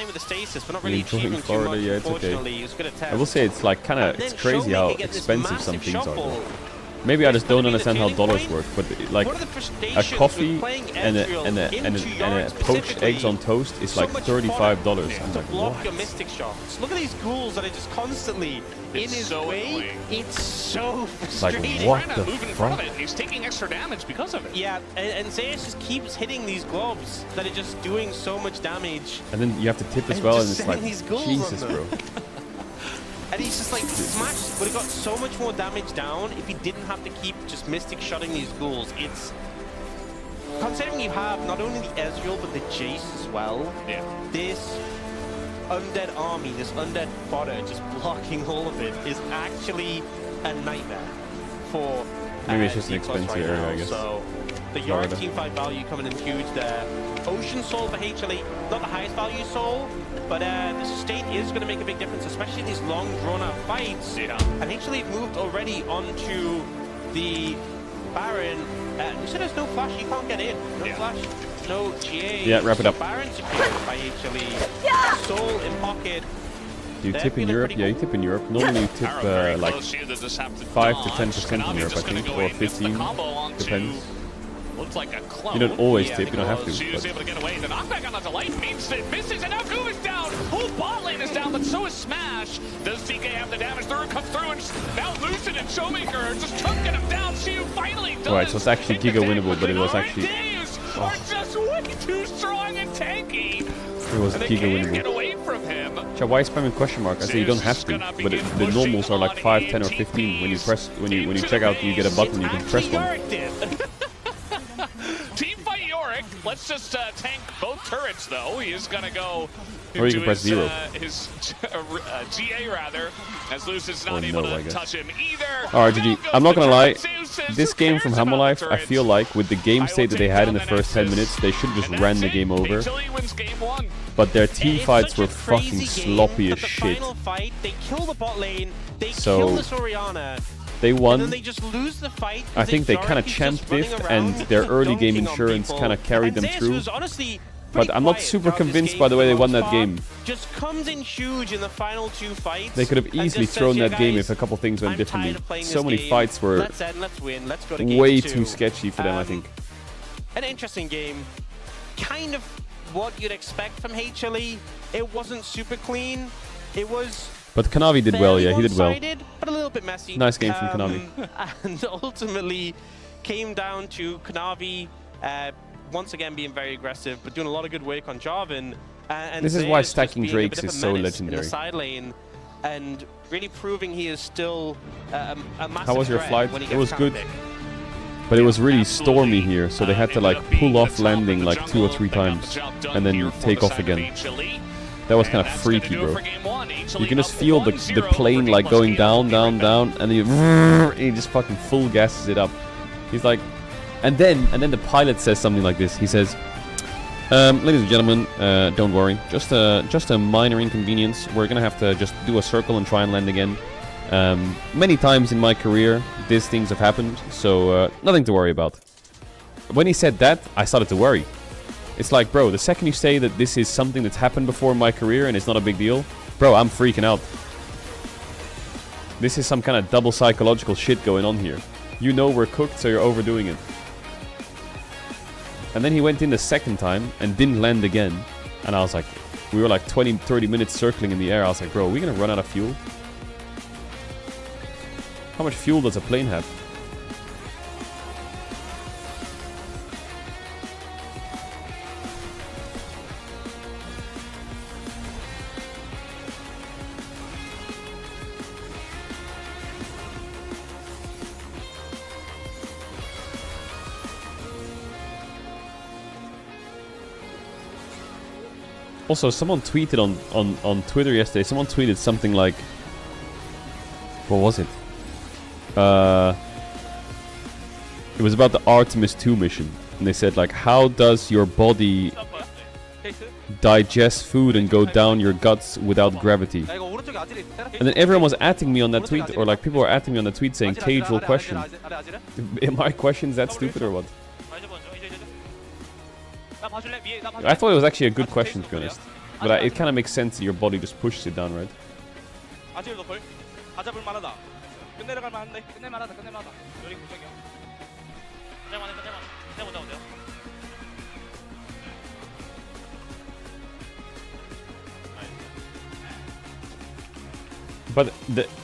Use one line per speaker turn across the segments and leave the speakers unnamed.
fine with the stasis, but not really
enjoying
achieving
Florida,
too much,
yeah, it's okay.
unfortunately. It's good
I will say it's like kind of, it's crazy how expensive some things are. Though. Maybe I just don't understand how dollars work, but like a coffee and a poached eggs on toast is like $35. I'm like, what?
Your mystic shots. Look at these ghouls that are just constantly in his way. It's so frustrating.
Like, what the fuck?
He's taking extra damage because of it.
Yeah, and Zeus just keeps hitting these globs that are just doing so much damage.
And then you have to tip as well, and it's like, Jesus, bro.
And he's just like smashed, but he got so much more damage down if he didn't have to keep just mystic shotting these ghouls. It's considering you have not only the Ezreal but the Jace as well.
Yeah.
This undead army, this undead fodder, just blocking all of it is actually a nightmare for.
Maybe it's just an expensive area, I guess.
So the Yorick teamfight value coming in huge there. Ocean Soul for HLE, not the highest value soul, but the sustain is going to make a big difference, especially in these long drawn-out fights.
Yeah.
And HLE moved already onto the Baron. You said there's no flash, you can't get in. No flash, no GA.
Yeah, wrap it up.
Baron secured by HLE. Yeah. Soul in pocket.
Do you tip in Europe? Yeah, you tip in Europe. Normally you tip like 5 to 10% in Europe, I think, or 15. Depends.
Looks like a clone.
You don't always tip, you don't have to.
She was able to get away. The knockback on the light means it misses, and now Goom is down. Whole bot lane is down, but so is Smash. Does TK have the damage? Through comes through, and now Lucid and Showmaker are just chunking him down. She finally does.
Right, so it's actually Giga winnable, but it was actually.
Are just way too strong and tanky.
It was Giga winnable.
Get away from him.
Why spamming question mark? I say you don't have to, but the normals are like 5, 10, or 15. When you press, when you check out, you get a button, you can press one.
Teamfight Yorick. Let's just tank both turrets, though. He is going to go.
Or you can press 0.
His GA, rather, as Lucid's not able to touch him either.
Alright, GG. I'm not gonna lie. This game from Humble Life, I feel like, with the game state that they had in the first 10 minutes, they should have just ran the game over. But their team fights were fucking sloppy as shit. So they won. I think they kind of champ diffed, and their early game insurance kind of carried them through. But I'm not super convinced by the way they won that game.
Just comes in huge in the final 2 fights.
They could have easily thrown that game if a couple things went differently. So many fights were way too sketchy for them, I think.
An interesting game. Kind of what you'd expect from HLE. It wasn't super clean. It was...
But Kanavi did well, yeah, he did well.
But a little bit messy.
Nice game from Kanavi.
And ultimately came down to Kanavi once again being very aggressive, but doing a lot of good work on Jarvan. And
this is why stacking Drakes is so legendary.
In the side lane, and really proving he is still a massive
How was your flight?
It
was good. But it was really stormy here, so they had to like pull off landing like 2 or 3 times and then take off again. That was kind of freaky, bro. You can just feel the plane like going down, down, down, and then he just fucking full gasses it up. He's like, and then the pilot says something like this. He says, "Ladies and gentlemen, don't worry. Just a minor inconvenience. We're gonna have to just do a circle and try and land again. Many times in my career, these things have happened, so nothing to worry about." When he said that, I started to worry. It's like, bro, the second you say that this is something that's happened before in my career and it's not a big deal, bro, I'm freaking out. This is some kind of double psychological shit going on here. You know we're cooked, so you're overdoing it. And then he went in the second time and didn't land again. And I was like, we were like 20, 30 minutes circling in the air. I was like, bro, are we gonna run out of fuel? How much fuel does a plane have? Also, someone tweeted on Twitter yesterday, someone tweeted something like... What was it? It was about the Artemis 2 mission. And they said, like, how does your body digest food and go down your guts without gravity? And then everyone was atting me on that tweet, or like people were atting me on the tweet saying, casual question. Am my questions that stupid or what? I thought it was actually a good question, to be honest. But it kind of makes sense that your body just pushes it down, right?
아지를 높을. 다 잡을 만하다. 끝내려갈 만한데. 끝낼만하다. 끝낼만하다. 요리 구석이요. 끝낼만해. 끝낼만해. 끝내보자 보세요.
But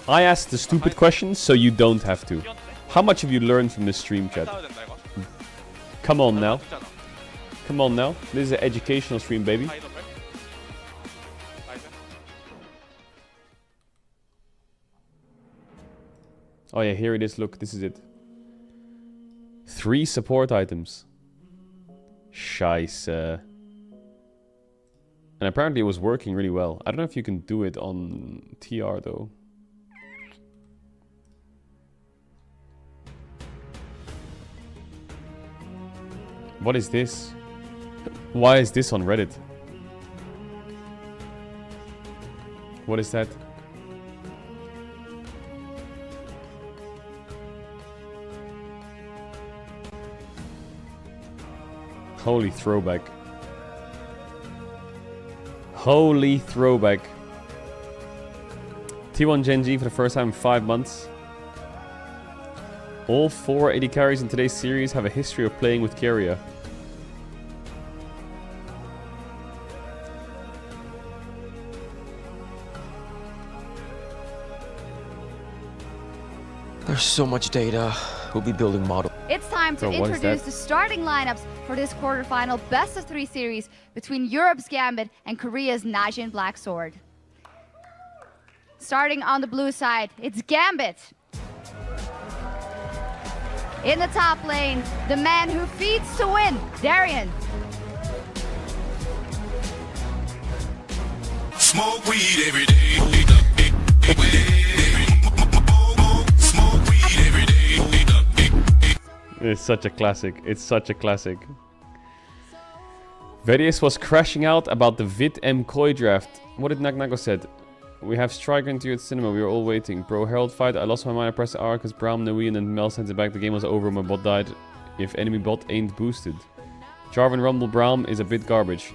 I asked the stupid questions, so you don't have to. How much have you learned from this stream, chat? Come on now. Come on now. This is an educational stream, baby. Oh yeah, here it is. Look, this is it. 3 support items. Scheisse. And apparently it was working really well. I don't know if you can do it on TR though. What is this? Why is this on Reddit? What is that? Holy throwback. Holy throwback. T1 Gen G for the first time in 5 months. All 4 AD carries in today's series have a history of playing with Keria.
There's so much data. We'll be building models.
It's time to
Bro, what is
introduce
that?
the starting lineups for this quarterfinal best-of-3 series between Europe's Gambit and Korea's Najin Black Sword. Starting on the blue side, it's Gambit. In the top lane, the man who feeds to win, Darian.
Smoke weed every day. Smoke weed every day.
It's such a classic. It's such a classic. Verius was crashing out about the Vit M Koi draft. What did Nagnago said? We have Striker into at cinema. We were all waiting. Bro, Herald fight. I lost my mind. I pressed R because Braum, Nui, and then Mel sent it back. The game was over. My bot died. If enemy bot ain't boosted. Jarvan Rumble Braum is a bit garbage.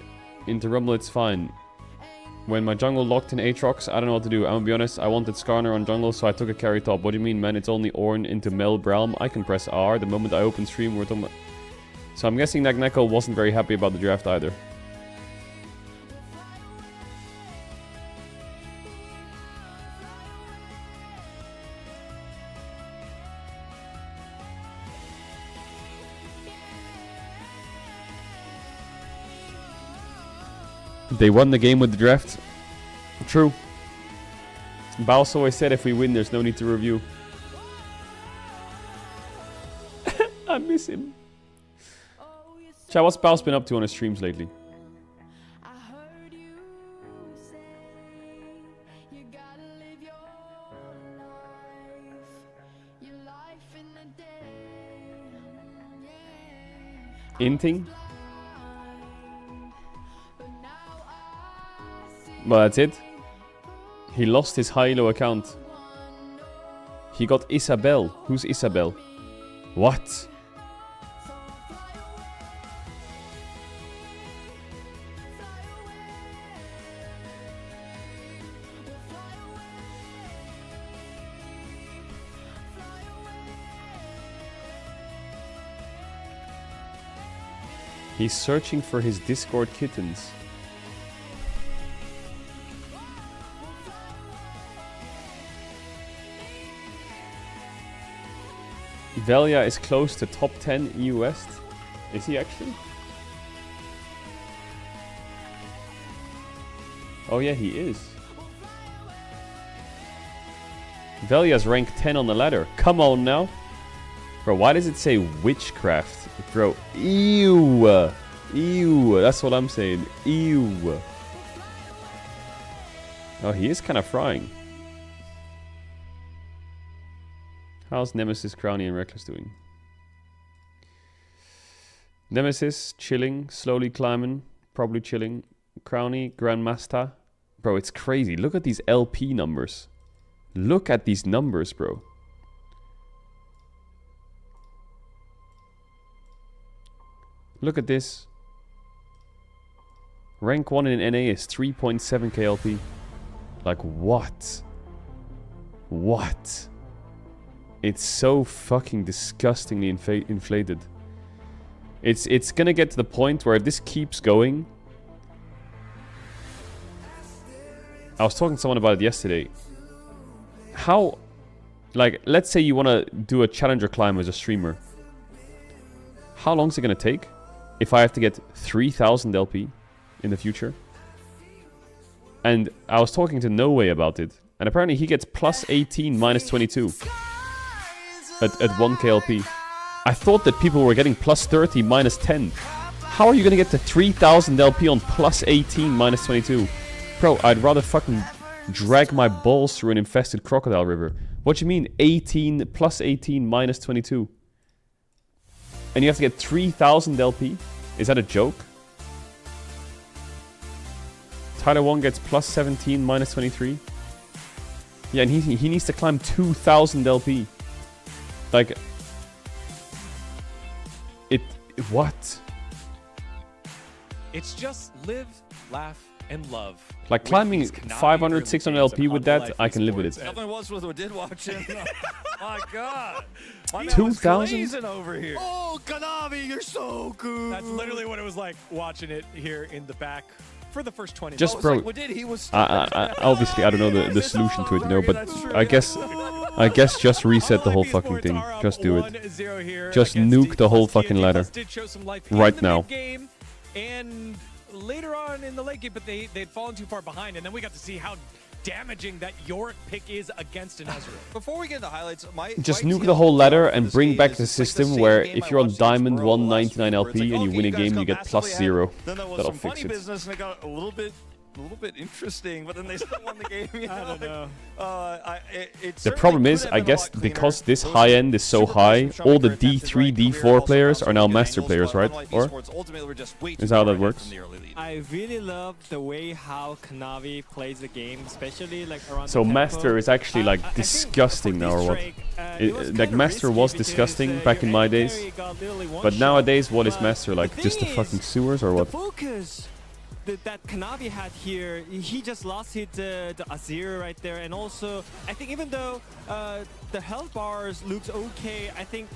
Into Rumble, it's fine. When my jungle locked in Aatrox, I don't know what to do. I'm gonna be honest, I wanted Skarner on jungle, so I took a carry top. What do you mean, man? It's only Ornn into Mel Braum. I can press R. The moment I open stream, we're talking about... So I'm guessing Nagneko wasn't very happy about the draft either. They won the game with the draft. True. Baus always said if we win, there's no need to review. I miss him. Chat, what's Baus been up to on his streams lately? Inting? Well, that's it. He lost his Hilo account. He got Isabel. Who's Isabel? What? He's searching for his Discord kittens. Velia is close to top 10 EU West. Is he actually? Oh yeah, he is. Velia's rank 10 on the ladder. Come on now. Bro, why does it say witchcraft? Bro, ew. Ew. That's what I'm saying. Ew. Oh, he is kind of frying. How's Nemesis, Crowny, and Reckless doing? Nemesis, chilling, slowly climbing, probably chilling. Crowny, Grandmaster. Bro, it's crazy. Look at these LP numbers. Look at these numbers, bro. Look at this. Rank 1 in NA is 3.7 KLP. Like, what? What? It's so fucking disgustingly inflated. It's gonna get to the point where if this keeps going... I was talking to someone about it yesterday. How... Like, let's say you want to do a challenger climb as a streamer. How long is it gonna take if I have to get 3000 LP in the future? And I was talking to No Way about it. And apparently he gets plus 18, minus 22. At 1 KLP. I thought that people were getting plus 30, minus 10. How are you gonna get to 3000 LP on plus 18, minus 22? Bro, I'd rather fucking drag my balls through an infested crocodile river. What do you mean 18, plus 18, minus 22? And you have to get 3000 LP? Is that a joke? Tyler 1 gets plus 17, minus 23. Yeah, and he needs to climb 2000 LP. Like... What?
It's just live, laugh, and love.
Like climbing 500, 600 LP with that, I can live with it.
Definitely was with what did watch it. My God. My
2000?
over here.
Oh, Kanavi, you're so good. That's literally what it was like watching it here in the back for the first 20
Just
minutes.
bro,
Like, what did he was
obviously I don't know the solution to it, you know, but I guess just reset the whole fucking thing. Just do it. Just nuke the whole fucking ladder. Right now.
And later on in the late game, but they'd fallen too far behind, and then we got to see how damaging that Yorick pick is against an Ezreal.
Before we get into highlights,
Just nuke the whole ladder and bring back the system where if you're on Diamond 199 LP and you win a game, you get plus 0.
Then there was
That'll
some
fix
funny
it.
business, and it got a little bit interesting, but then they still won the game. You
I don't know.
The problem is, I guess, because this high end is so high, all the D3, D4 players are now master players, right? Or is that how that works?
I really love the way how Kanavi plays the game, especially like around
So
the
master
tempo.
is actually like
I think
disgusting
for
now, or what?
this Drake, it
Like
kinda
master
risky
was
because,
disgusting back in
your
my
AD
days,
carry got literally one
but
shot,
nowadays what is
but
master? Like
the
just the
thing
fucking
is,
sewers or
the
what?
focus that Kanavi had here, he just lost hit the Azir right there, and also I think even though the health bars looks okay, I think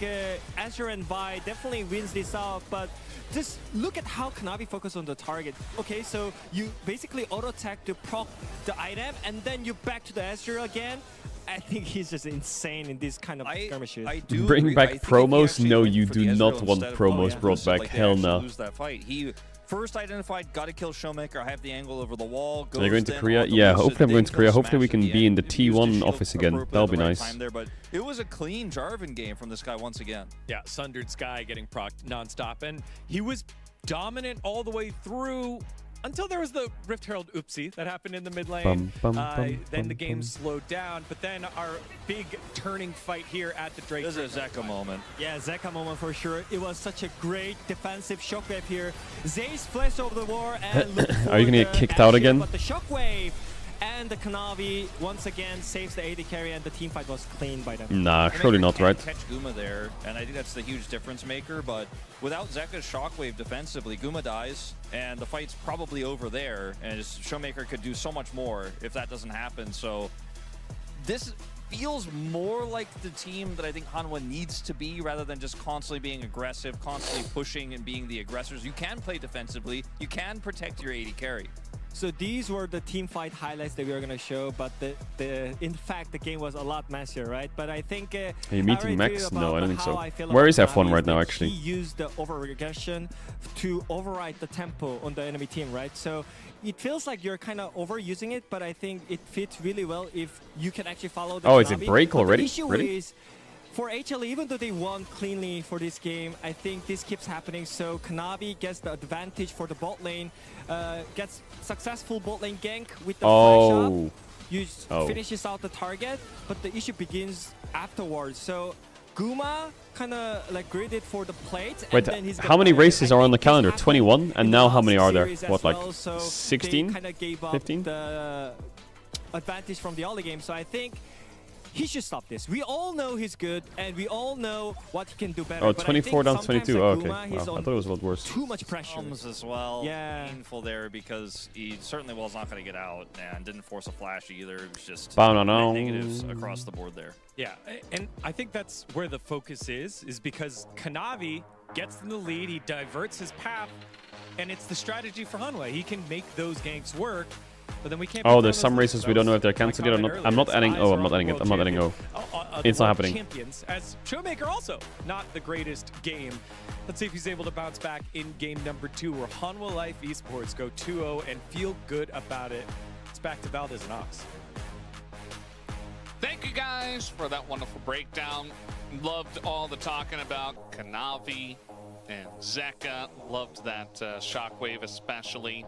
Azure and Vi definitely wins this out, but just look at how Kanavi focus on the target. Okay, so you basically auto attack to proc the item, and then you back to the Azure again. I think he's just insane in these kind of skirmishes.
I do
Bring
agree.
back
I think if he
promos?
actually
No,
went
you
for
do
the
not
Ezreal
want
instead of
promos
going
brought
for
back.
like they
Hell
actually
no.
lose that fight. He first identified, gotta kill Showmaker. I have the angle over the wall.
Are you going to
goes
Korea?
in,
Yeah,
auto
hopefully I'm
boosts
going
it,
to
then
Korea.
kills
Hopefully we
Smash
can
at
be
the
in the
end. He used his
T1
shield
office again.
appropriately
That'll be
at the right
nice.
time there, but it was a clean Jarvan game from this guy once again.
Yeah, Sundered Sky getting procced nonstop, and he was dominant all the way through until there was the Rift Herald oopsie that happened in the mid lane. Then the game slowed down, but then our big turning fight here at the Drake.
This is a Zeka moment.
Yeah, Zeka moment for sure. It was such a great defensive shockwave here. Zay's flash over the wall and look
Are you gonna get kicked out again?
But the shockwave and the Kanavi once again saves the AD carry, and the team fight was clean by them.
Nah, surely not, right?
Catch Guma there, and I think that's the huge difference maker. But without Zeka's shockwave defensively, Guma dies, and the fight's probably over there. And Showmaker could do so much more if that doesn't happen. So this feels more like the team that I think Hanwha needs to be, rather than just constantly being aggressive, constantly pushing and being the aggressors. You can play defensively, you can protect your AD carry.
So these were the team fight highlights that we were going to show, but in fact the game was a lot messier, right? But I think
Are you meeting Max? No, I don't think so.
Where
Where
is
is F1 right now,
He
actually?
used the over-regression to override the tempo on the enemy team, right? So it feels like you're kind of overusing it, but I think it fits really well if you can actually follow the
Oh, is it
Kanavi.
break
But
already?
The issue
Really?
is, for HLE, even though they won cleanly for this game, I think this keeps happening. So Kanavi gets the advantage for the bot lane, gets successful bot lane gank with the flash up. You finishes out the target, but the issue begins afterwards. So Guma kind of like gridded for the plate.
Wait,
and then he's
how many races are on the calendar? 21? And now how many are there? What, like
well, so
16?
They kind of gave up
15?
the advantage from the early game. So I think he should stop this. We all know he's good, and we all know what he can do better.
Oh,
but
24
I
down
think
to 22.
sometimes
Oh, okay.
Akuma,
Wow.
he's
I
on
thought it was a lot worse.
too much pressure.
Thumbs as well.
Yeah.
Painful there because he certainly was not going to get out and didn't force a flash either. It was just
Ba-na-na.
negatives across the board there.
Yeah, and I think that's where the focus is because Kanavi gets in the lead, he diverts his path, and it's the strategy for Hanwei. He can make those ganks work, but then we can't.
Oh, there's some races we don't know if they're cancelled yet or not. I'm not adding O. I'm not adding it. I'm not adding O. It's not happening.
Champions, as Showmaker also not the greatest game. Let's see if he's able to bounce back in game number 2, where Hanwha Life Esports go 2-0 and feel good about it. It's back to Valdez and Ox.
Thank you guys for that wonderful breakdown. Loved all the talking about Kanavi and Zeka. Loved that Shockwave especially.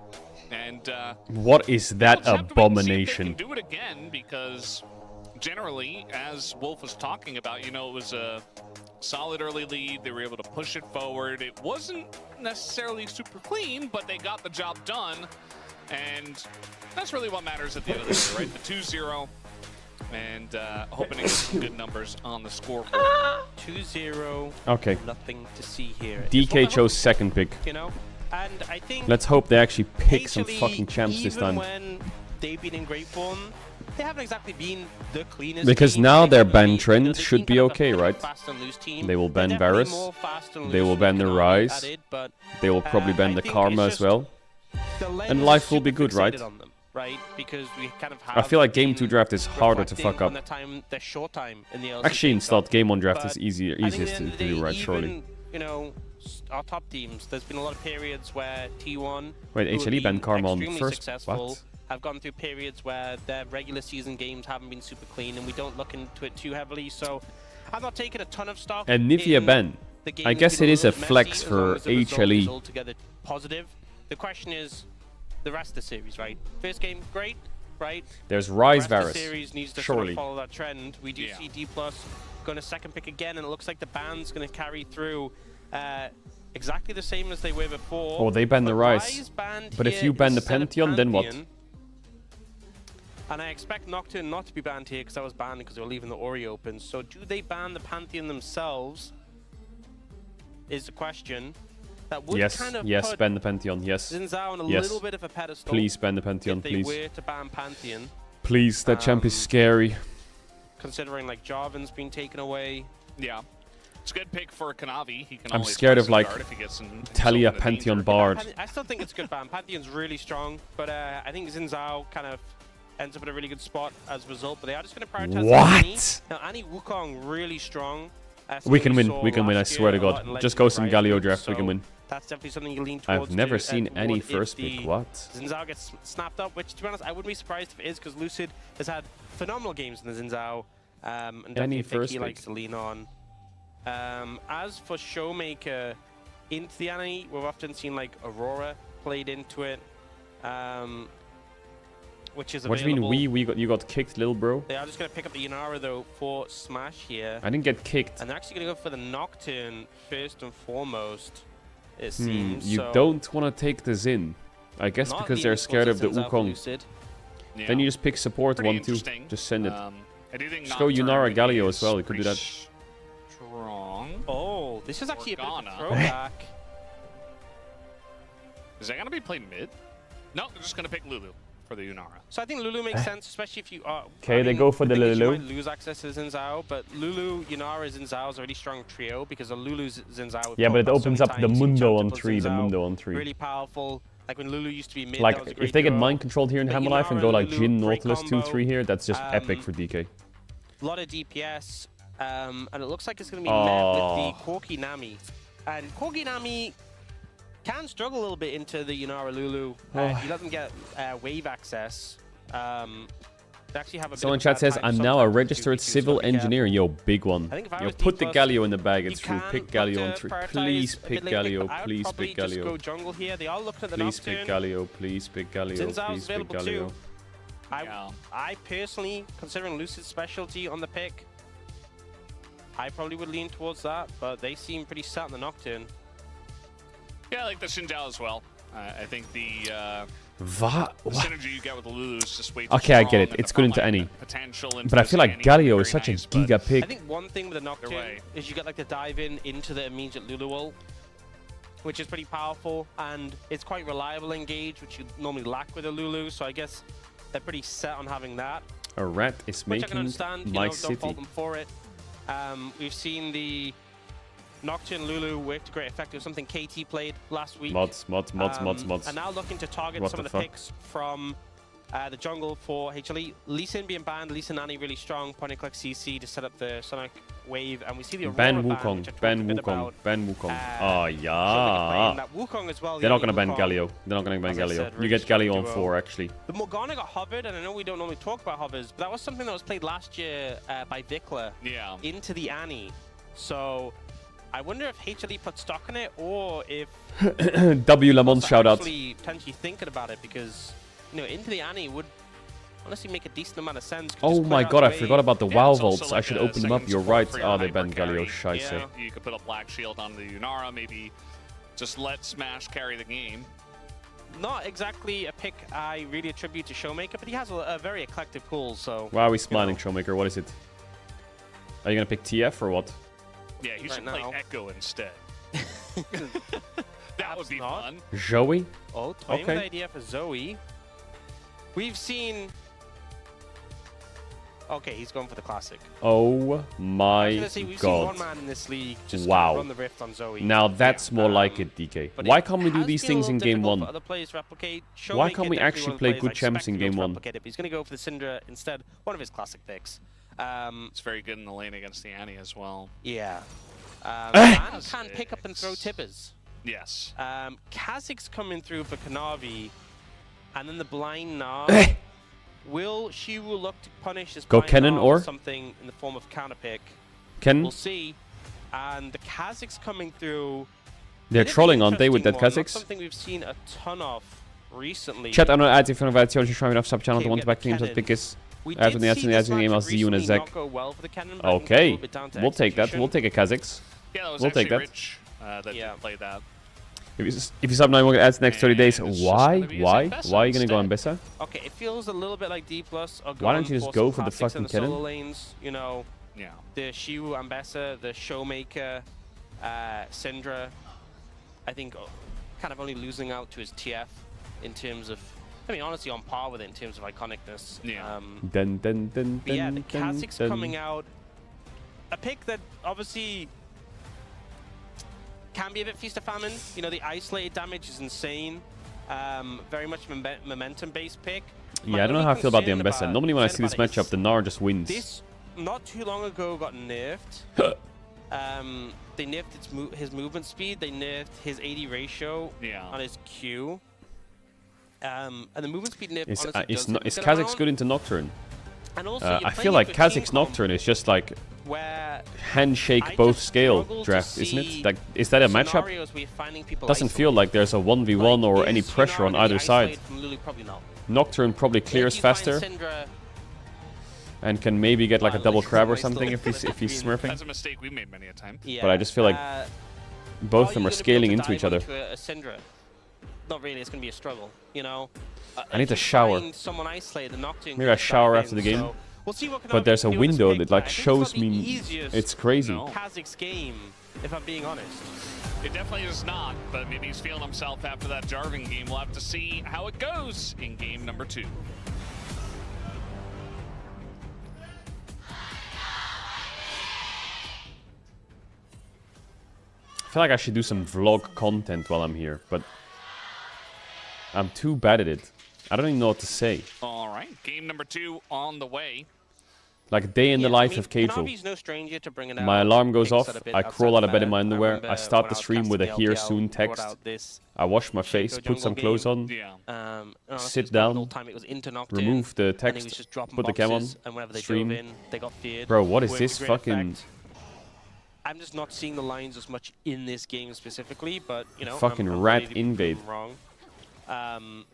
And
What is that
we'll just have to wait and see if they
abomination?
can do it again, because generally, as Wolf was talking about, you know, it was a solid early lead. They were able to push it forward. It wasn't necessarily super clean, but they got the job done. And that's really what matters at the end of the day, right? The 2-0. And hoping to get some good numbers on the scoreboard.
2-0.
Okay.
Nothing to see here.
DK chose second pick.
You know, and I think.
Let's hope they actually pick some
HLE,
fucking champs this time.
Even when they've been in great form, they haven't exactly been the cleanest.
Because
team.
now their
They've
ban
been,
trend
they've
should
been
be
kind of
okay,
a
right?
fast and loose team.
They will
They're
ban
definitely
Varus.
more fast and
They
loose
will
than
ban the
Kanavi
Rise.
added, but,
They will probably ban
I
the
think
Karma
it's
as well.
the lens
And
is
life will be
super
good, right?
fixated on them, right? Because we kind of have
I feel like game 2
been
draft is harder to fuck
reflecting
up.
on their short time in the LCK
Actually, installed
Cup.
game 1 draft
But
is easier,
I think
easiest
at
to
the end of the
do,
day,
right? Surely.
even, you know, our top teams, there's been a lot of periods where T1
Wait,
who have
HLE banned
been
Karma on
extremely
first.
successful,
What?
have gone through periods where their regular season games haven't been super clean, and we don't look into it too heavily. So I'm not taking a ton of stock.
And Nivea
in
ban.
the game
I
that's
guess
been
it is a
little bit
flex
messy, as
for
long as the result is
HLE.
altogether positive. The question is the rest of the series, right? First game, great, right?
There's Rise
The rest of
Varus.
the series needs to sort
Surely.
of follow that trend. We do see D+ going to second pick again, and it looks like the ban's going to carry through exactly the same as they were before.
Oh, they banned the
But
Rise.
banned
But if
here
you ban the
instead of
Pantheon, then what?
Pantheon. And I expect Nocturne not to be banned here because that was banned because they were leaving the Ori open. So do they ban the Pantheon themselves? Is the question. That would
Yes,
kind of
yes,
put
ban the Pantheon, yes.
Zinzao on a
Yes.
little bit of a pedestal.
Please ban the Pantheon,
if they
please.
were to ban Pantheon.
Please, that champ is scary.
Considering like Jarvan's been taken away.
Yeah. It's a good pick for Kanavi. He can
I'm
always
scared
press
of like
guard if he gets in
Talia
himself into
Pantheon
danger.
Bard.
I still think it's a good ban. Pantheon's really strong, but I think Zinzao kind of ends up in a really good spot as a result. But they are just going to prioritize Annie.
What?
Now Annie Wukong really strong.
We can win. We can win. I swear to God. Just go some Galio draft. We can win.
That's definitely something you lean towards.
I've never
too,
seen
and
any
if
first
the
pick. What?
Zinzao gets snapped up, which to be honest, I wouldn't be surprised if it is because Lucid has had phenomenal games in the Zinzao. And definitely
Any
a pick
first
he
pick.
likes to lean on. As for Showmaker, into the Annie, we've often seen like Aurora played into it, which is
What do
available.
you mean you got kicked, little bro?
They are just going to pick up the Inara though for Smash here.
I didn't get kicked.
And they're actually going to go for the Nocturne first and foremost, it seems.
You
so
don't want to take the Zin. I guess
not
because
leaning
they're scared of
towards
the
Zinzao for
Wukong.
Lucid.
Yeah.
Then you just pick support
Pretty
1-2.
interesting.
Just send it.
I do think
Just go
Nocturne
Yunara
maybe
Galio
is
as well, you could do
pretty
that.
Strong.
Oh, this is actually a bit of a
Morgana.
throwback.
Is that gonna be played mid? No, they're just gonna pick Lulu for the Yunara.
So I think Lulu makes sense, especially if you are.
Okay, they go for the
I think
Lulu.
You might lose access to Zinzao, but Lulu, Yunara, Zinzao is a really strong trio because a Lulu's Zinzao.
Yeah, but it opens up the Mundo on
three.
3. The Mundo on 3.
Really powerful. Like when Lulu used to be mid.
Like,
that was a
if
great
they get
duo.
mind controlled here in
But
Hammer Life and
Yunara
go like
Lulu,
Jin,
great
Nautilus, 2,
combo.
3 here, that's just epic for DK.
A lot of DPS, and it looks like it's going to be met with the Corki Nami. And Corki Nami can struggle a little bit into the Yunara Lulu. You let them get wave access. They actually have a
Someone
bit
chat
of a bad
says,
time
I'm now a
sometimes with
registered
2v2, so
civil
be careful.
engineer. Yo, big one.
I think if I
Yo,
was
put the
D+,
Galio in the bag. It's
you
true.
can
Pick
look
Galio
to
on 3.
prioritize
Please
a bit
pick
later,
Galio.
but I would
Please
probably
pick
just go
Galio.
jungle here. They are looking at the
Please pick
Nocturne.
Galio. Please pick Galio.
Zinzao's
Please pick
available
Galio.
too. I personally, considering Lucid's specialty on the pick, I probably would lean towards that, but they seem pretty set on the Nocturne.
Yeah, I like the Xin Zhao as well. I think the
What?
The synergy you get with the Lulu is just way too
Okay, I
strong,
get it.
and
it's
the
good into
frontline
any.
potential
But I feel like
into
Galio
any
is such
nice,
a
but-
giga
I
pick.
think one thing with the Nocturne
way.
is you get like the dive in into the immediate Lulu wall, which is pretty powerful, and it's quite reliable engage, which you normally lack with a Lulu. So I guess they're pretty set on having that,
A rat is
which I can
making
understand. You
my
know, don't fault
city.
them for it. We've seen the Nocturne Lulu work to great effect. It was something KT played last week.
Mods.
And now looking to target
What
some
the
of the
fuck?
picks from the jungle for HLE. Lee Sin being banned, Lee Sin Nani really strong, point and click CC to set up the Sonic Wave, and we see the Aurora
Ban
ban,
Wukong.
which I talked
Ban
a bit
Wukong.
about.
Ban Wukong. Oh,
Showing
yeah.
that Wukong as well.
They're
yeah,
not going to ban
Wukong.
Galio. They're not going to ban
As I
Galio.
said,
You
really
get
strong
Galio on
duo.
4, actually.
The Morgana got hovered, and I know we don't normally talk about hovers, but that was something that was played last year by Vikla
Yeah.
into the Annie. So I wonder if HLE put stock in it, or if
W Lamont shout out.
actually potentially thinking about it, because you know into the Annie would honestly make a decent amount of sense. Could
Oh
just
my
clear out
god,
the
I forgot
wave.
about the
Yeah,
WoW
it's also
vaults. I
like
should
a
open them up.
second
You're
support
right.
for your
Oh, they
hyper
banned Galio.
carry.
Scheiße.
Yeah, you could put a Black Shield on the Yunara, maybe just let Smash carry the game.
Not exactly a pick I really attribute to Showmaker, but he has a very eclectic pool. So
Why are we smiling,
you know.
Showmaker? What is it? Are you going to pick TF or what?
Yeah, you
Right
should play
now.
Echo instead. That would be
not.
fun.
Joey?
Oh, toying with
Okay.
the idea for Zoe. We've seen. Okay, he's going for the classic.
Oh
I was
my
gonna say, we've seen one
god.
man in this league just
Wow.
run the rift on Zoe.
Now that's more like it, DK.
But
Why
it
can't we do
has
these
been a
things in
little
game
difficult
1?
for other players to replicate.
Why
Showmaker
can't we
definitely
actually
one of the
play
players
good
I
champs
expect
in
to be able
game
to
1?
replicate it, but he's going to go for the Syndra instead. One of his classic picks.
It's very good in the lane against the Annie as well.
Yeah. And can pick up and throw tippers.
Yes.
Kha'Zix's coming through for Kanavi, and then the blind Nav. Will Shiwu look to punish this
Go
blind
Kennen
Nav
or?
with something in the form of counter pick?
Ken?
We'll see. And the Kha'Zix's coming through.
They're
It is an
trolling, aren't they, with that
interesting one, not
Kha'Zix?
something we've seen a ton of recently.
Chat, I'm not adding for invitation. Just trying enough sub channel
Okay,
to
we
want
get
to back
the
teams that
Kennen.
pick is.
We
As
did
in the
see
Atsune
this
game, I'll
matchup
see you in a
recently
sec.
not go well for the Kennen, but I think it's a
Okay,
little bit down to
we'll take that.
execution.
We'll take a Kha'Zix.
Yeah, that was
We'll take
actually
that.
Rich that
Yeah.
did play that.
If you sub 9 more ads next 30 days,
And it's just
why?
gonna be
Why?
using Bessa
Why are you going to go on
instead.
Bessa?
Okay, it feels a little bit like D+. Or
Why don't
going
you just go for
some
the
classics
fucking
in the solo
Kennen?
lanes, you know,
Yeah.
the Shiwu Ambessa, the Showmaker, Syndra. I think kind of only losing out to his TF in terms of, I mean, honestly on par with it in terms of iconicness.
Yeah.
Dun, dun, dun,
But yeah, the
dun,
Kha'Zix
dun.
coming out, a pick that obviously can be a bit feast or famine. You know, the isolated damage is insane. Very much momentum-based pick.
Yeah, I don't know how I feel about the Ambessa. Normally when I see this matchup, the Gnar just wins.
This not too long ago got nerfed. They nerfed his movement speed. They nerfed his AD ratio on his Q. And the movement speed nerf
Is
honestly does
is
good
Kha'Zix
amount.
good into Nocturne?
And also,
I
you're
feel
playing
like
into a team
Kha'Zix
comp
Nocturne is just like
where
handshake
I
both
just
scale
struggle to
draft, isn't
see
it? Like, is that a matchup?
scenarios where you're finding people
Doesn't feel like there's a 1v1 or any
is
pressure on
Yunara gonna be
either side.
isolated from Lulu? Probably not.
Nocturne probably clears
If you find
faster
Syndra,
and can maybe get like a
Well,
double
like,
crab or
nice
something
little
if he's smurfing.
That's a mistake we made many a time.
yeah,
But I just feel like both of them are scaling into each other.
A Syndra? Not really. It's going to be a struggle. You know.
I need
If
to
you
shower.
find someone isolated, the Nocturne
Maybe
can
I
just
shower
dive
after
in,
the game.
so we'll see what
But there's a
Kanavi can do with this
window
pick,
that
but
like
I think
shows
it's not the
me
easiest
it's crazy.
No.
Kha'Zix game, if I'm being honest.
It definitely is not, but maybe he's feeling himself after that Jarvan game. We'll have to see how it goes in game number 2.
I feel like I should do some vlog content while I'm here, but I'm too bad at it. I don't even know what to say.
All right, game number 2 on the way.
Like day in the
Yeah,
life
I mean,
of Keito.
Kanavi's no stranger to bringing out
My alarm goes
picks
off,
that are a bit
I crawl out of bed in
outside
my
the meta.
underwear,
remember
I start
when
the
was
stream with a
casting
here
the
soon
LPL, brought
text.
out this
I wash my face,
Shaco
put some
jungle
clothes
game.
on,
Yeah.
and honestly,
sit
it's not the
down,
whole time it was into Nocturne,
remove the
and he was
text,
just dropping
put the cam on,
boxes, and whenever they
stream.
dove in, they got feared.
Bro, what is
Worked to
this
great
fucking...
effect. I'm just not seeing the lines as much in this game specifically, but you know,
Fucking
I'm
rat
ready to be
invade.
proven wrong.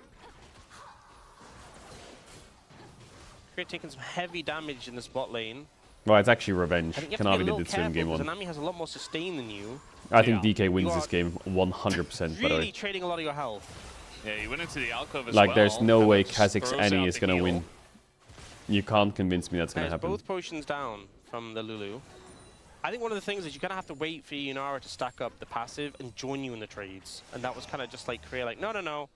We're taking some heavy damage in this bot lane.
Well, it's actually revenge.
I think you have to be a
Kanavi
little
did the same game
careful
one.
because Anami has a lot more sustain than you.
I think
Yeah.
DK wins
You
this
are
game 100%, by the
Really
way.
trading a lot of your health.
Yeah, he went into the alcove as
Like,
well.
there's no
and
way
then just
Kha'Zix
throws
Annie
out
is
the
gonna
heal.
win. You can't convince me that's gonna
There's
happen.
both potions down from the Lulu. I think one of the things is you're gonna have to wait for Yunara to stack up the passive and join you in the trades. And that was kind of just like Korea, like, no,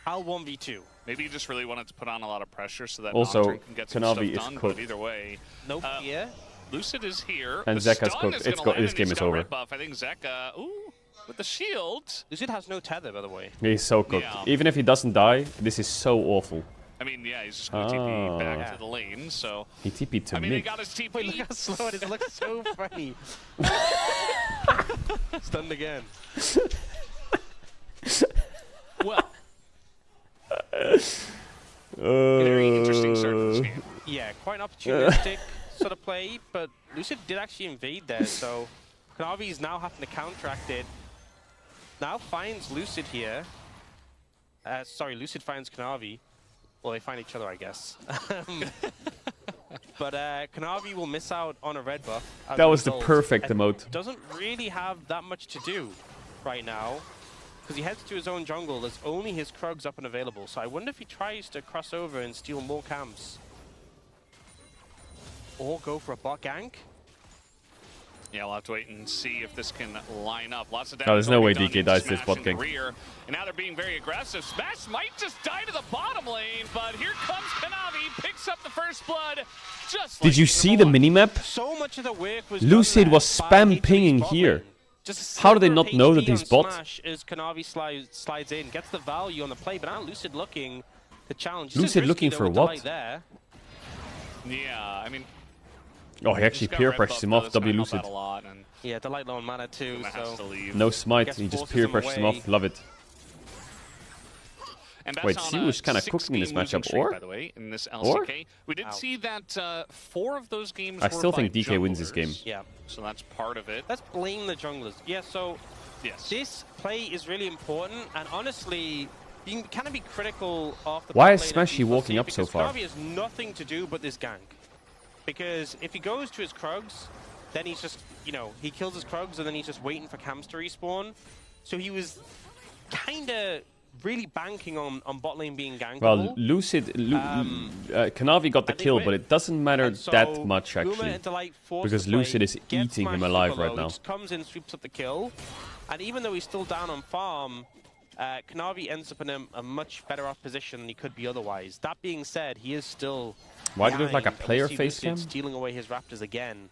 I'll 1v2.
Maybe he just really wanted to put on a lot of pressure so that
Also,
Nocturne can get some
Kanavi
stuff
is
done,
cooked.
but either way.
No fear.
Lucid is here.
And
The
Zeka's
stun
cooked.
is
It's
gonna
got-
land,
this
and
game
he's
is
got
over.
red buff. I think Zeka, ooh, with the shield.
Lucid has no tether, by the way.
He's so cooked.
Yeah.
Even if he doesn't die, this is so awful.
I mean, yeah, he's just going to TP back
Yeah.
to the lane, so...
He TP'd to
I mean, he
mid.
got his TP.
Wait, look how slow it is. It looks so funny. Stunned again.
Well, very interesting start to this game.
Yeah, quite an opportunistic sort of play, but Lucid did actually invade there, so Kanavi is now having to counteract it. Now finds Lucid here. Sorry, Lucid finds Kanavi. Well, they find each other, I guess. But Kanavi will miss out on a red buff. as
That
a
was the
result,
perfect
and
emote.
Doesn't really have that much to do right now, because he heads to his own jungle. There's only his Krugs up and available, so I wonder if he tries to cross over and steal more camps. Or go for a bot gank.
Yeah, we'll have to wait and see if this can line up. Lots of damage.
Oh, there's no way
already
DK
done
dies
into
this
Smash
bot
in the
gank.
rear, and now they're being very aggressive. Smash might just die to the bottom lane, but here comes Kanavi, picks up the first blood. Just
Did you see the minimap?
So much of the work was
Lucid
done
was
by
spam
H3's
pinging
bot
here.
lane. Just a
How do they
sliver
not
of
know that
HP
he's
on
bot?
Smash as Kanavi slides in, gets the value on the play, but now Lucid looking to challenge.
Lucid
This is risky,
looking
though,
for
with the
what?
light there.
Yeah, I mean,
Oh, he actually
he's got
peer
red
pressures
buff,
him
though,
off
that's gonna
W
help
Lucid.
out a lot, and
Yeah, the light low on mana too,
Guma has to
so
leave.
No smite,
Guess
he just
forces
peer
him
pressures him
away.
off. Love it.
And
Wait,
that's
he
on a
was kinda cooking in this
6-game losing
matchup,
streak,
or?
by the way, in this LCK. We did
Ow.
see that 4 of those games
I
were
still
by
think DK wins this
junglers,
game.
yeah.
So that's part of it.
Let's blame the junglers. Yeah, so
Yes.
this play is really important, and honestly, you can kind of be critical of the
Why
bot
is
lane
Smashy
at
walking
D4C
up so
because
far?
Kanavi has nothing to do but this gank. Because if he goes to his Krugs, then he's just, you know, he kills his Krugs and then he's just waiting for camps to respawn. So he was kind of really banking on bot lane being gankable.
Well, Kanavi got the
and they
kill,
win.
but it doesn't matter
And so
that much,
Guma
actually.
into light force
Because
the play,
Lucid is
gets
eating him
smashed
alive
super
right
low,
now.
He just comes in, sweeps up the kill. And even though he's still down on farm, Kanavi ends up in a much better off position than he could be otherwise. That being said, he is still
Why do you look like a
behind, and we
player
see
face
Lucid
cam?
stealing away his Raptors again.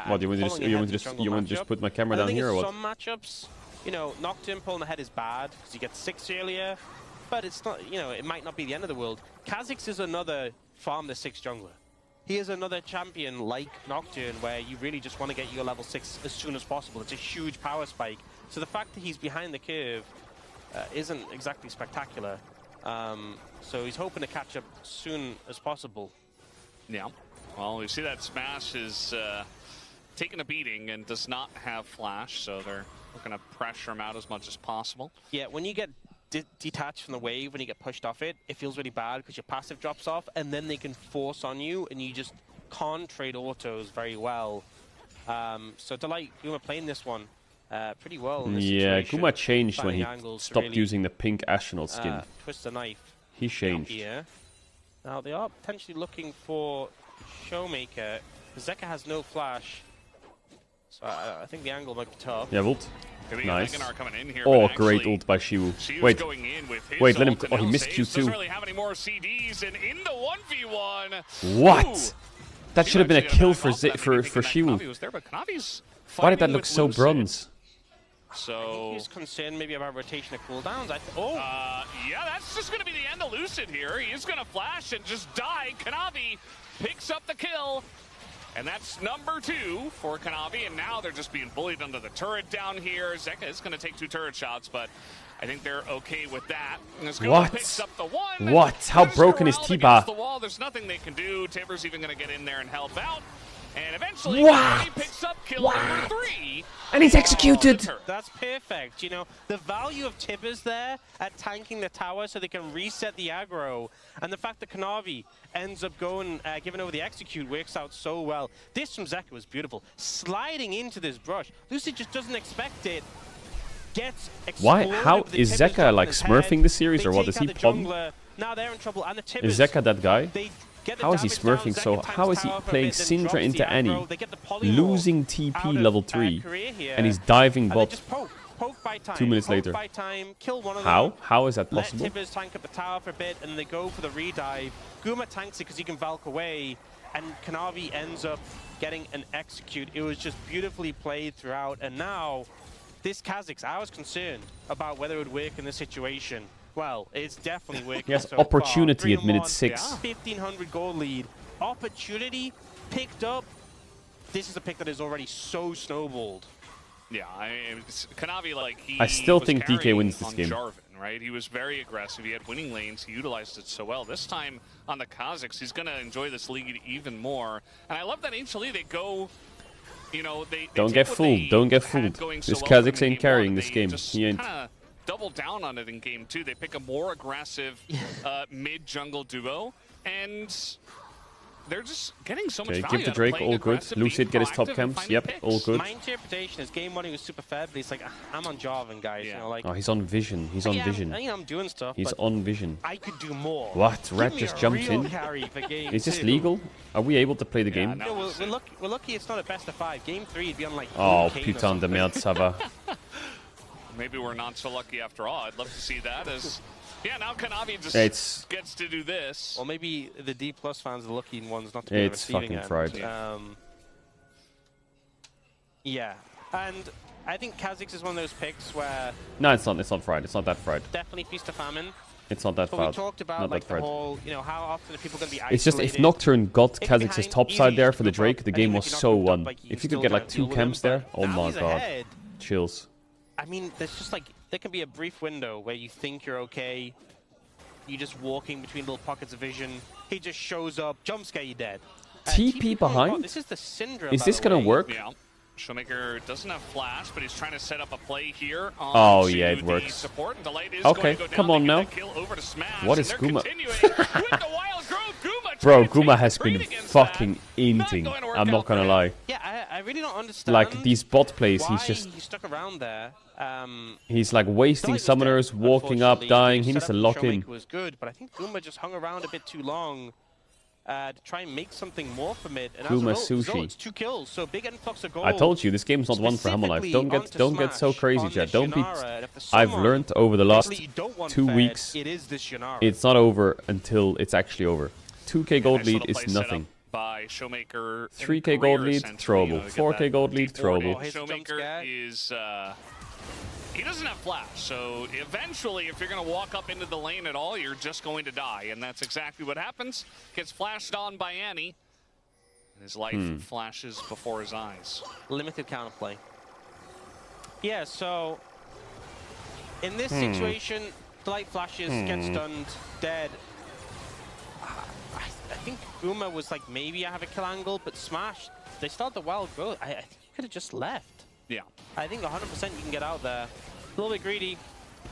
What, you want to just,
pulling
you
ahead
want
in
to
the
just,
jungle
you want to just
matchup.
put my camera
And the
down
thing
here, or
is,
what?
some matchups, you know, Nocturne pulling ahead is bad because you get 6 earlier, but it's not, you know, it might not be the end of the world. Kha'Zix is another farm the 6 jungler. He is another champion like Nocturne where you really just want to get your level 6 as soon as possible. It's a huge power spike. So the fact that he's behind the curve isn't exactly spectacular. So he's hoping to catch up soon as possible.
Yeah. Well, we see that Smash is taking a beating and does not have flash, so they're looking to pressure him out as much as possible.
Yeah, when you get detached from the wave, when you get pushed off it, it feels really bad because your passive drops off, and then they can force on you, and you just can't trade autos very well. So Delight, Guma playing this one pretty well in this
Yeah,
situation.
Guma changed when
Finding
he
angles to
stopped
really,
using the pink Ashnell skin.
twist the knife.
He changed.
Here. Now they are potentially looking for Showmaker. Zeka has no flash, so I think the angle might be tough.
Yeah, Vult.
Maybe
Nice.
Meganar coming in here,
Oh,
but
great
actually,
ult by Shiwu.
Shiwu's
Wait,
going in with his
wait, let him.
ult, and
Oh, he
no
missed
saves,
Q2.
Doesn't really have any more CDs, and in the 1v1.
What?
Ooh.
That should have been a
Actually
kill
gonna
for
back off that, maybe thinking that
Shiwu.
Kanavi was there, but Kanavi's
Why did that
fighting
look
with
so
Lucid.
bronze?
So,
He's concerned maybe about rotation of cooldowns.
yeah, that's just going to be the end of Lucid here. He is going to flash and just die. Kanavi picks up the kill. And that's number 2 for Kanavi, and now they're just being bullied under the turret down here. Zeka is going to take 2 turret shots, but I think they're okay with that.
What?
Picks up the 1.
What? How
There's
broken is
Geraldo
T-Ba?
against the wall. There's nothing they can do. Tiber's even going to get in there and help out. And eventually,
What?
Kanavi picks up kill number 3.
And he's executed!
That's perfect. You know, the value of Tibbers there at tanking the tower so they can reset the aggro, and the fact that Kanavi ends up going, giving over the execute works out so well. This from Zeka was beautiful. Sliding into this brush. Lucid just doesn't expect it. gets
Why?
exploded
How
with the
is
Tibbers
Zeka
dropping
like
his
smurfing
head.
the series
They
or what?
take
Is he
out the
problem?
jungler. Now they're in trouble, and the
Is
Tibbers,
Zeka that guy?
they get the
How is he
damage down,
smurfing
Zeka
so?
times
How is he
tower for a
playing
bit, then
Syndra
drops
into
the
Annie,
aggro. They get the polymorph
losing
out
TP
of,
level 3,
Korea here,
and he's diving
and then
bot?
just poke by time.
2 minutes
poke
later.
By time, kill one of
How?
them.
How is that
Let
possible?
Tibbers tank up the tower for a bit, and they go for the redive. Guma tanks it because he can Valk away, and Kanavi ends up getting an execute. It was just beautifully played throughout, and now this Kha'Zix, I was concerned about whether it would work in this situation. Well, it's definitely working.
He has
so
opportunity
far.
at minute
3-1,
6.
1,500 goal lead. Opportunity picked up. This is a pick that is already so snowballed.
Yeah, I mean, Kanavi, like, he
I still
was
think DK
carrying
wins this
on
game.
Jarvan, right? He was very aggressive. He had winning lanes. He utilized it so well. This time on the Kha'Zix, he's going to enjoy this league even more. And I love that actually they go, you know, they
Don't
take
get
what
fooled.
they
Don't get
had
fooled.
going so
This
well from
Kha'Zix
in
ain't
game
carrying
one,
this
they
game.
just
He ain't.
kinda double down on it in game 2. They pick a more aggressive mid-jungle duo, and they're just getting so much
Okay,
value
give the
out of
Drake
playing
all good.
aggressive,
Lucid
being
get his top
proactive, and
camps.
finding
Yep,
picks.
all good.
My interpretation is game 1 he was super fed, but he's like, I'm on Jarvan, guys.
Yeah.
You know, like,
Oh, he's on vision. He's on
yeah,
vision.
I'm doing stuff,
He's
but
on vision.
I could do more.
What?
Give
Rat
me
just
a
jumped
real
in?
carry for game
Is this
2.
legal? Are we able to play the game?
no.
Yeah, we're lucky it's not a best of 5. Game 3 would be on like.
Oh,
Cave or
putain de
something.
merde, ça va.
Maybe we're not so lucky after all. I'd love to see that as... Yeah, now Kanavi just
It's-
gets to do this.
Or maybe the D plus fans are the lucky ones not to be
It's
receiving
fucking
end.
fried.
Yeah, and I think Kha'Zix is one of those picks where
No, it's not. It's not fried. It's not that fried.
definitely feast or famine.
It's not that
But we
fried.
talked about
Not
like
that
the
fried.
whole, you know, how often are people going to be isolated?
It's just if Nocturne got
If
Kha'Zix's
behind,
top
easy,
side there
you
for the
group up,
Drake, the
and
game
even
was
if you're
so
not grouped up,
won.
like, you
If you
still
could get
gotta
like 2
deal with
camps
them,
there,
but
oh
now
my
he's
god.
ahead.
Chills.
I mean, there's just like, there can be a brief window where you think you're okay, you're just walking between little pockets of vision, he just shows up, jump scare, you dead.
TP behind?
This is the Syndra,
Is
by
this
the
gonna
way.
work?
Yeah. Showmaker doesn't have flash, but he's trying to set up a play here.
Oh, yeah, it
the
works.
Support, and Delight is
Okay,
going to go down.
come on
They
now.
get that kill over to Smash,
What
and
is
they're
Guma?
continuing with the Wild Growth. Guma
Bro,
trying to
Guma
take
has
the
been
read against
fucking
that.
inting.
Not going to work
I'm
out
not
for
gonna
him.
lie.
Yeah, I really don't understand.
Like these bot plays,
why
he's just
he stuck around there.
he's like wasting
Delight was dead,
summoners, walking up,
unfortunately.
dying.
The
He needs to
setup
lock
from
in.
Showmaker was good, but I think Guma just hung around a bit too long to try and make something more from it. And
Guma
as a result,
sushi.
it's 2 kills, so big influx of gold.
I told you this game's not one for Hammer Life. Don't get so crazy, chat. Don't be. I've learned over the last 2 weeks.
It is this Yanara.
It's not over until it's actually over. 2k gold
Nice
lead
little
is
play set up
nothing.
By Showmaker.
3k
and
gold
Career,
lead,
essentially,
throwable.
you know, to get
4k
that
gold lead,
deep
throwable.
board.
His jump
Showmaker
scare.
is he doesn't have flash, so eventually if you're going to walk up into the lane at all, you're just going to die, and that's exactly what happens. Gets flashed on by Annie, and his life flashes before his eyes.
Limited counterplay. Yeah, so in this situation, Delight flashes, gets stunned, dead. I think Guma was like, maybe I have a kill angle, but Smash, they start the wild growth. I think you could have just left.
Yeah.
I think 100% you can get out there. A little bit greedy,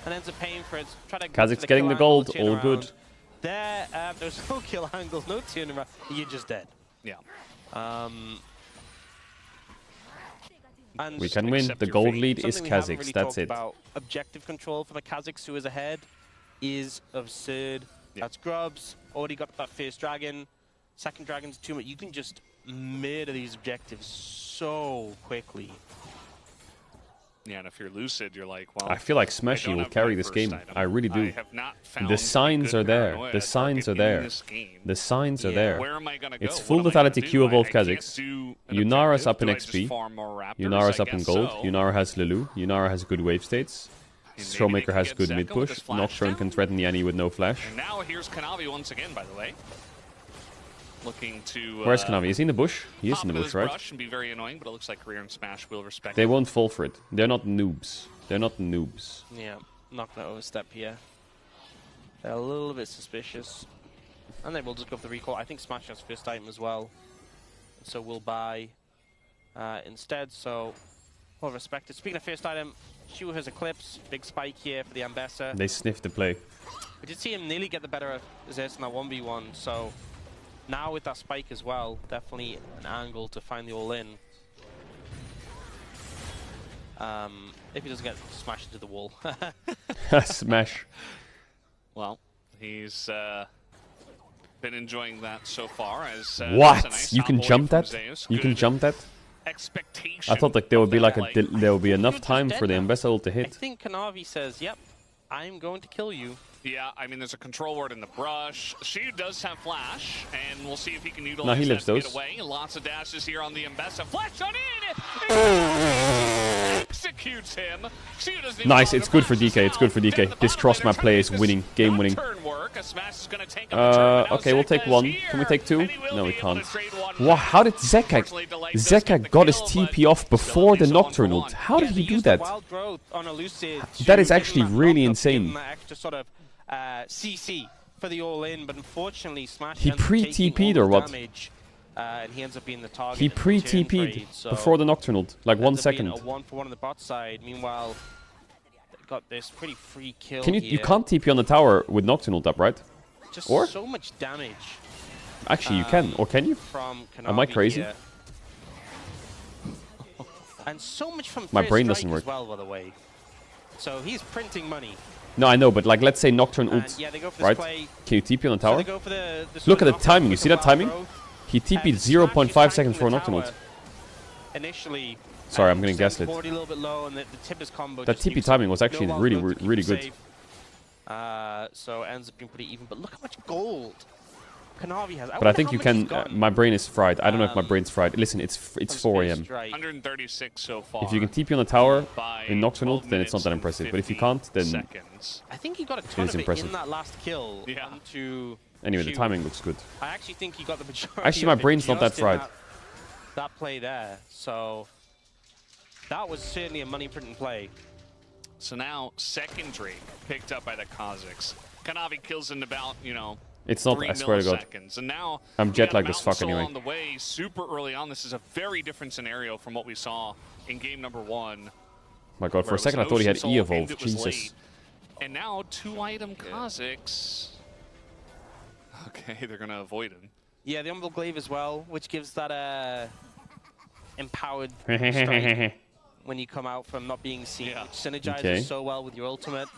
and ends up paying for it. Try to
Kha'Zix
the
getting
kill
the
angle,
gold,
turn
all
around.
good.
There, there's no kill angle, no turn around. You're just dead.
Yeah.
And
We can win.
accept
The
your
gold
fate.
lead is
something we haven't
Kha'Zix.
really
That's
talked
it.
about objective control for the Kha'Zix who is ahead is absurd. That's Grubs. Already got that first dragon. Second dragon's 2 minutes. You can just murder these objectives so quickly.
Yeah, and if you're Lucid, you're like, well,
I feel like
I
Smashy
don't
will
have
carry
my
this
first
game.
item.
I really do.
I have not found
The
a
signs
good
are there.
paranoia
The signs
target
are there.
in this game.
The signs are
Yeah.
there.
Where am I gonna go?
It's
What
full
am I gonna
lethality
do?
Q evolve
I can't
Kha'Zix.
do an
Yunara's
objective.
up in
Do I just
XP.
farm more Raptors?
Yunara's
I
up in
guess
gold.
so.
Yunara has Lulu. Yunara has good wave states.
Maybe they
Showmaker
can
has
get
good
Zeka
mid
with
push.
his flash
Nocturne
down.
can threaten the Annie with no flash.
And now here's Kanavi once again, by the way. Looking to
Where's Kanavi? Is he in the bush? He is
pop
in the
with
bush,
his
right?
brush and be very annoying, but it looks like Career and Smash will respect
They
him.
won't fall for it. They're not noobs. They're not noobs.
Yeah, not going to overstep here. They're a little bit suspicious. And they will just go for the recall. I think Smash has first item as well. So we'll buy instead. So, well respected. Speaking of first item, Shu has Eclipse. Big spike here for the Ambessa.
They sniffed the play.
We did see him nearly get the better of Zest in that 1v1. So now with that spike as well, definitely an angle to find the all-in. If he doesn't get smashed into the wall.
Smash.
Well, he's been enjoying that so far. As
What?
nice
You can
volley
jump
from
that?
Zeus.
You can
Good
jump that?
expectation.
I thought like there would be like
delay.
there would be enough
Dude's
time
dead
for the
now.
Ambassador to
I
hit.
think Kanavi says, yep, I'm going to kill you.
Yeah, I mean, there's a control ward in the brush. Shiu does have flash, and we'll see if he can utilize
No, he lives
that to
those.
get away. Lots of dashes here on the Mbessa. Flash on in! Executes him. Shiu doesn't even
Nice,
bother
it's
to
good for
flash
DK, it's good for
down.
DK.
Down at the
This
bottom
cross
lane,
map play is
they're trying to
winning,
make
game
this
winning.
turn work. A smash is gonna take him a turn, but now
Okay, we'll take
Zeka is
one.
here,
Can we take two?
and he will
No, we
be able to
can't.
trade one
Wow,
back.
how did Zeka
Unfortunately, Delay does get the
got his
kill,
TP
but
off before the
still only
Nocturne
1-for-1.
ult? How did
Yeah,
he
they
do
used the
that?
wild growth on Elucid
That
to
is
give
actually
him that
really
knock-up,
insane.
give him that extra sort of CC for the all-in, but unfortunately Smash
He
ends up taking
pre-TP'd
all
or
the
what?
damage, and he ends up being the target.
He
in the turn
pre-TP'd
trade, so
before the Nocturne ult, like 1
ends up being
second.
a 1-for-1 on the bot side. Meanwhile, they've got this pretty free kill
Can you
here.
you can't TP on the tower with Nocturne ult up, right?
Just
or?
so much damage
Actually, you can, or can you?
from Kanavi
Am I crazy?
here. And so much from
My
First
brain
Strike
doesn't
as
work.
well, by the way. So he's printing money.
No, I know, but like let's say Nocturne
And
ult,
yeah, they go for this
right?
play.
Can you TP on the
So
tower?
they go for the
Look
sort
at
of
the timing. You
knock-off
see
with
that
the wild
timing?
growth.
He TP'd
Smash is
0.5
tanking
seconds
the
for a Nocturne ult.
tower Initially,
Sorry, I'm gonna
sends
gaslit.
40 a little bit low, and the tip is combo.
That
just
TP
leaves
timing was
no
actually
wild
really,
growth to keep
really
him
good.
safe. So it ends up being pretty even. But look how much gold Kanavi has.
But I
wonder
think
how
you
much he's
can.
gotten
My brain is fried. I don't know if my
Um,
brain's fried. Listen, it's
from
4
Space
a.m.
Strike.
136 so far.
If you can TP on the tower
by
in Nocturne ult,
12
then it's not that
minutes
impressive.
and
But if you
50
can't, then
seconds.
I think he got a ton
is
of
impressive.
it in that last kill.
Yeah.
Onto
anyway, the
Shiu.
timing looks good.
I actually think he got the majority.
Actually, my
of it
brain's not that
just in
fried.
That play there. So that was certainly a money printing play.
So now second Drake picked up by the Kazakhs. Kanavi kills in about,
It's not.
3
I swear to God.
milliseconds. And now
I'm
we
jet
got
lagged as
Mountain
fuck
Soul
anyway.
on the way super early on. This is a very different scenario from what we saw in game number 1.
My God, for
where
a
it
second I
was
thought he had
Ocean Soul and
E-evolve.
it was
Jesus.
late. And now 2-item Kazakhs. Okay, they're going to avoid him.
Yeah, the Umbral Glaive as well, which gives that empowered strike when you come out from not being seen,
Yeah.
which synergizes
Okay.
so well with your ultimate.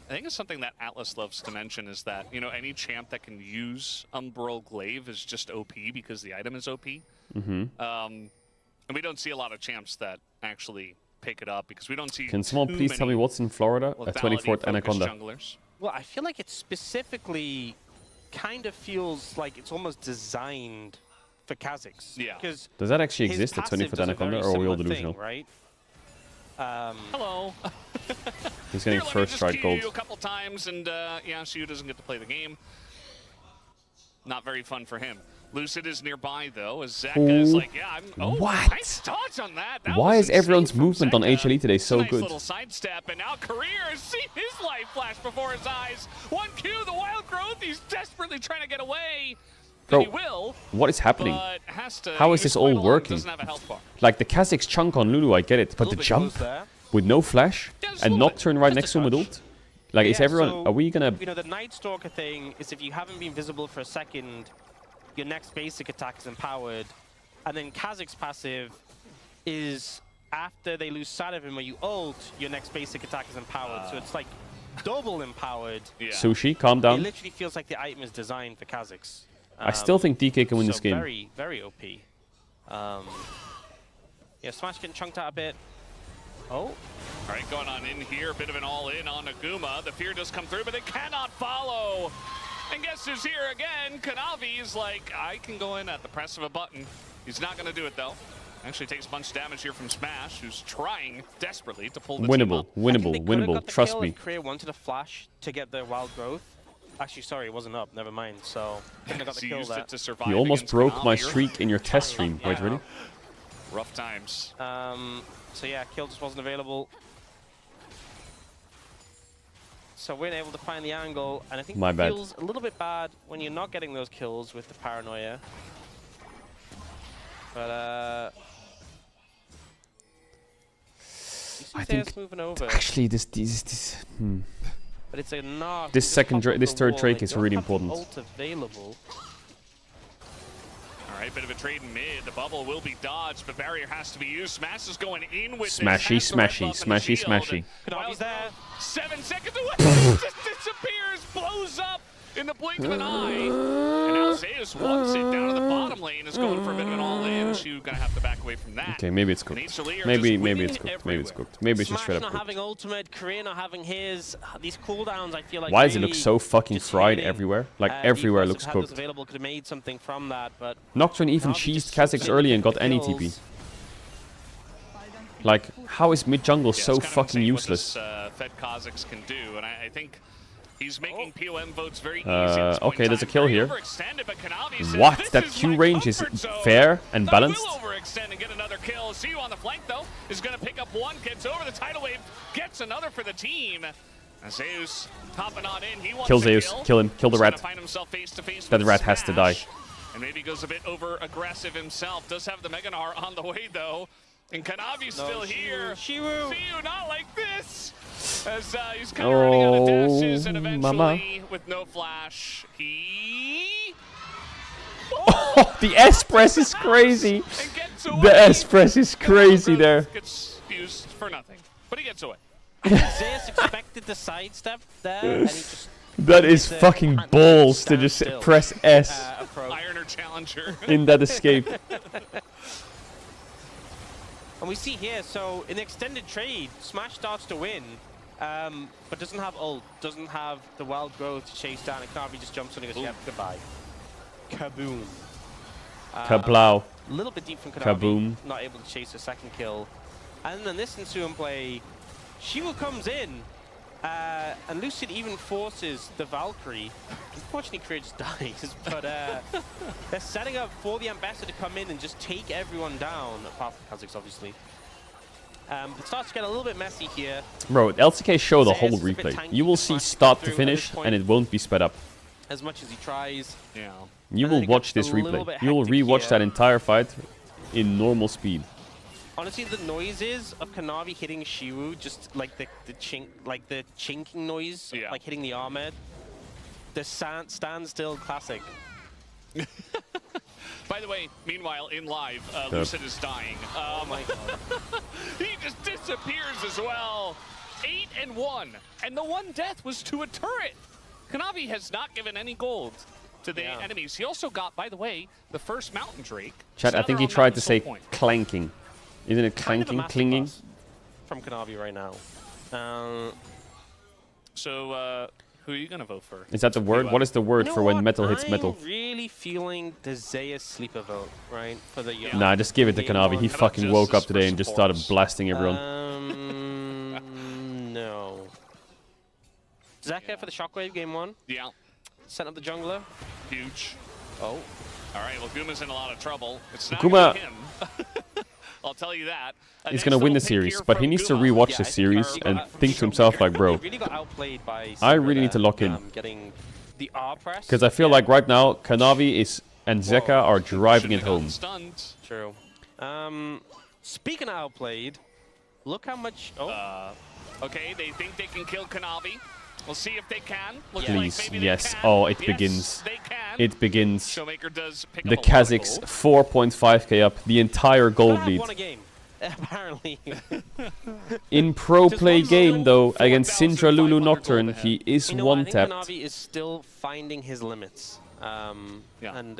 I think it's something that Atlas loves to mention is that, any champ that can use Umbral Glaive is just OP because the item is OP.
Mm-hmm.
And we don't see a lot of champs that actually pick it up because we don't see
Can someone
too
please tell me
many
what's in Florida? A 24th
lethality-focused
Anaconda.
junglers.
Well, I feel like it specifically kind of feels like it's almost designed for Kazakhs.
Yeah.
Because
Does that actually
his
exist, the
passive
24th
does a
Anaconda,
very
or are we all
similar
delusional?
thing, right?
Hello.
He's getting
Here, let me
first
just
strike
queue
gold.
you a couple times, and Shiu doesn't get to play the game. Not very fun for him. Lucid is nearby though, as Zeka is like, yeah,
What?
nice dodge on that. That
Why
was
is everyone's
insane from
movement on
Zeka.
HLE today so
nice
good?
Little sidestep, and now Career has seen his life flash before his eyes. 1Q, the wild growth. He's desperately trying to get away.
Bro,
And he will,
what is happening?
but has to.
How is
use
this all
quite a lot,
working?
Doesn't have a health bar.
Like the Kazakhs chunk on Lulu, I get it, but the
bit
jump
close there.
with no flash
Yeah, just a
and
little bit.
Nocturne right
Just a
next to him with
touch.
ult? Like, is
Yeah,
everyone?
so,
Are we gonna?
the Night Stalker thing is if you haven't been visible for a second, your next basic attack is empowered, and then Kazakh's passive is after they lose sight of him where you ult, your next basic attack is empowered. So it's like double empowered.
Yeah.
Sushi, calm
It
down.
literally feels like the item is designed for Kazakhs.
I still think DK can win
so
this game.
Very, very OP. Yeah, Smash getting chunked out a bit. Oh,
All right, going on in here, a bit of an all-in on Naguma. The fear does come through, but it cannot follow. And guess who's here again? Kanavi is like, I can go in at the press of a button. He's not going to do it, though. Actually takes a bunch of damage here from Smash, who's trying desperately to pull the team
Winnable,
up.
I think they
winnable,
could've
winnable.
got the
Trust
kill
me.
if Korea wanted a flash to get the wild growth. Actually, sorry, it wasn't up. Never mind. So I think they got the
He
kill
used
there.
it to survive.
You almost
against
broke my
Kanavi.
streak in your test stream. Wait, really?
Rough times.
So yeah, kill just wasn't available. So we're able to find the angle, and I think
My
it
bad.
feels a little bit bad when you're not getting those kills with the paranoia. But
I think
moving over.
actually this
But it's a knock.
This third Drake is really important.
Ult available.
All right, bit of a trade in mid. The bubble will be dodged, but barrier has to be used. Smash is going in with
Smashy,
this.
smashy, smashy, smashy.
Kanavi's there. 7 seconds away. It just disappears, blows up in the blink of an eye. And now Zeus wants it down to the bottom lane. Is going for a bit of an all-in. She's gonna have to back away from that.
Okay, maybe it's cooked. Maybe it's cooked. Maybe it's cooked. Maybe it's just straight up
not
cooked.
having ultimate, Korea not having his. These cooldowns, I feel like.
Why does it look
really
so fucking fried
deceiving.
everywhere? Like everywhere looks cooked.
Available could have made something from that, but
Nocturne even cheesed Kha'Zix early and got any TP. Like, how is mid jungle so fucking useless?
Fed Kha'Zix can do, and I think he's making POM votes very easy.
Okay, there's a kill here.
Says,
What? That Q range is fair and balanced?
Will overextend and get another kill. See you on the flank though is going to pick up one, gets over the tidal wave, gets another for the team. Zeus topping on in. He wants
Kill Zeus. Kill him. Kill the rat.
Find himself face to face
That
with
rat has to die.
Smash. And maybe goes a bit over aggressive himself. Does have the Meganar on the way though. And Kanavi's still here.
Shiwu.
See you, not like this. As he's kind of running out of dashes, and eventually,
mama.
with no flash, he...
Oh, the S-press is crazy. The S-press is crazy there.
Gets used for nothing, but he gets away.
Zeus expected the sidestep there, and he just...
That is fucking balls to just press S
Ironer challenger.
in that escape.
And we see here, so in the extended trade, Smash starts to win, but doesn't have ult, doesn't have the wild growth to chase down, and Kanavi just jumps on and goes, yep, goodbye. Kaboom.
Kablow.
A little bit deep from Kanavi,
Kaboom.
not able to chase a second kill. And then this ensuing play, Shiwu comes in, and Lucid even forces the Valkyrie. Unfortunately, Korea just dies, but they're setting up for the Ambassador to come in and just take everyone down, apart from Kha'Zix, obviously. It starts to get a little bit messy here.
Bro, LCK show the
Zeus
whole
is a bit
replay.
tanky,
You will see start to
through at
finish,
this point.
and it won't be sped up.
As much as he tries.
Yeah.
You
And then
will
it
watch
gets
this
a little
replay.
bit
You will
hectic
rewatch
here.
that entire fight in normal speed.
Honestly, the noises of Kanavi hitting Shiwu, just like the chink, like the chinking noise,
Yeah.
like hitting the Ahmed. The standstill classic.
By the way, meanwhile, in live, Lucid is dying.
Oh my god.
He just disappears as well. 8-1, and the one death was to a turret. Kanavi has not given any gold to the enemies. He also got, by the way, the first Mountain Drake.
Chat, I think he tried to say clanking. Isn't it clanking, clinging?
From Kanavi right now.
So, who are you going to vote for?
Is that the word? What is the word for when metal hits metal?
I'm really feeling the Zeus sleeper vote, right? For the
Nah, just give it to Kanavi. He fucking woke up today and just started blasting everyone.
No. Zeka for the Shockwave game 1.
Yeah.
Sent up the jungler.
Huge.
Oh.
All right, well, Guma's in a lot of trouble. It's not
Guma-
him. I'll tell you that.
He's gonna win the series, but he needs to rewatch the series and think to himself like, bro,
Really got outplayed by
I really need to lock in.
getting the R press.
Because I feel like right now, Kanavi and Zeka are driving it home.
True. Speaking of outplayed, look how much... Oh.
Okay, they think they can kill Kanavi. We'll see if they can. Looks
Please,
like maybe
yes.
They can.
Oh, it
Yes,
begins.
they can.
It begins.
Showmaker does pick
The
up a lot of
Kha'Zix
gold.
4.5k up, the entire gold
Could have
lead.
won a game, apparently.
In pro play
one
game
still
though, against Syndra Lulu
4,500
Nocturne,
gold
he is
You know,
one
I think
tapped.
Kanavi is still finding his limits. And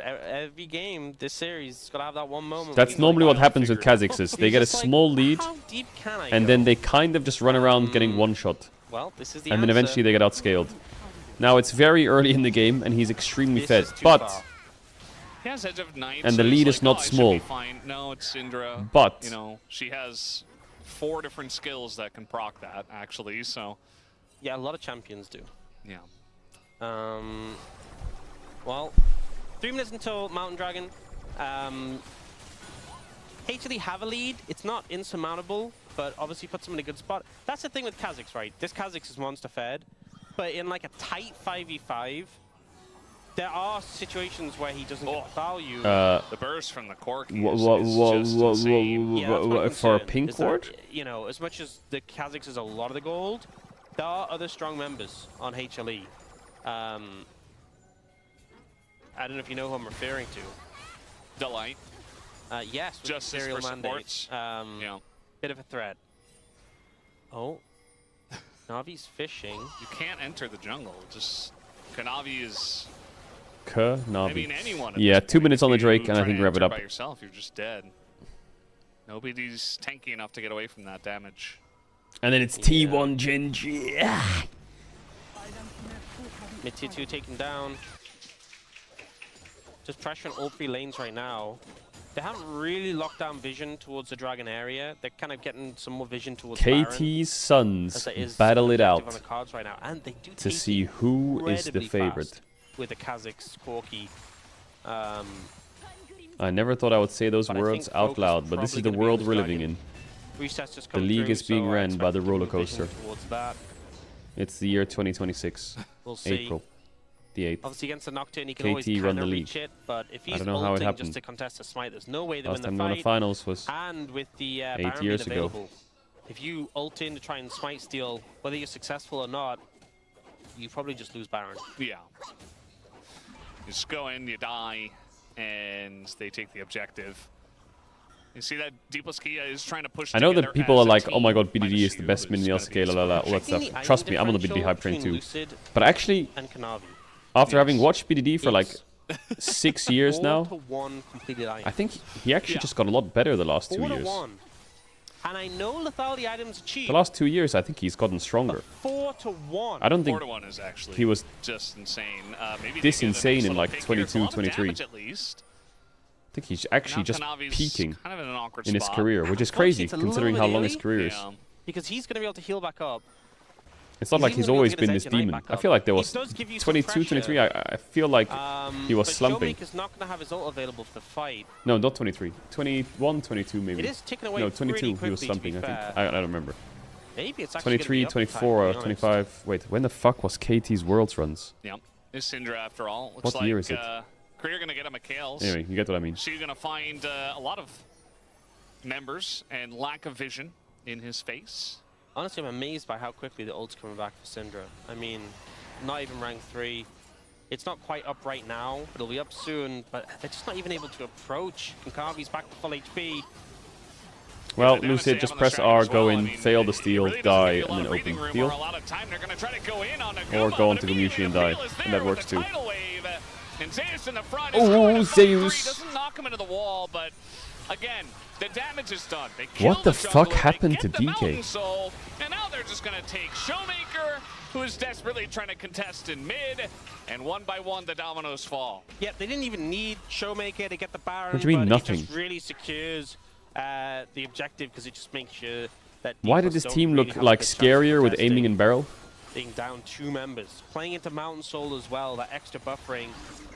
every game, this series, has got to have that one moment.
That's
where
normally
he's
what
like,
happens with Kha'Zixes. They get a
just like,
small lead,
how deep can I
and
go?
then they kind of just run around getting one shot.
Well, this is the
And then
answer.
eventually they get outscaled. Now it's very early in the game, and he's extremely
This
fed.
is too
But
far.
He has Edge of Night,
And
so
the
he's
lead
like,
is not
oh, it should
small.
be fine. No, it's Syndra.
But-
you know, she has 4 different skills that can proc that, actually, so...
Yeah, a lot of champions do.
Yeah.
Well, 3 minutes until Mountain Dragon. HLE have a lead. It's not insurmountable, but obviously puts them in a good spot. That's the thing with Kha'Zix, right? This Kha'Zix is monster fed, but in like a tight 5v5, there are situations where he doesn't get value.
The burst from the Cork is just insane.
Yeah, that's my
for a
concern,
pink
is that,
ward?
you know, as much as the Kha'Zix is a lot of the gold, there are other strong members on HLE. I don't know if you know who I'm referring to.
Delight.
Yes, with
Justice
serial
for
mandate.
supports.
Bit of a threat. Oh. Navi's fishing.
You can't enter the jungle. Just Kanavi is.
Navi.
I mean, anyone.
Yeah, 2 minutes on the
If you
Drake, and I
try
think
to
wrap it
enter
up.
by yourself, you're just dead. Nobody's tanky enough to get away from that damage.
And then it's T1 Genji.
Mid tier 2 taken down. Just pressuring all 3 lanes right now. They haven't really locked down vision towards the Dragon area. They're kind of getting some more vision towards Baron,
KT's sons
as there is
battle it
objective
out
on the cards right now. And they do
to
take
see who is the
incredibly
favorite.
fast with the Kazakhs, Corki.
I never thought I would say those
But I
words
think
out
Focus
loud,
is
but this is
probably
the
gonna be
world
his
we're
guardian.
living in.
Resets just
The
come
league
through,
is being
so I
ran by the
expect
roller
to move vision
coaster.
towards that.
It's the year 2026,
We'll see.
April the 8th.
Obviously against the Nocturne, he can
KT
always
run
kind
the
of
league.
reach it, but if he's
I don't know how it
ulting
happened.
just to contest a smite, there's no way they
Last
win the
time we won
fight.
the finals was
And with the
8
Baron being
years ago.
available, if you ult in to try and smite steal, whether you're successful or not, you probably just lose Baron.
Yeah. You just go in, you die, and they take the objective. You see that Deeplaskia is trying to push
I know
together
that people
as
are
a
like, oh my
team.
god, BDD is the
Minus
best
you,
mid in the
who's
LCK,
gonna
la
be
la la, all that
Checking
stuff.
the item
Trust me, I'm on the BDD
differential
hype train
between
too.
Lucid
But actually,
and Kanavi.
after having
Yes.
watched BDD for like 6 years
4
now,
to 1 completed item.
I think he actually
Yeah.
just got a lot better the last 2
4 to
years.
1. And I know lethality items are cheap.
The last 2 years, I think he's gotten stronger.
4 to 1.
I don't
4
think
to 1 is actually
he was
just insane. Maybe
this
they get a
insane
nice
in
little
like
pick here.
22,
It's a lot of
23.
damage at least.
I think he's actually
Now
just
Kanavi's
peaking
kind of in an awkward
in his
spot.
career, which is crazy
it's a little
considering
bit
how long his
early.
career is.
Yeah.
Because he's going to be able to heal back up.
It's not
He's
like
even
he's
gonna be able
always
to get
been
his
this
Edge Knight
demon.
back
I
up.
feel like there
It
was
does give you some
22, 23. I feel like he was
but
slumping.
Showmaker's not going to have his ult available for the fight.
No, not 23. 21, 22 maybe.
It is ticking away
No,
pretty
22 he was
quickly, to
slumping,
be
I think.
fair.
I don't remember.
Maybe it's actually
23,
gonna be up
24,
time,
or
to be
25. Wait, when the fuck was KT's Worlds runs?
Yeah. It's Syndra after all. Looks
What
like,
year is it?
Korea going to get a McHale's.
Anyway, you get what I mean.
She's going to find a lot of members and lack of vision in his face.
Honestly, I'm amazed by how quickly the ult's coming back for Syndra. I mean, not even rank 3. It's not quite up right now, but it'll be up soon. But they're just not even able to approach. Konkavi's back to full HP.
Well,
Yeah, they
Lucid,
have
just
on the
press
strategy
R,
as
go
well. I
in,
mean,
fail the
it
steal,
really doesn't
die,
give you a lot
and then
of breathing
open.
room
Deal?
or a lot of time. They're going to try to go in on
Or
Naguma,
go
but
into Gamushi and die,
Emil is
and that
there
works
with the
too.
tidal wave, and Zeus in the front
Oh,
is going to come through.
Zeus.
Doesn't knock him into the wall, but again, the damage is done. They kill
What the fuck
jungler,
happened
they
to
get the
DK?
Mountain Soul, and now they're just going to take Showmaker, who is desperately trying to contest in mid, and one by one the dominoes fall.
Yeah, they didn't even need Showmaker to get the Baron.
What do you mean,
but
nothing?
It just really secures the objective because it just makes sure that.
Why
Deepos
did this
don't
team
really
look
have a
like
good chance of
scarier with
contesting.
aiming and barrel?
Being down 2 members. Playing into Mountain Soul as well, that extra buffering.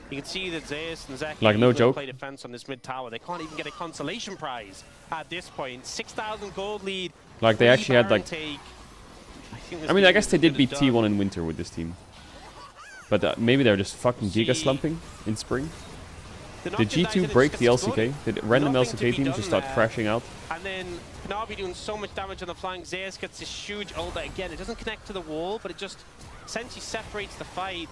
You can see that Zeus and Zeki
Like, no joke.
play defense on this mid tower. They can't even get a consolation prize at this point. 6,000 gold lead.
Like, they
3
actually had,
Baron
like-
take.
I mean, I guess they did beat T1 in winter with this team. But maybe they're just fucking giga slumping in spring. Did G2 break the LCK? Did random LCK teams just start crashing out?
And then Kanavi doing so much damage on the flank. Zeus gets this huge ult that, again, it doesn't connect to the wall, but it just essentially separates the fight.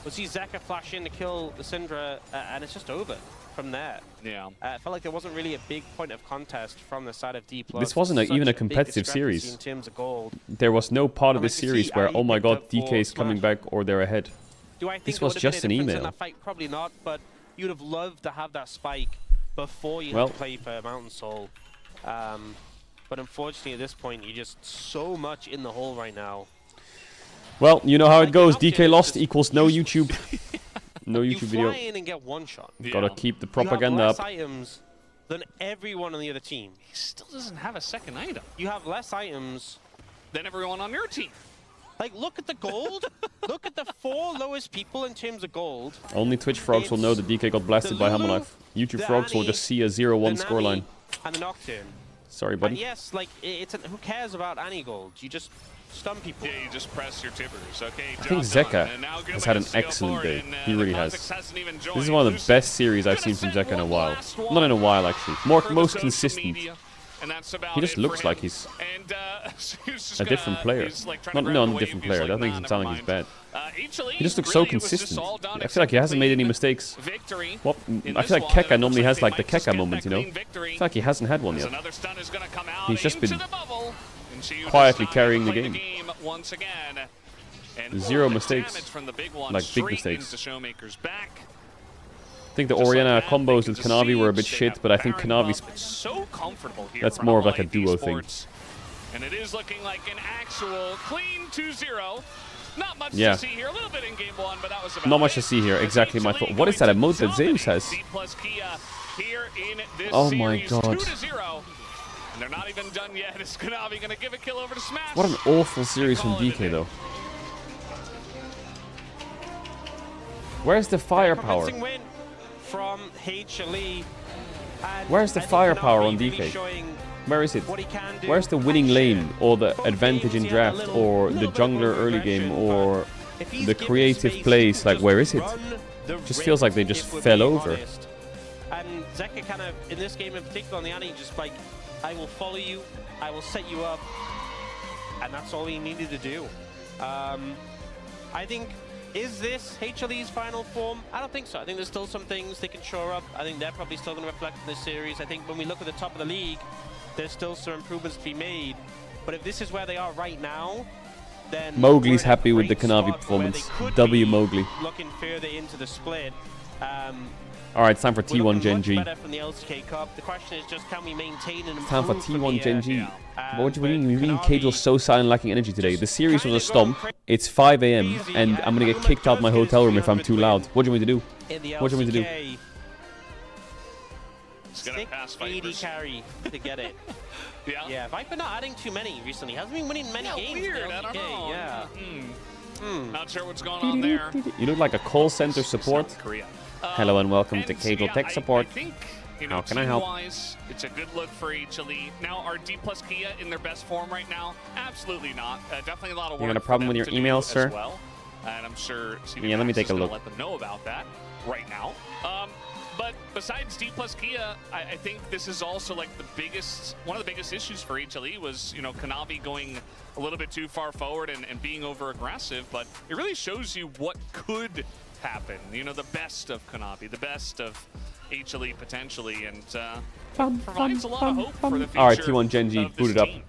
We'll see Zeka flash in to kill the Syndra, and it's just over from there.
Yeah.
It felt like there wasn't really a big point of contest from the side of D+.
This wasn't
Such
even a
big
competitive
discrepancy
series.
in terms of gold.
There was no part of
And
this
like you see,
series where,
Ali
oh my
picked
god,
up
DK is
for
coming
Smash.
back or they're ahead.
Do I think
This
it
was
would have
just
been
an
a difference
email.
in that fight? Probably not, but you'd have loved to have that spike before you
Well-
had to play for Mountain Soul. But unfortunately, at this point, you're just so much in the hole right now.
Well, you know how it
Like,
goes.
the
DK
option is
lost
just
equals no
useless.
YouTube. No
You
YouTube
fly
video.
in and get one shot.
Gotta keep the
You have
propaganda
less
up.
items than everyone on the other team.
He still doesn't have a second item.
You have less items.
Then everyone on your team.
Like, look at the gold. Look at the 4 lowest people in terms of gold.
Only Twitch frogs will know that DK got blasted by
Lulu,
Hammerknife. YouTube
the
frogs will
Annie,
just see a
The
0-1
Nami
scoreline.
and the Nocturne.
Sorry,
And
buddy.
yes, like, who cares about Annie gold? You just stun people.
Yeah, you just press your tippers. Okay,
I think Zeka has had an excellent day. He really has. This is one of the best series I've seen from Zeka in a while. Not in a while, actually. Most consistent
and that's about
He just
it
looks
for him.
like he's
And he's
a different player. Not a different player. That makes it sound like he's bad. He just looks so consistent. I feel like he hasn't made any mistakes. Well, I feel like Keka normally has like the Keka moment, you know? I feel like he hasn't had one yet. He's just been quietly carrying the game.
Once again.
Zero mistakes. Like big mistakes. I think the Oriana combos with Kanavi were a bit shit, but I think Kanavi's
so comfortable here.
That's more of like a duo thing.
And it is looking like an actual clean 2-0. Not much
Yeah.
to see here. A little bit in game one, but that was about
Not much to see here. Exactly my thought. What is that emote that Zeus has?
Here in this
Oh my
series,
god.
2-0. And they're not even done yet. Is Kanavi going to give a kill over to Smash?
What an awful series from DK though. Where's the firepower?
Convincing win from HLE. And
Where's the
I think
firepower
Kanavi
on
really
DK?
showing
Where is it?
what he can do.
Where's the winning
And
lane, or the
both
advantage
games
in
he had a
draft,
little-
or the
little bit of
jungler early game,
overaggression,
or
but if he's
the
given
creative
space,
plays?
he can
Like, where is it?
run the
Just
rim,
feels like they just
if we're
fell
being
over.
honest. And Zeka kind of, in this game in particular on the Annie, just like, I will follow you, I will set you up, and that's all he needed to do. I think, is this HLE's final form? I don't think so. I think there's still some things they can shore up. I think they're probably still going to reflect in this series. I think when we look at the top of the league, there's still some improvements to be made. But if this is where they are right now, then
Mowgli's
we're in a
happy with the
great
Kanavi
spot where they
performance.
could
W
be
Mowgli.
looking further into the split.
Alright, it's time for
We're
T1
looking
Gen
much
G.
better from the LCK Cup. The question is just, can we maintain and
It's time for
improve from
T1 Gen
here?
G. What do you mean? You mean Cage was so silent, lacking energy today? The series was a stomp. It's 5 AM, and I'm gonna get kicked out my hotel room if I'm too loud. What do you want me to do?
In the
What do you want me to do?
LCK,
He's gonna pass
680
Vipers.
carry to get it.
Yeah.
Yeah, Viper not adding too many recently. Hasn't been winning many games. in the
Weird. I don't
LCK,
know.
Yeah.
Not sure what's going on there.
You look like a call center support.
South Korea.
Hello and welcome to
And
Cable
yeah,
Tech
I
Support.
think, you
How
know,
can I help?
team-wise, it's a good look for HLE. Now, are D plus Kia in their best form right now? Absolutely not. Definitely a lot of work.
You got a
for
problem
them
with your
to do
emails,
as
sir?
Well. And I'm sure
Yeah, let me take a look.
Let them know about that right now. But besides D plus Kia, I think this is also like one of the biggest issues for HLE was, you know, Kanavi going a little bit too far forward and being over aggressive. But it really shows you what could happen. You know, the best of Kanavi, the best of HLE potentially, and provides a lot of hope for the future.
Alright, T1 Gen G,
of this
boot it up.
team.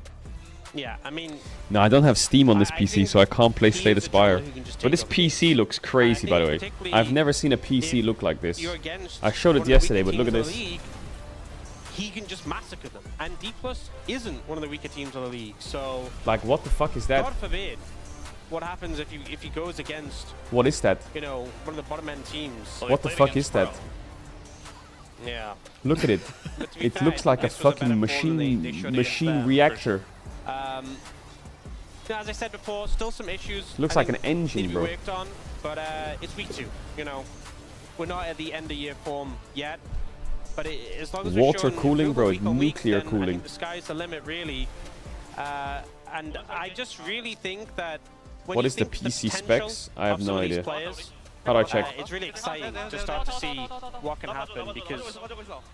Yeah, I mean,
No, I don't have Steam on this
I
PC,
think
so I can't play
he
Slay the
is a jungler
Spire.
who can just
But
take
this
over
PC looks crazy, by the way.
particularly
I've never seen a PC
if
look like this.
you're against
I showed
one
it
of the
yesterday,
weaker
but look at
teams
this.
in the league, he can just massacre them. And D Plus isn't one of the weaker teams in the league, so
Like, what the fuck is that?
God forbid what happens if he goes against,
What is that?
you know, one of the bottom end teams.
Well,
What the
they played
fuck is
against
that?
Yeah.
Look at it.
But to be
It
fair,
looks like a
this was better
fucking
form than they showed against them, for
reactor.
Yeah, as I said before, still some issues.
Looks
I
like
think
an engine,
need to be
bro.
worked on, but it's week 2. You know, we're not at the end of year form yet. But as long as we're
Water
showing
cooling, bro,
week on week,
nuclear
then I
cooling.
think the sky's the limit, really. And I just really think that when
What
you
is the
think
PC
potential
specs? I have
of
no
some of these
idea.
players,
How do I check?
it's really exciting to start to see what can happen because,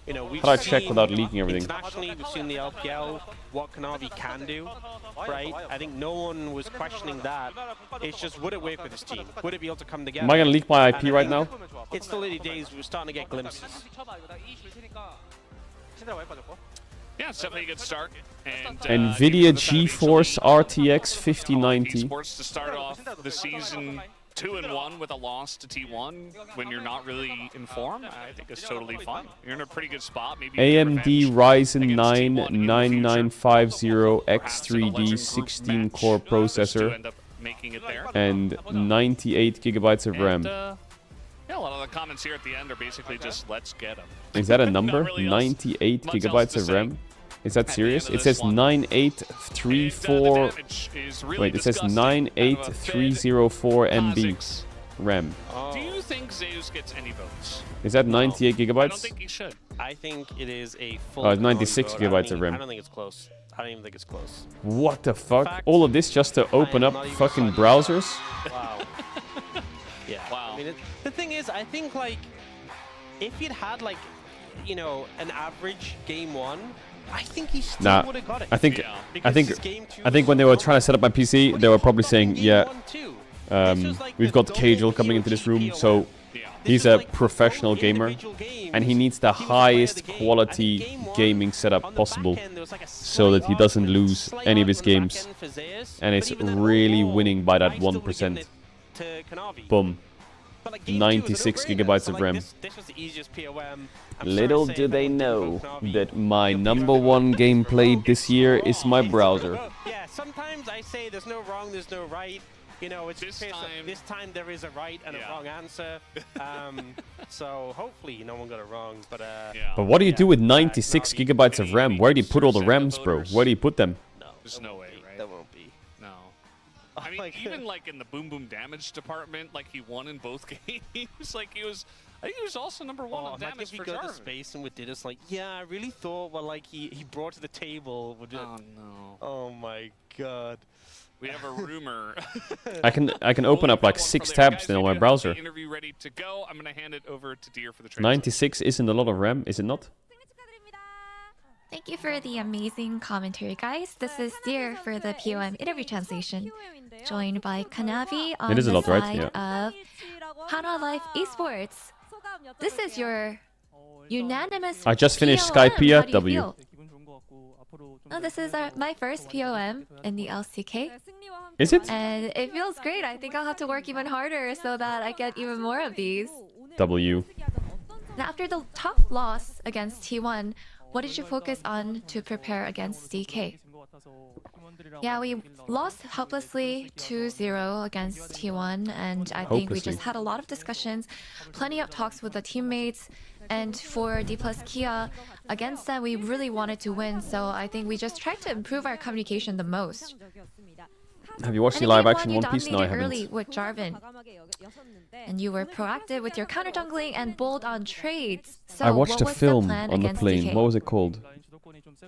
you know, we've
How do I check
seen
without leaking everything?
internationally, we've seen the LPL, what Kanavi can do, right? I think no one was questioning that. It's just, would it work with this team? Would it be able to come together?
Am I gonna leak my IP
And I
right
think
now?
It's still early days. We're starting to get glimpses.
Yeah, it's definitely a good start. And
NVIDIA GeForce RTX 5090.
Esports to start off the season 2-1 with a loss to T1 when you're not really in form, I think it's totally fine. You're in a pretty good spot. Maybe
AMD Ryzen 9 9950 X3D 16 core processor
making it there.
and 98 gigabytes of RAM.
Yeah, a lot of the comments here at the end are basically just let's get them.
Is that a number?
really
98
much else
gigabytes
to
of
say.
RAM? Is that
the
serious?
end of
It
this
says
one.
9834. Wait, it says 98304 MB RAM.
Do you think Zeus gets any votes?
Is that 98
I don't
gigabytes?
think he should.
I think it is a full.
96
vote. I don't
gigabytes of
think-
RAM.
I don't think it's close. I don't even think it's close.
What the fuck?
fact,
All of this just to open
I
up
am not even
fucking
sorry.
browsers?
Wow. Yeah.
Wow.
I mean, the thing is, I think like if you'd had like, you know, an average game 1, I think he still
Nah,
would have got it.
I think
Because
when they were trying to set up my PC, they were probably saying, yeah, we've got Cajal coming into this room, so he's a professional gamer, and he needs the highest quality gaming setup possible so that he doesn't lose any of his games. And it's really winning by that 1%. Boom. 96 gigabytes of RAM. Little do they know that my #1 game played this year is my browser.
Yeah, sometimes I say there's no wrong, there's no right. You know, it's this time there is a right and a wrong answer. So hopefully no one got it wrong.
But what do you do with 96 gigabytes of RAM? Where do you put all the RAMs, bro? Where do you put them?
There's no way, right?
That won't be.
No. I mean, even like in the boom boom damage department, like he won in both games. Like I think he was also #1 on damage for
if we go to
Jarvan.
space and we did this, like, yeah, I really thought what like he brought to the table would.
Oh no.
Oh my god.
We have a rumor.
I can open up like 6 tabs then on my browser.
Interview ready to go. I'm gonna hand it over to Deer for the
96 isn't a lot of RAM, is it not?
Thank you for the amazing commentary, guys. This is Deer for the POM interview translation, joined by Kanavi on
It is a
the
lot, right?
side
Yeah.
of Hana Life Esports. This is your unanimous.
I just finished
POM.
Skype
How
at
do you
W.
feel? Oh, this is my first POM in the LCK.
Is it?
And it feels great. I think I'll have to work even harder so that I get even more of these.
W.
Now, after the tough loss against T1, what did you focus on to prepare against DK? Yeah, we lost helplessly 2-0 against T1, and I think we just had a lot of discussions, plenty of talks with the teammates, and for D plus Kia, against them we really wanted to win, so I think we just tried to improve our communication the most.
Have you watched the
And
live
in game
action
one,
One Piece? No, I
you dominated early
haven't.
with Jarvan. And you were proactive with your counter jungling and bold on trades. So
I watched
what
a
was
film
the plan
on the
against
plane.
DK?
What was it called?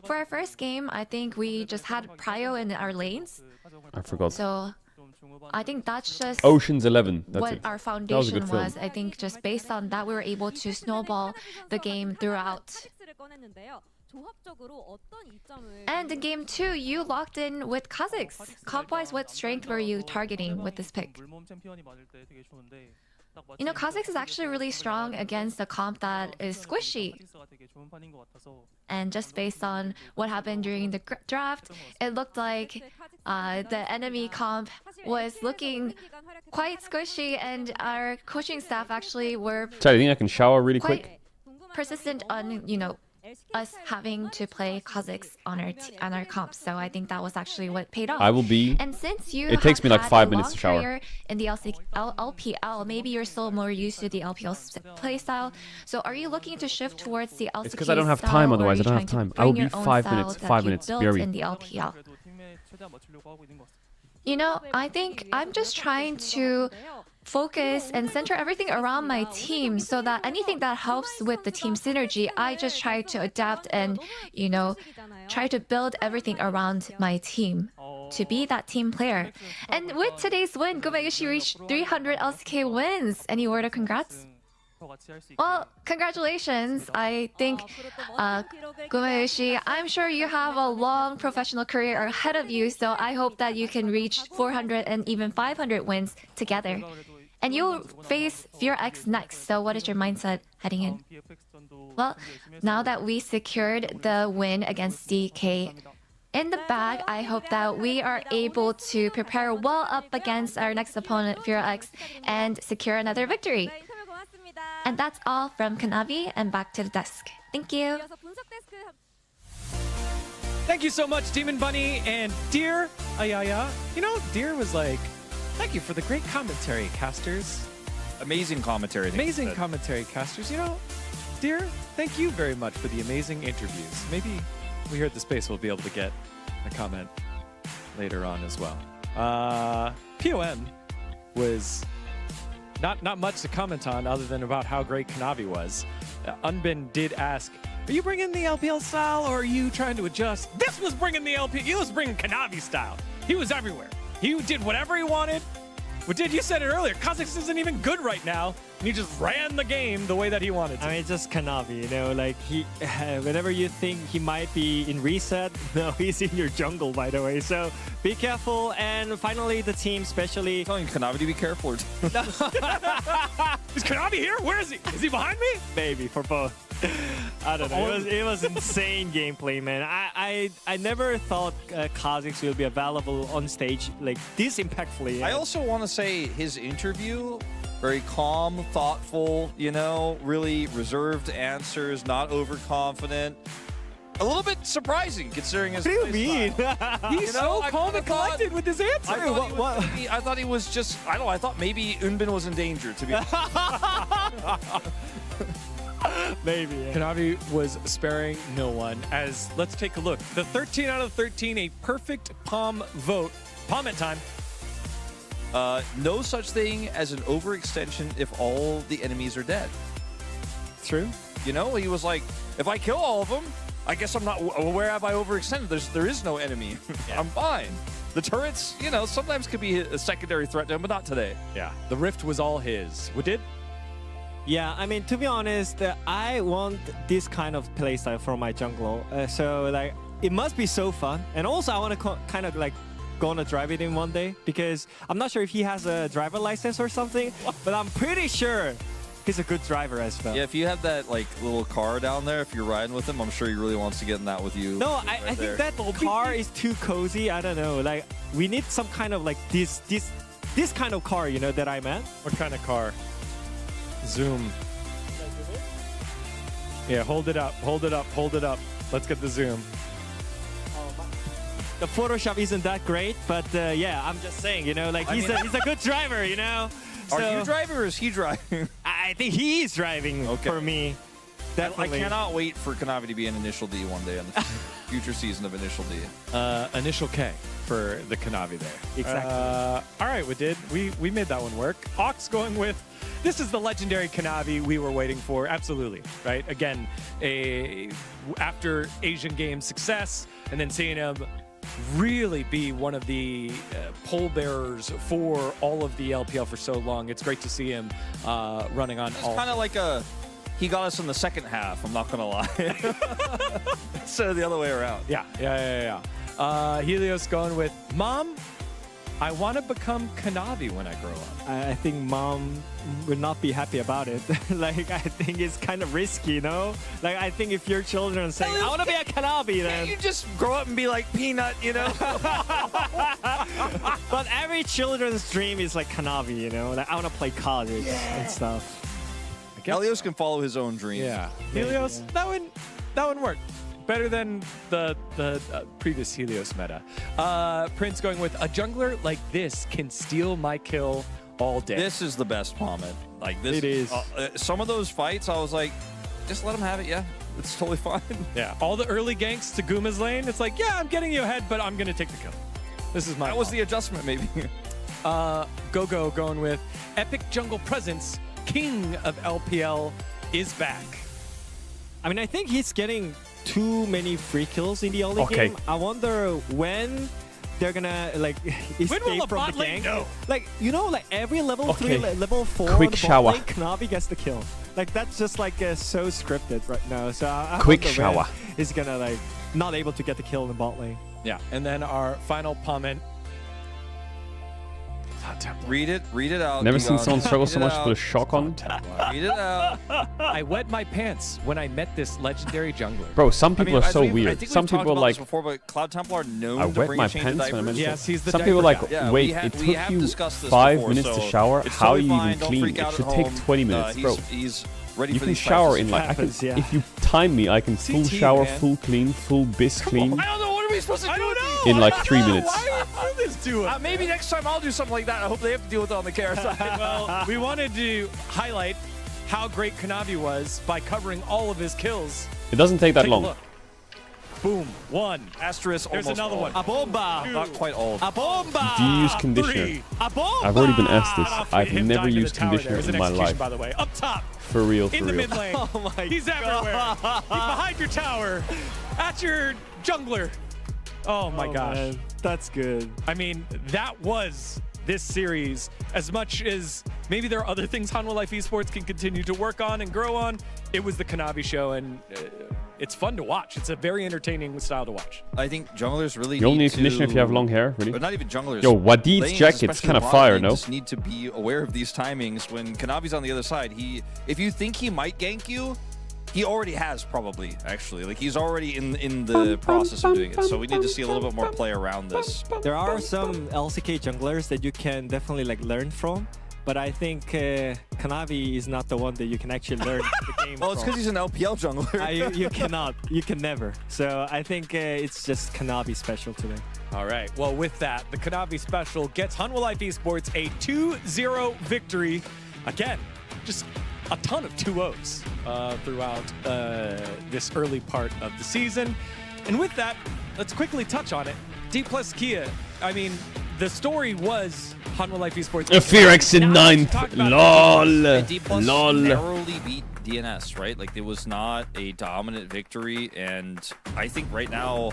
For our first game, I think we just had prio in our lanes.
I forgot.
So I think that's just
Ocean's 11. That's
what
it.
our
That was a
foundation
good film.
was. I think just based on that, we were able to snowball the game throughout. And in game 2, you locked in with Kha'Zix. Comp-wise, what strength were you targeting with this pick? You know, Kha'Zix is actually really strong against a comp that is squishy. And just based on what happened during the draft, it looked like the enemy comp was looking quite squishy, and our coaching staff actually were
So I think I can shower really
quite
quick.
persistent on, you know, us having to play Kha'Zix on our comps. So I think that was actually what paid off.
I will be.
And since you
It takes
have
me like
had
5
a
minutes
long
to shower.
career in the LPL, maybe you're still more used to the LPL playstyle. So are you looking to shift towards the LCK
It's 'cause I don't have
style,
time,
or are
otherwise
you
I don't have
trying
time.
to
I will
bring
be
your own
5
style
minutes.
that
5
you
minutes.
built
Very.
in the LPL? You know, I think I'm just trying to focus and center everything around my team so that anything that helps with the team synergy, I just try to adapt and, you know, try to build everything around my team to be that team player. And with today's win, Gumayushi reached 300 LCK wins. Any word of congrats? Well, congratulations. I think, Gumayushi, I'm sure you have a long professional career ahead of you, so I hope that you can reach 400 and even 500 wins together. And you'll face Fear X next, so what is your mindset heading in? Well, now that we secured the win against DK in the bag, I hope that we are able to prepare well up against our next opponent, Fear X, and secure another victory. And that's all from Kanavi, and back to the desk. Thank you.
Thank you so much, Demon Bunny and Deer. Ayaya. You know, Deer was like, thank you for the great commentary, casters.
Amazing commentary. I think
Amazing
he said.
commentary, casters. You know, Deer, thank you very much for the amazing interviews. Maybe we heard the space, we'll be able to get a comment later on as well. POM was not much to comment on other than about how great Kanavi was. Unbin did ask, are you bringing the LPL style or are you trying to adjust? This was bringing the LPL. He was bringing Kanavi style. He was everywhere. He did whatever he wanted. What did you said it earlier? Kha'Zix isn't even good right now, and he just ran the game the way that he wanted to.
I mean, it's just Kanavi, you know, like he, whenever you think he might be in reset, no, he's in your jungle, by the way. So be careful. And finally, the team, especially.
I'm telling Kanavi to be careful.
Is Kanavi here? Where is he? Is he behind me?
Maybe for both. I don't know. It was insane gameplay, man. I never thought Kha'Zix would be available on stage like this impactfully.
I also want to say his interview, very calm, thoughtful, you know, really reserved answers, not overconfident. A little bit surprising considering his.
What do you mean?
He's so calm and collected with his answer.
I thought he was just. I don't know. I thought maybe Unbin was in danger. To be honest.
Maybe. Yeah.
Kanavi was sparing no one. As let's take a look. The 13 out of 13, a perfect Palm vote. Palm at time.
No such thing as an overextension if all the enemies are dead.
True.
You know, he was like, if I kill all of them, I guess I'm not. Where have I overextended? There is no enemy. Yeah. I'm fine. The turrets, you know, sometimes could be a secondary threat to him, but not today.
Yeah. The rift was all his. What did?
Yeah, I mean, to be honest, I want this kind of playstyle for my jungle. So, like, it must be so fun. And also, I want to kind of, like, go on a drive with him one day. Because I'm not sure if he has a driver license or something. But I'm pretty sure he's a good driver as well.
Yeah, if you have that, like, little car down there, if you're riding with him, I'm sure he really wants to get in that with you.
No, I think that car is too cozy. I don't know. Like, we need some kind of, like, this kind of car, you know, that I meant.
What kind of car? Zoom. Yeah, hold it up, hold it up, hold it up. Let's get the zoom.
The Photoshop isn't that great, but yeah, I'm just saying, you know, like he's a good driver, you know.
Are you driving or is he driving?
I think he's driving for me. Definitely.
I cannot wait for Kanavi to be an Initial D one day on the future season of Initial D.
Initial K for the Kanavi there.
Exactly.
All right, we made that one work. Ox going with, this is the legendary Kanavi we were waiting for. Absolutely, right? Again, after Asian Games success, and then seeing him really be one of the pole bearers for all of the LPL for so long. It's great to see him running on all.
It's kind of like he got us in the second half, I'm not going to lie. Instead of the other way around.
Yeah. Helios going with, Mom, I want to become Kanavi when I grow up.
I think Mom would not be happy about it. Like, I think it's kind of risky, you know? Like, I think if your children are saying, I want to be a Kanavi, then...
Can't you just grow up and be like Peanut, you know?
But every children's dream is like Kanavi, you know? Like, I want to play college and stuff.
Helios can follow his own dreams.
Yeah. Helios, that one worked. Better than the previous Helios meta. Prince going with, a jungler like this can steal my kill all day.
This is the best comment. Like this.
It is.
Some of those fights, I was like, just let him have it. Yeah, it's totally fine.
Yeah. All the early ganks to Guma's lane. It's like, yeah, I'm getting you ahead, but I'm gonna take the kill. This is my.
That was the adjustment, maybe.
Go going with, epic jungle presence. King of LPL is back.
I mean, I think he's getting too many free kills in the early game. I wonder when they're gonna like escape from the gank.
No.
Like, you know, like every level 3, level 4
Quick
the
shower.
bot lane, Kanavi gets the kill. Like, that's just like so scripted right now. So I
Quick
wonder
shower.
when he's gonna like not able to get the kill in the bot lane.
Yeah. And then our final comment.
Read it out.
Never seen someone struggle so much to put a shock on.
Read it out.
I wet my pants when I met this legendary jungler.
Bro, some people are so
I
weird.
think
Some
we've talked
people
about
like,
this before, but Cloud Templar are known
I
to
wet
bring
my
a change of
pants when I
diapers.
mentioned
Yes, he's the
some people
diaper
like,
guy.
Yeah,
wait,
we
it
have
took you
discussed this
5
before,
minutes to
so
shower.
it's
How are
totally
you
fine.
even
Don't
clean?
freak
It
out
should
at
take
home.
20 minutes, bro.
He's ready
You
for
can
these
shower
fights.
in like, I can,
happens, yeah.
if you time me, I can full
CT,
shower,
man.
full clean, full bis clean
I don't know. What are we supposed to do?
I don't
with
know.
these?
in like 3 minutes.
Why are you do this to us?
Maybe next time I'll do something like that. I hope they have to deal with it on the care side.
Well, we wanted to highlight how great Kanavi was by covering all of his kills.
It doesn't take that
Take a
long.
look. Boom. 1.
Asterisk.
There's
almost
another
all.
one.
A bomba!
Not quite all.
A bomba!
Do you use conditioner?
3.
A bomba!
I've already been asked this.
Off
I've
him
never
died to the
used
tower
conditioner
there. It was
in
an
my
execution,
life.
by the way. Up top.
For real, for
In the
real.
mid lane.
Oh my
He's everywhere. He's behind your tower. At your jungler. Oh my gosh.
Man, that's good.
I mean, that was this series, as much as maybe there are other things Hanwha Life Esports can continue to work on and grow on, it was the Kanavi show, and it's fun to watch. It's a very entertaining style to watch.
I think junglers really
You only
need
need condition
to,
if you have long hair, really.
But not even junglers.
Yo, Wadid's
Lanes,
jacket's
especially
kind of
bot
fire,
lane,
no?
Just need to be aware of these timings. When Kanavi's on the other side, if you think he might gank you, he already has probably, actually. Like, he's already in the process of doing it. So we need to see a little bit more play around this.
There are some LCK junglers that you can definitely like learn from, but I think Kanavi is not the one that you can actually learn the game
Well, it's because he's an LPL jungler.
you cannot. You can never. So I think it's just Kanavi special today.
All right. Well, with that, the Kanavi special gets Hanwha Life Esports a 2-0 victory. Again, just a ton of 2-0s throughout this early part of the season. And with that, let's quickly touch on it. D plus Kia, I mean, the story was Hanwha Life Esports.
Fearx in 9th. LOL.
D plus
LOL.
narrowly beat DNS, right? Like, it was not a dominant victory. And I think right now,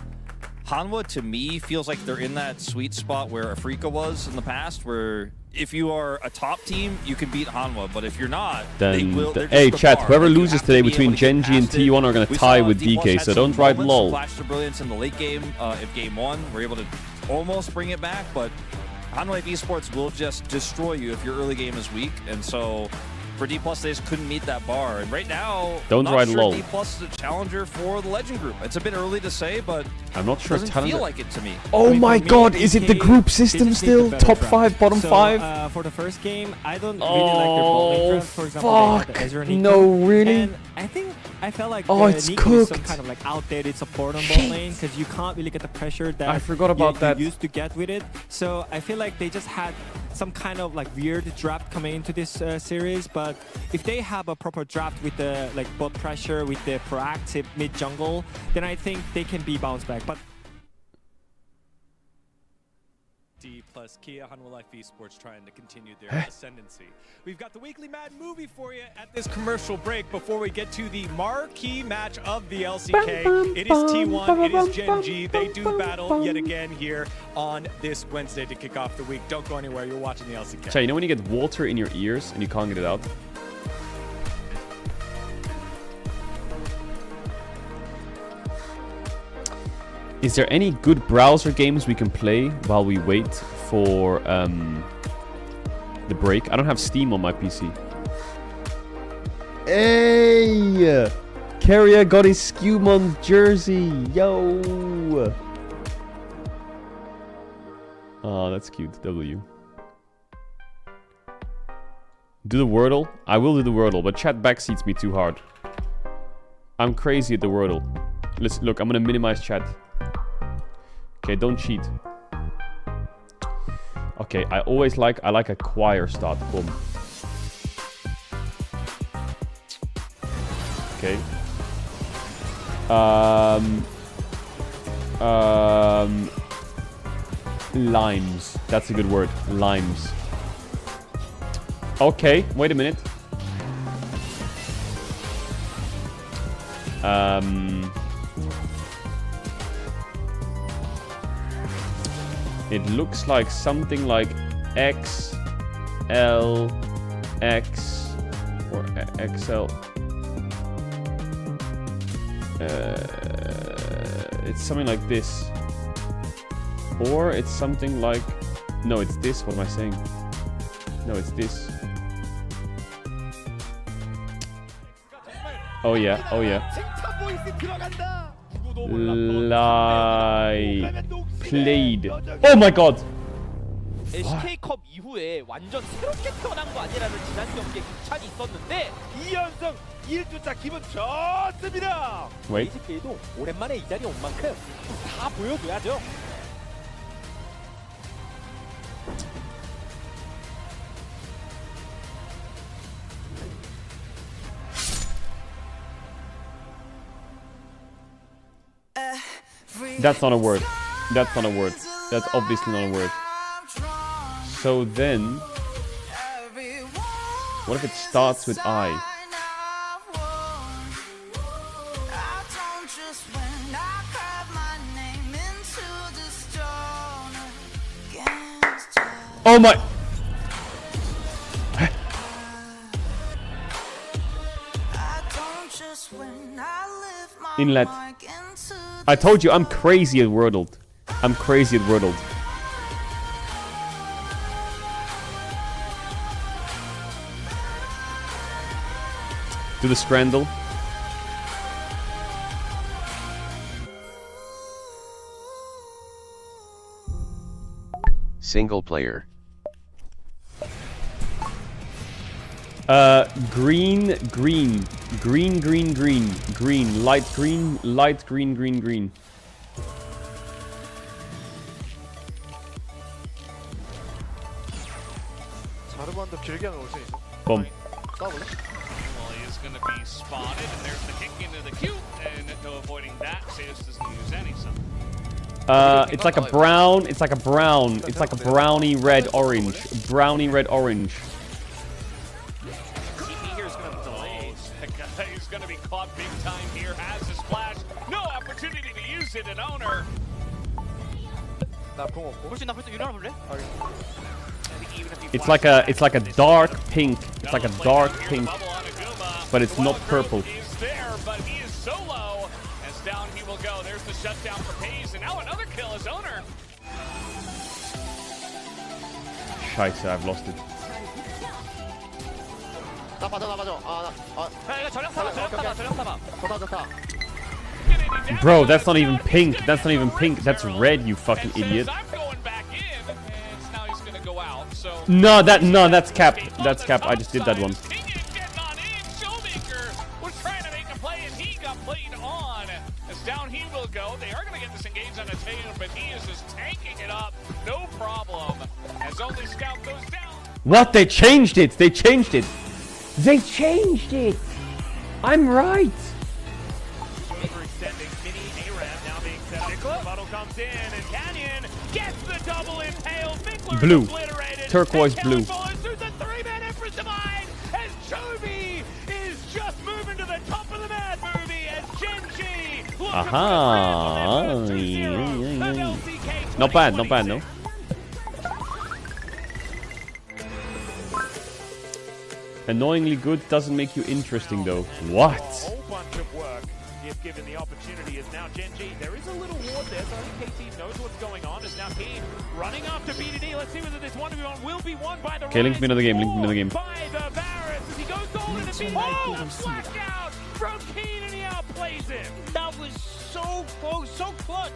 Hanwha, to me, feels like they're in that sweet spot where Afrika was in the past, where if you are a top team, you can beat Hanwha, but if you're not, they
Then,
will.
hey, chat, whoever loses today between Genji and T1 are going to tie with DK, so don't write LOL.
Flash of brilliance in the late game. If game one, we're able to almost bring it back, but Hanwha Life Esports will just destroy you if your early game is weak, and so for D+, they just couldn't meet that bar. And right now,
Don't
not
write
sure
LOL.
D+ is a challenger for the Legend Group. It's a bit early to say, but
I'm not sure.
doesn't feel like it to me.
Oh
I mean,
my
for me,
god, is it the
DK,
group system
they just need
still?
the better
Top
draft.
5, bottom
So,
5?
For the first game, I don't really like their bot lane draft. For example, they had the
fuck.
Ezreal Nico,
No, really?
And I felt like
Oh, it's
Nico is some
cooked.
kind of like outdated support on
Shit.
bot lane because you can't really get the pressure that
I forgot about
you
that.
used to get with it. So I feel like they just had some kind of like weird draft coming into this series. But if they have a proper draft with the like bot pressure, with the proactive mid jungle, then I think they can be bounced back. But
D plus Kia, Hanwha Life Esports trying to continue their ascendancy. We've got the weekly Mad Movie for you at this commercial break before we get to the marquee match of the LCK. It is T1, it is Gen G. They do battle yet again here on this Wednesday to kick off the week. Don't go anywhere, you're watching the LCK.
Chat, you know when you get water in your ears and you can't get it out? Is there any good browser games we can play while we wait for the break? I don't have Steam on my PC. Hey! Carrier got his Skewmon jersey. Yo! Oh, that's cute. W. Do the Wordle? I will do the Wordle, but chat backseats me too hard. I'm crazy at the Wordle. Listen, look, I'm gonna minimize chat. Okay, don't cheat. Okay, I like a choir start. Boom. Okay. Limes. That's a good word. Limes. Okay, wait a minute. It looks like something like X, L, X, or XL. It's something like this. Or it's something like... No, it's this. What am I saying? No, it's this. Oh yeah, oh yeah. Played. Oh my god!
SK컵 이후에 완전 새롭게 태어난 거 아니라는 지난 경기에 극찬이 있었는데 2연승 1주차 기분 좋습니다.
Wait.
SK도 오랜만에 이 자리에 온 만큼 다 보여줘야죠.
That's not a word. That's not a word. That's obviously not a word. So then... What if it starts with I? Oh my! Inlet. I told you I'm crazy at Wordle. I'm crazy at Wordle. Do the scramble.
Single player.
Green, green, green, green, green, green, light green, green, green. Boom.
Well, he is going to be spotted, and there's the kick into the cube, and no avoiding that. Zeus doesn't use any sun.
It's like a brown, it's like a brown, it's like a brownie red orange. Brownie red orange.
TP here is going to be delayed. He's going to be caught big time here. Has his flash. No opportunity to use it, an owner.
It's like a dark pink. It's like a dark pink, but it's not purple.
Is there, but he is solo. As down he will go. There's the shutdown for Pays, and now another kill is owner.
Scheiße, I've lost it. Bro, that's not even pink. That's not even pink. That's red, you fucking idiot. No, that's cap. That's cap. I just did that one.
Down he will go. They are going to get this engaged on a tail, but he is just tanking it up. No problem. As only Scout goes down.
What? They changed it. They changed it. They changed it. I'm right.
Overextending mini Arab now being set up. Bottle comes in and Canyon gets the double impale. Finkler
Blue.
Obliterated.
Turquoise blue.
Through the three-man Empress Divine as Jovi is just moving to the top of the mad movie as Genji.
Aha. Not bad, not bad, no? Annoyingly good doesn't make you interesting, though. What?
A whole bunch of work if given the opportunity is now Genji. There is a little ward there, so I think KT knows what's going on. Is now Keen running after BDD. Let's see whether this 1v1 will be won by the
Okay, link me another game, link me another game.
By the Varus as he goes golden and BDD. Oh, flash out from Keen and he outplays him.
That was so close, so clutch.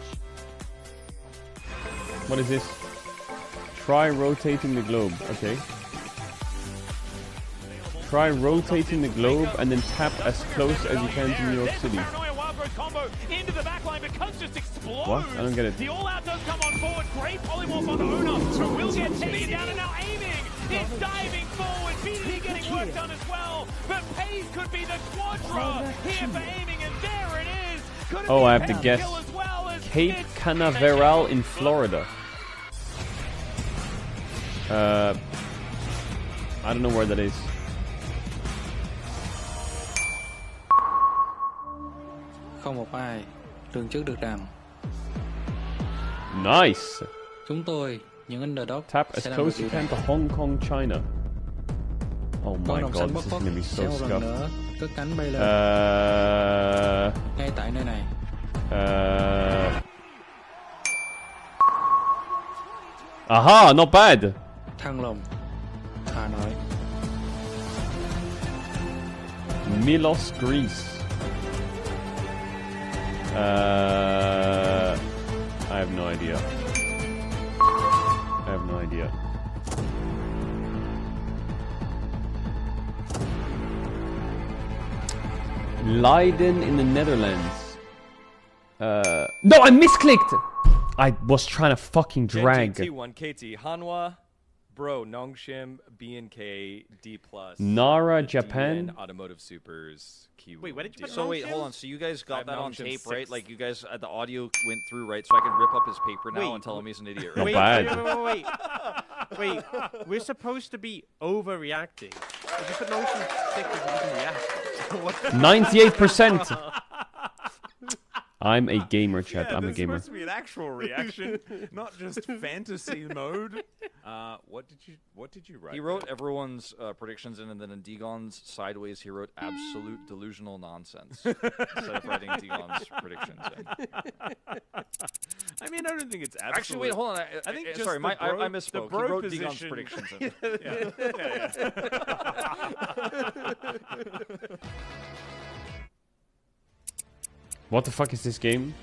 What is this? Try rotating the globe. Okay. Try rotating the globe and then tap as close as you can to New York City. What? I don't get it.
The all-out does come on forward. Great polymorph on Owner, who will get taken down and now aiming. It's diving forward. BDD getting work done as well. But Pays could be the quadra here for aiming, and there it is.
Oh, I have to guess. Cape Canaveral in Florida. I don't know where that is.
Không một ai lường trước được rằng
Nice.
chúng tôi, những underdog,
Tap as close as you can to Hong Kong, China. Oh my god, this is gonna be so scuffed.
Cất cánh bay lên ngay tại nơi này.
Aha, not bad.
Thăng Long, Hà Nội.
Milos, Greece. I have no idea. I have no idea. Leiden in the Netherlands. No, I misclicked! I was trying to fucking drag.
T1 KT Hanwha, Bro Nongshim, BNK D+.
Nara, Japan.
Automotive Supers. Kiwi.
Wait, where did you put
So wait,
Nongshim?
hold on. So you guys got that on tape, right?
sixth.
Like you guys, the audio went through, right? So I can rip up his paper now
Wait.
and tell him he's an idiot,
Not
right?
bad.
Wait, we're supposed to be overreacting. If you put Notion 6, you can react.
98%. I'm a gamer, chat. I'm a gamer.
Supposed to be an actual reaction, not just fantasy mode.
What did you write?
He wrote everyone's predictions in, and then in Degon's sideways, he wrote absolute delusional nonsense instead of writing Degon's predictions in.
I mean, I don't think it's absolute.
Actually, wait, hold on. I think sorry, I misspoke. He wrote
position...
Degon's predictions in.
What the fuck is this game?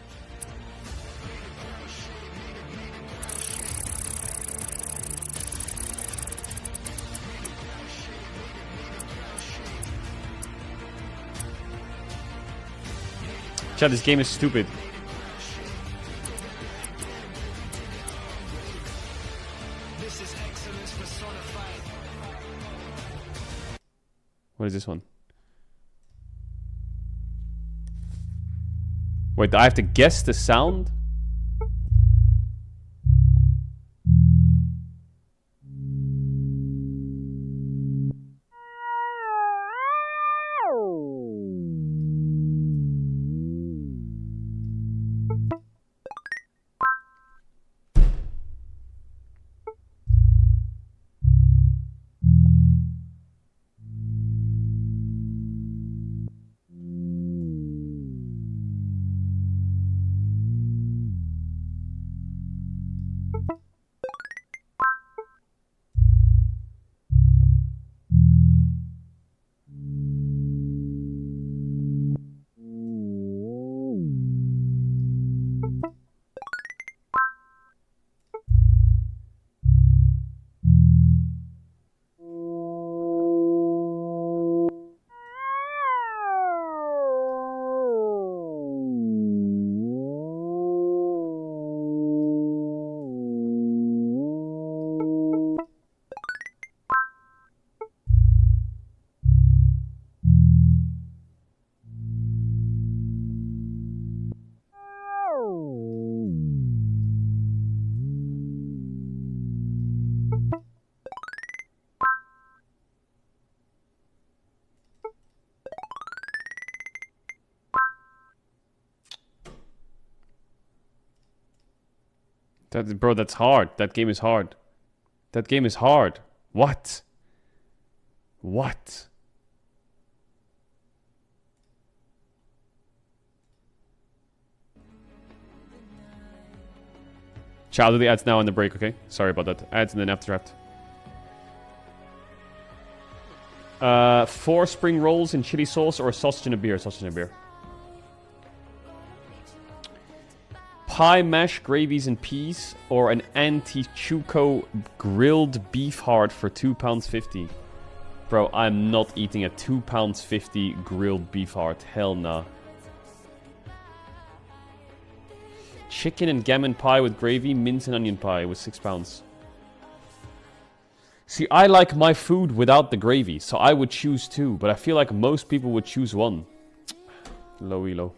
Chat, this game is stupid. What is this one? Wait, I have to guess the sound? Bro, that's hard. That game is hard. That game is hard. What? What? Chat, I'll do the ads now on the break, okay? Sorry about that. Ads and then after draft. 4 spring rolls in chili sauce or a sausage and a beer? Sausage and a beer. Pie, mash, gravies and peas, or an antichuco grilled beef heart for £2.50. Bro, I'm not eating a £2.50 grilled beef heart. Hell nah. Chicken and gammon pie with gravy, mint and onion pie with £6. See, I like my food without the gravy, so I would choose 2, but I feel like most people would choose 1. Low elo.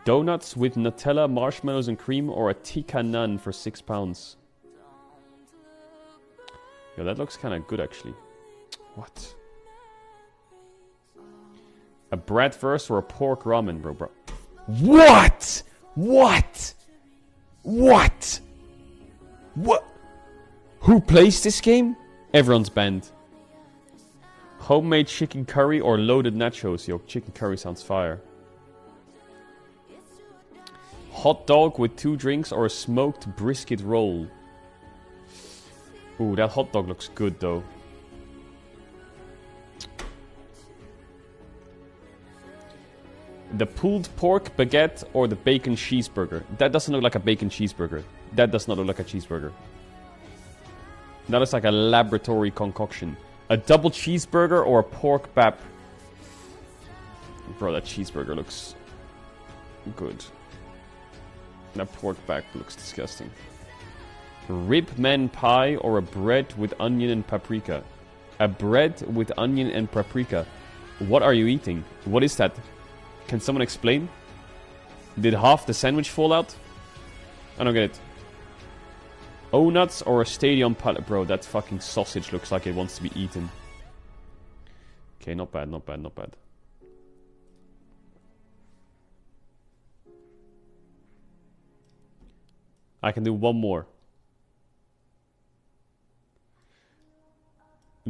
Donuts with Nutella, marshmallows and cream, or a tikka naan for £6. Yo, that looks kind of good actually. What? A bratwurst or a pork ramen, bro. What? What? What? What? Who plays this game? Everyone's banned. Homemade chicken curry or loaded nachos? Yo, chicken curry sounds fire. Hot dog with 2 drinks or a smoked brisket roll? Ooh, that hot dog looks good though. The pulled pork baguette or the bacon cheeseburger? That doesn't look like a bacon cheeseburger. That does not look like a cheeseburger. That looks like a laboratory concoction. A double cheeseburger or a pork bap? Bro, that cheeseburger looks good. That pork back looks disgusting. Rib man pie or a bread with onion and paprika? A bread with onion and paprika. What are you eating? What is that? Can someone explain? Did half the sandwich fall out? I don't get it. O-nuts or a stadium pallet? Bro, that fucking sausage looks like it wants to be eaten. Okay, not bad, not bad, not bad. I can do one more.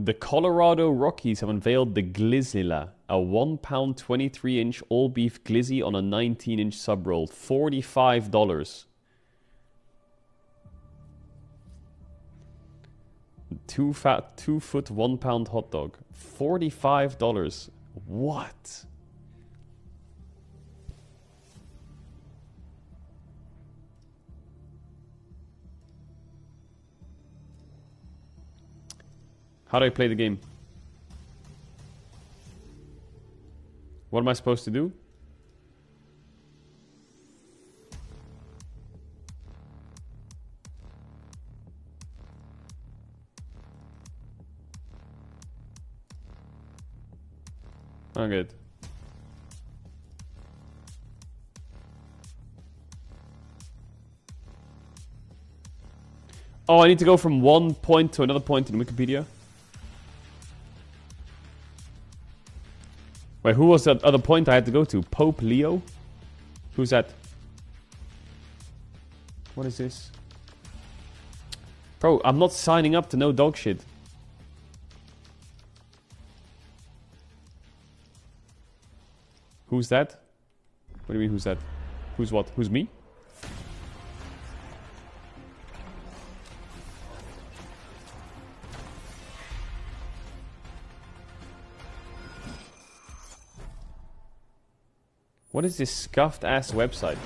The Colorado Rockies have unveiled the Glizzilla, a 1 pound 23-inch all-beef glizzy on a 19-inch sub roll. $45. 2 foot 1 pound hot dog. $45. What? How do I play the game? What am I supposed to do? Oh, good. Oh, I need to go from one point to another point in Wikipedia. Wait, who was that other point I had to go to? Pope Leo? Who's that? What is this? Bro, I'm not signing up to no dog shit. Who's that? What do you mean, who's that? Who's what? Who's me? What is this scuffed ass website?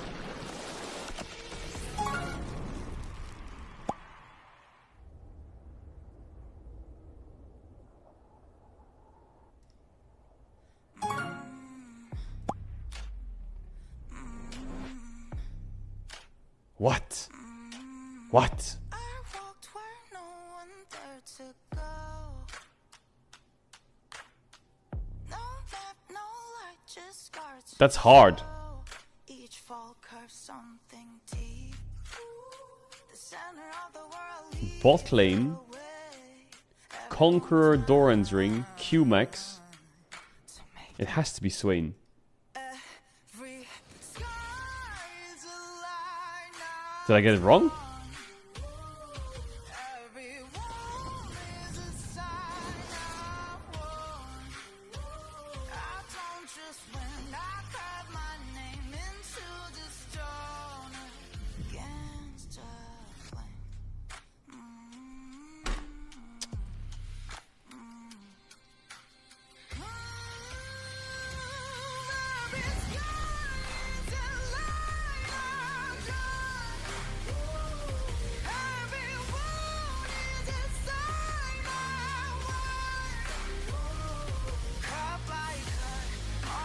What? What? That's hard. Bot lane. Conqueror Doran's Ring. Q-Max. It has to be Swain. Did I get it wrong?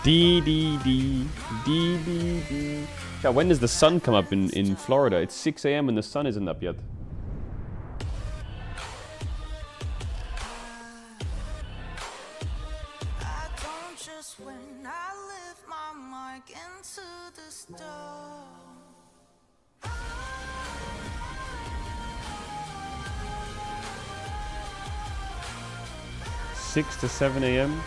D. Yeah, when does the sun come up in Florida? It's 6 a.m. and the sun isn't up yet. Six to 7 a.m.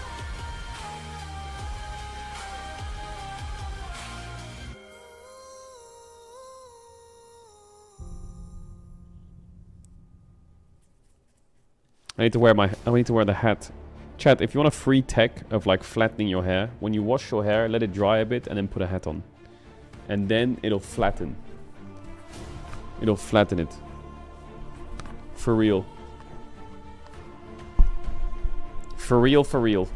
I need to wear the hat. Chat, if you want a free tech of like flattening your hair, when you wash your hair, let it dry a bit and then put a hat on. And then it'll flatten. It'll flatten it. For real. For real, for real.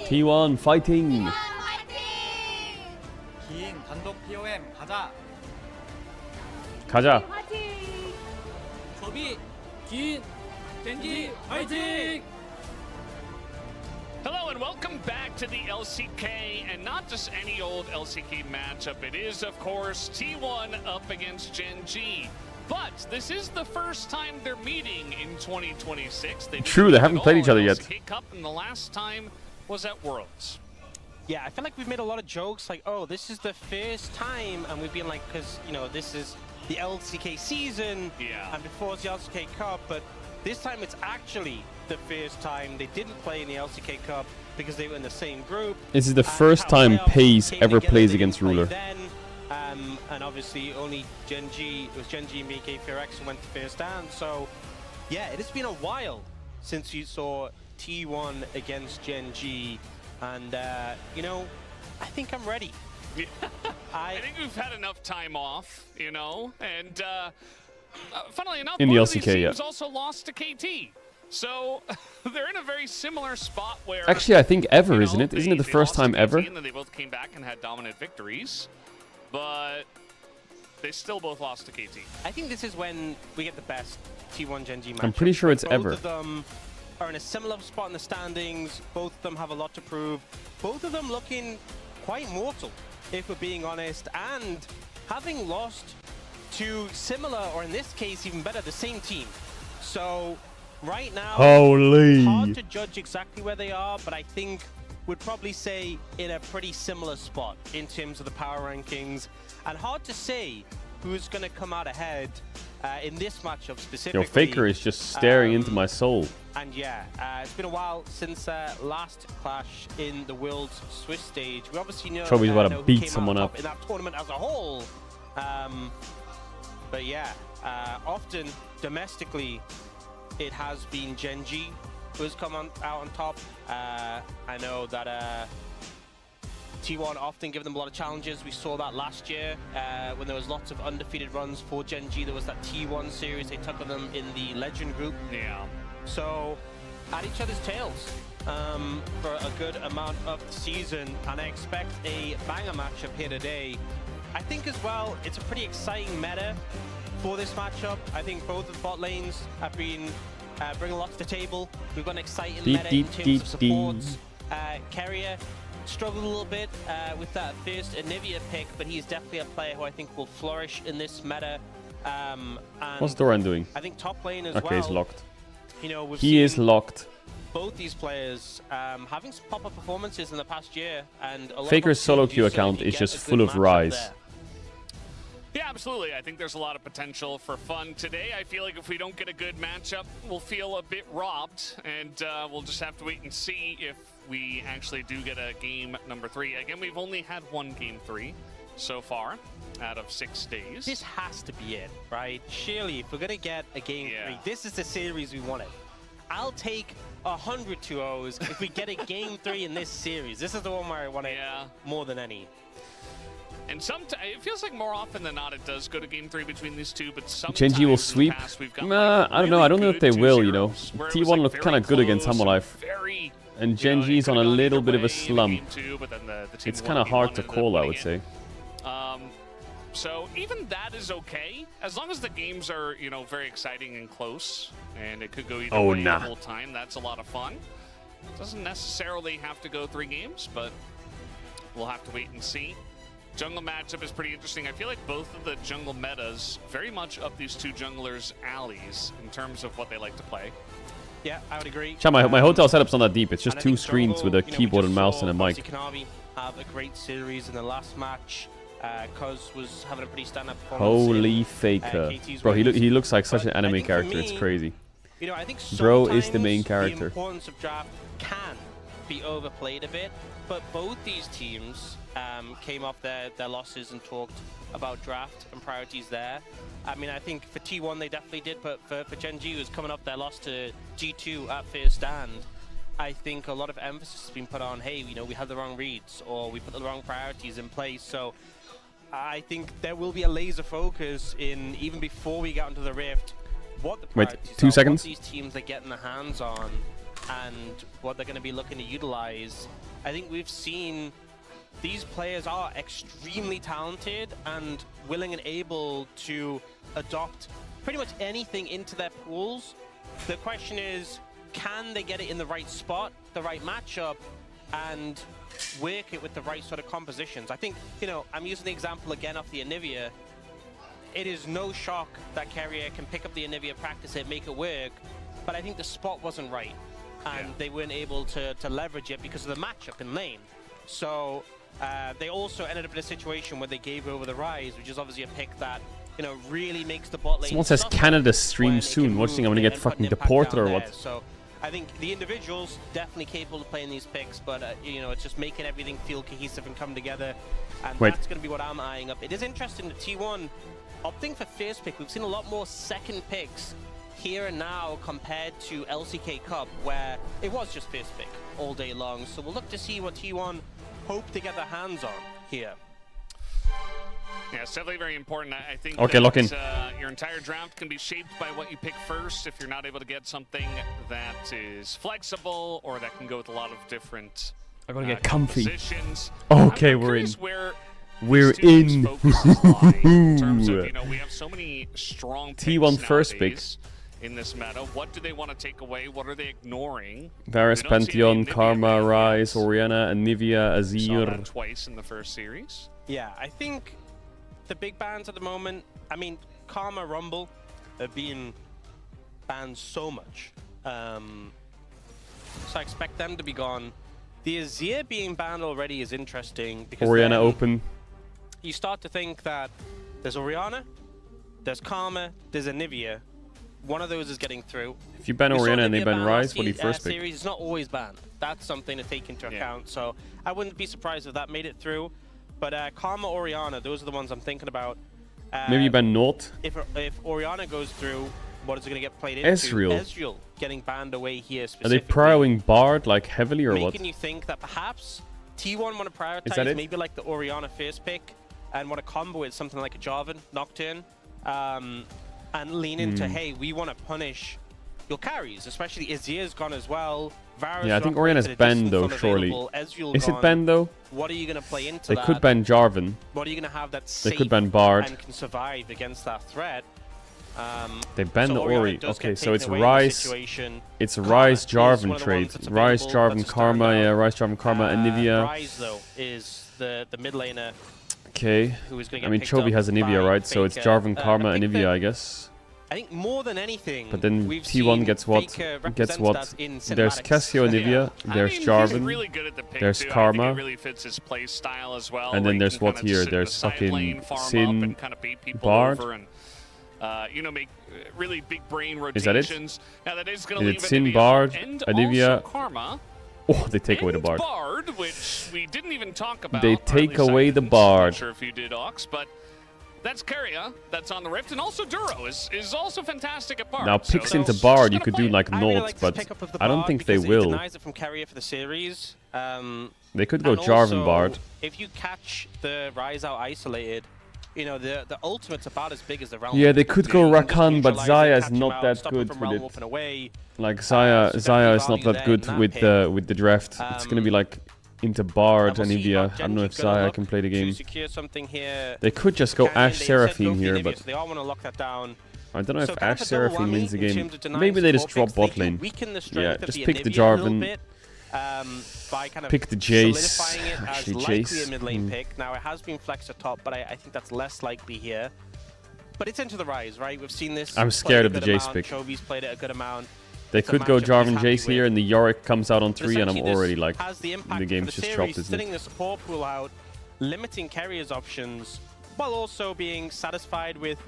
T1 fighting.
긴 단독 POM 가자.
가자.
조비 긴 젠지 파이팅.
Hello and welcome back to the LCK, and not just any old LCK matchup. It is, of course, T1 up against Gen G. But this is the first time they're meeting in 2026.
True, they haven't played each other yet.
LCK Cup, and the last time was at Worlds.
Yeah, I feel like we've made a lot of jokes like, oh, this is the first time, and we've been like, because, you know, this is the LCK season, and before it's the LCK Cup, but this time it's actually the first time they didn't play in the LCK Cup. because they were in the same group.
This is the first time Pace ever plays against Ruler.
Then, and obviously only Genji, it was Genji and BK4X who went to first stand. So yeah, it has been a while since you saw T1 against Genji, and you know, I think I'm ready.
I think we've had enough time off, you know, and funnily enough,
in the
one of these
LCK,
teams also lost to KT. So they're in a very similar spot where...
Actually, I think ever, isn't it? Isn't it the first time ever?
And then they both came back and had dominant victories, but they still both lost to KT.
I think this is when we get the best T1 Genji match.
I'm pretty sure it's ever.
Both of them are in a similar spot in the standings. Both of them have a lot to prove. Both of them looking quite mortal, if we're being honest, and having lost to similar, or in this case even better, the same team. So right now,
holy,
hard to judge exactly where they are, but I think we'd probably say in a pretty similar spot in terms of the power rankings, and hard to say who's going to come out ahead in this matchup specifically.
Yo, Faker is just staring into my soul.
And yeah, it's been a while since last clash in the World's Swiss stage. We obviously know
Chobi's about to beat
came
someone
out
up
in that tournament as a whole. But yeah, often domestically, it has been Genji who's come out on top. I know that T1 often give them a lot of challenges. We saw that last year when there was lots of undefeated runs for Genji. There was that T1 series they took on them in the Legend group.
Yeah.
So at each other's tails for a good amount of the season, and I expect a banger matchup here today. I think as well, it's a pretty exciting meta for this matchup. I think both of the bot lanes have been bringing a lot to the table. We've got an exciting meta in terms of supports. Carrier struggled a little bit with that first Anivia pick, but he's definitely a player who I think will flourish in this meta. And
what's Doran doing?
I think top lane as
okay,
well.
he's locked.
You know,
he is locked.
Both these players having some pop-up performances in the past year, and a lot
Faker's
of
solo queue account is just full of Rise.
Yeah, absolutely. I think there's a lot of potential for fun today. I feel like if we don't get a good matchup, we'll feel a bit robbed, and we'll just have to wait and see if we actually do get a game number 3. Again, we've only had one game 3 so far out of 6 days.
This has to be it, right? Surely, if we're going to get a game 3, this is the series we wanted. I'll take 100 2-0s if we get a game 3 in this series. This is the one where I want it more than any.
And it feels like more often than not it does go to game 3 between these two, but sometimes
Genji will sweep. Nah, I don't know. I don't know if they will, you know. T1 looked kind of good against Hammerlife. And Genji's on a little bit of a slump. It's kind of hard to call, I would say.
So even that is okay, as long as the games are, you know, very exciting and close, and it could go either way the whole time. That's a lot of fun. It doesn't necessarily have to go 3 games, but we'll have to wait and see. Jungle matchup is pretty interesting. I feel like both of the jungle metas very much up these two junglers' alleys in terms of what they like to play.
Yeah, I would agree.
Chat, my hotel setup's not that deep. It's just 2 screens with a keyboard and mouse and a mic.
Kanavi have a great series in the last match. Cuz was having a pretty stand-up performance.
Holy Faker. Bro, he looks like such an anime character. It's crazy.
You know, I think
Bro is the main character.
The importance of draft can be overplayed a bit, but both these teams came off their losses and talked about draft and priorities there. I mean, I think for T1 they definitely did, but for Genji, who's coming off their loss to G2 at first stand, I think a lot of emphasis has been put on, hey, you know, we had the wrong reads, or we put the wrong priorities in place. So I think there will be a laser focus in, even before we get into the Rift, what the priorities
Wait, 2 seconds?
what these teams are getting their hands on, and what they're going to be looking to utilize. I think we've seen these players are extremely talented and willing and able to adopt pretty much anything into their pools. The question is, can they get it in the right spot, the right matchup, and work it with the right sort of compositions? I think, you know, I'm using the example again of the Anivia. It is no shock that Carrier can pick up the Anivia, practice it, make it work, but I think the spot wasn't right, and they weren't able to leverage it because of the matchup in lane. So they also ended up in a situation where they gave over the Rise, which is obviously a pick that, you know, really makes the bot lane.
Someone says Canada stream soon. What do you think? I'm gonna get fucking deported or what?
So I think the individuals definitely capable of playing these picks, but you know, it's just making everything feel cohesive and come together, and that's going to be what I'm eyeing up. It is interesting that T1 opting for first pick. We've seen a lot more second picks here and now compared to LCK Cup, where it was just first pick all day long. So we'll look to see what T1 hope to get their hands on here.
Yeah, it's definitely very important. I think
okay, lock in.
Your entire draft can be shaped by what you pick first. If you're not able to get something that is flexible or that can go with a lot of different
I'm gonna get comfy.
Positions.
Okay, we're in. We're in.
In terms of, you know, we have so many strong
T1 first pick.
In this meta, what do they want to take away? What are they ignoring?
Varus, Pantheon, Karma, Ryze, Orianna, Anivia,
Saw that
Azir.
twice in the first series.
Yeah, I think the big bans at the moment, I mean, Karma, Rumble are being banned so much. So I expect them to be gone. The Azir being banned already is interesting because
Orianna open.
You start to think that there's Orianna, there's Karma, there's Anivia. One of those is getting through.
If you ban Orianna and they ban Ryze, what do you first pick?
Series is not always banned. That's something to take into account. So I wouldn't be surprised if that made it through. But Karma, Orianna, those are the ones I'm thinking about.
Maybe you ban Nort.
If Orianna goes through, what is it going to get played into? Ezreal getting banned away here specifically.
Are they prioing Bard like heavily or what?
Making you think that perhaps T1 want to prioritize maybe like the Orianna first pick and want to combo it something like a Jarvan, Nocturne. And lean into, hey, we want to punish your carries, especially Azir's gone as well. Varus,
yeah, I think Orianna's banned though, surely. Is it banned though?
What are you going to play into
They
that?
could ban Jarvan.
What are you going to have that's
They
safe
could ban Bard.
and can survive against that threat?
They banned
so
the Ori.
does
Okay,
get
so it's
taken away in this
Ryze.
situation.
It's
Karma
Ryze
is
Jarvan
one of the
trade.
ones that's
Ryze
available,
Jarvan
that's a
Karma.
standout.
Yeah, Ryze Jarvan Karma. Anivia.
Ryze though is the mid laner.
Okay.
Who is gonna
I
get
mean,
picked
Chovy
up
has Anivia,
by
right? So it's
Faker.
Jarvan Karma,
I think
Anivia,
that-
I guess.
I think more than anything,
But then
we've
T1
seen
gets what?
Faker
Gets
represents
what?
us in
There's
cinematics.
Cassio, Anivia. There's
I mean,
Jarvan.
he's really good at the pick
There's
too.
Karma.
I think it really fits his play style as well.
And
where
then
he
there's
can
what
kind of
here?
sit in the
There's
side
fucking
lane, farm up,
Sin,
and kind of beat people
Bard.
over and you know, make really big brain
Is that it?
rotations. Now that is going to leave
It's Sin,
Anivia
Bard,
and
Anivia.
also Karma.
Oh, they take away the Bard.
Bard, which we didn't even talk about.
They
or at
take
least I
away the
didn't.
Bard.
Not sure if you did, Ox, but that's Keria. That's on the Rift, and also Duro is also fantastic at Bard.
Now, picks
so
into
just
Bard, you
gonna
could
play
do
it.
like
I really
Nort,
like this
but
pickup of the
I don't
Bard
think they
because
will.
It denies it from Carrier for the series.
They could go
And
Jarvan
also,
Bard.
If you catch the Ryze out isolated, you know, the ultimate's about as big as the Realm.
Yeah, they could go
You can just
Rakan, but
neutralize it,
Zaya is
catch him
not
out,
that
stop him
good
from
with
Realm
it.
Warping away.
Like Zaya is not
value
that
there
good
in
with
that
the draft. It's gonna be like into Bard,
And we'll see
Anivia.
how
I don't know if
Genji's gonna
Zaya
look
can play the
to
game.
secure something here.
They could just go
Canyon,
Ashe
they said go
Seraphine
for
here,
Anivia,
but
so they all want to lock that down.
I don't know
So
if
kind
Ashe
of a double
Seraphine
whammy
wins the
in
game.
terms of denying
Maybe they
some
just drop
core
bot
picks. They
lane.
can weaken the
Yeah,
strength of
just
the
pick the
Anivia a little
Jarvan.
bit, by kind of
Pick the Jace.
solidifying it as
Actually,
likely
Jace.
a mid lane pick. Now it has been flexed at top, but I think that's less likely here. But it's into the Rise, right? We've seen this.
I'm
played
scared
a
of the
good
Jace
amount.
pick.
Chovy's played it a good amount.
They
It's a
could go
matchup he's
Jarvan
happy
Jace here,
with.
and the Yorick comes out on 3, and I'm
Essentially, this
already like,
has the impact
the game's
for the
just
series,
chopped, isn't
thinning
it?
the support pool out, limiting carriers options, while also being satisfied with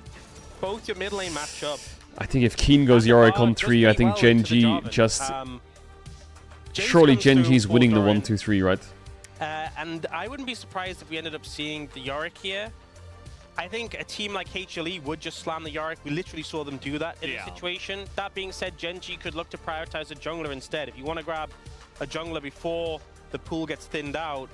both your mid lane matchup.
I think if Keen goes Yorick on 3, I think Genji just... Surely Genji's winning the 1-2-3, right?
And I wouldn't be surprised if we ended up seeing the Yorick here. I think a team like HLE would just slam the Yorick. We literally saw them do that in this situation. That being said, Genji could look to prioritize a jungler instead. If you want to grab a jungler before the pool gets thinned out,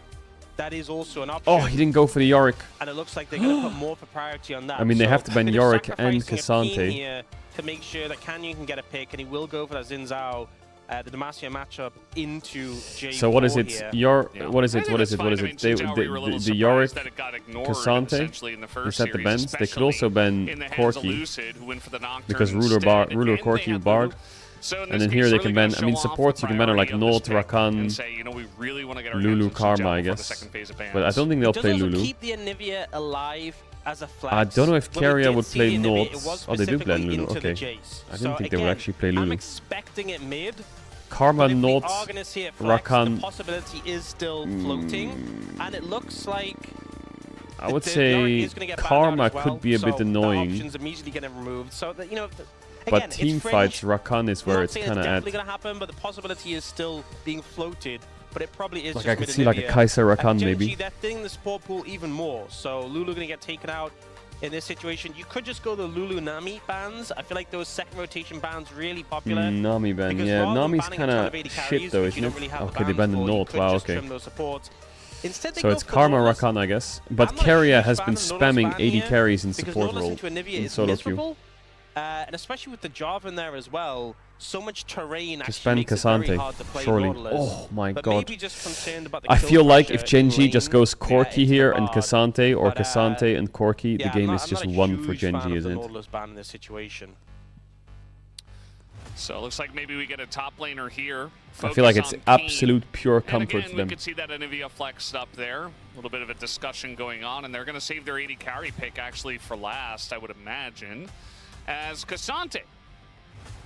that is also an option.
Oh, he didn't go for the Yorick.
And it looks like they're going to put more for priority on that.
I mean, they have to ban
they're
Yorick
sacrificing
and
a Keen
Cassante.
here to make sure that Canyon can get a pick, and he will go for that Xin Zhao, the Demacia matchup into J4
So what is it?
here.
What is it? What is it? What is it? The Yorick, Cassante, is that the bans? They could also ban Corki, because Ruler Corki, Bard. And then here they can ban, I mean, supports you can ban are like Nort, Rakan, Lulu, Karma, I guess. But I don't think they'll play Lulu.
Keep the Anivia alive as a flex.
I don't know if
When we
Keria
did
would
see
play
Anivia,
Nort.
it was
Oh, they do play
specifically
Lulu,
into the
okay.
Jace.
I didn't
So
think they would
again,
actually play
I'm
Lulu.
expecting it mid.
Karma,
But if
Nort,
we are gonna see it flex,
Rakan.
the possibility is still floating, and it looks like
I would
the Yorick
say
is gonna get banned out
Karma
as well,
could be a bit
so
annoying.
That option's immediately getting removed. So that, you know,
But
Again,
team
it's
fights,
French.
Rakan is
I'm
where
not
it's
saying
kind of at.
definitely going to happen, but the possibility is still being floated. But it probably is
Like
just
I could see like a
mid-Anivia.
Kaiser
I think
Rakan
Gen
maybe.
G, they're thinning the support pool even more. So Lulu going to get taken out in this situation. You could just go the Lulu Nami bans. I feel like those second rotation bans really popular.
Nami ban,
because
yeah.
rather than
Nami's
banning a
kind
ton
of
AD
shit
carries,
though,
which you
isn't
don't really
it?
have the
Okay, they
bans
banned the
for, you
Nord.
could
Wow,
just
okay.
trim those supports. Instead, they
So
go
it's
for
Karma
Nautilus.
Rakan, I guess.
I'm
But
not a
Keria
huge
has
fan
been
of the Nautilus
spamming
ban
80
here,
carries in
because
support
Nautilus
role
into Anivia
in
is
solo queue.
miserable, and especially with the Java in there as well. So much terrain
Just
actually
ban
makes it very
K'Sante,
hard to play
surely.
Nautilus.
Oh my
But
god.
maybe just concerned about the
I
kill
feel like if
pressure
Gen
in
G just
lane,
goes Corki
into
here
the
and
Bard.
K'Sante or
But,
K'Sante and Corki,
yeah,
the game is
I'm
just
not a
won for
huge
Gen
fan
G,
of the
isn't it?
Nautilus ban in this situation.
So it looks like maybe we get a top laner here.
I feel like it's
Focus on
absolute pure
And
comfort
again,
for
we
them.
could see that Anivia flexed up there. A little bit of a discussion going on, and they're going to save their 80 carry pick actually for last, I would imagine, as K'Sante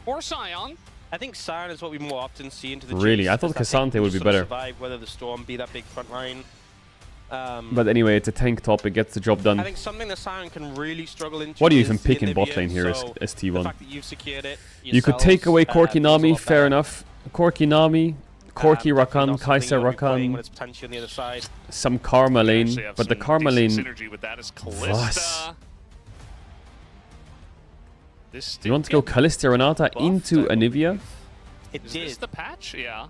or Sion.
I think Sion is what we more often see into the
Really?
chase,
I thought
as that
K'Sante
thing
would be
sort of
better.
Survive, whether the Storm be that big front line.
But anyway, it's a tank top, it gets the job done.
I think something that Sion can really struggle into.
What do you
is
even
the
pick in bot
Anivia,
lane here
so
as
the
T1?
fact that you've secured it
You could take away Corki
feels a
Nami,
lot
fair
better.
enough. Corki Nami, Corki
Definitely
Rakan,
not something
Kaiser
you'll be playing when
Rakan,
it's potentially on the other side.
some Karma lane,
Actually have
but the
some
Karma lane...
decent synergy with that is Kalista. This
You want to go Kalista Renata into Anivia?
It
Is
did.
this the patch? Yeah.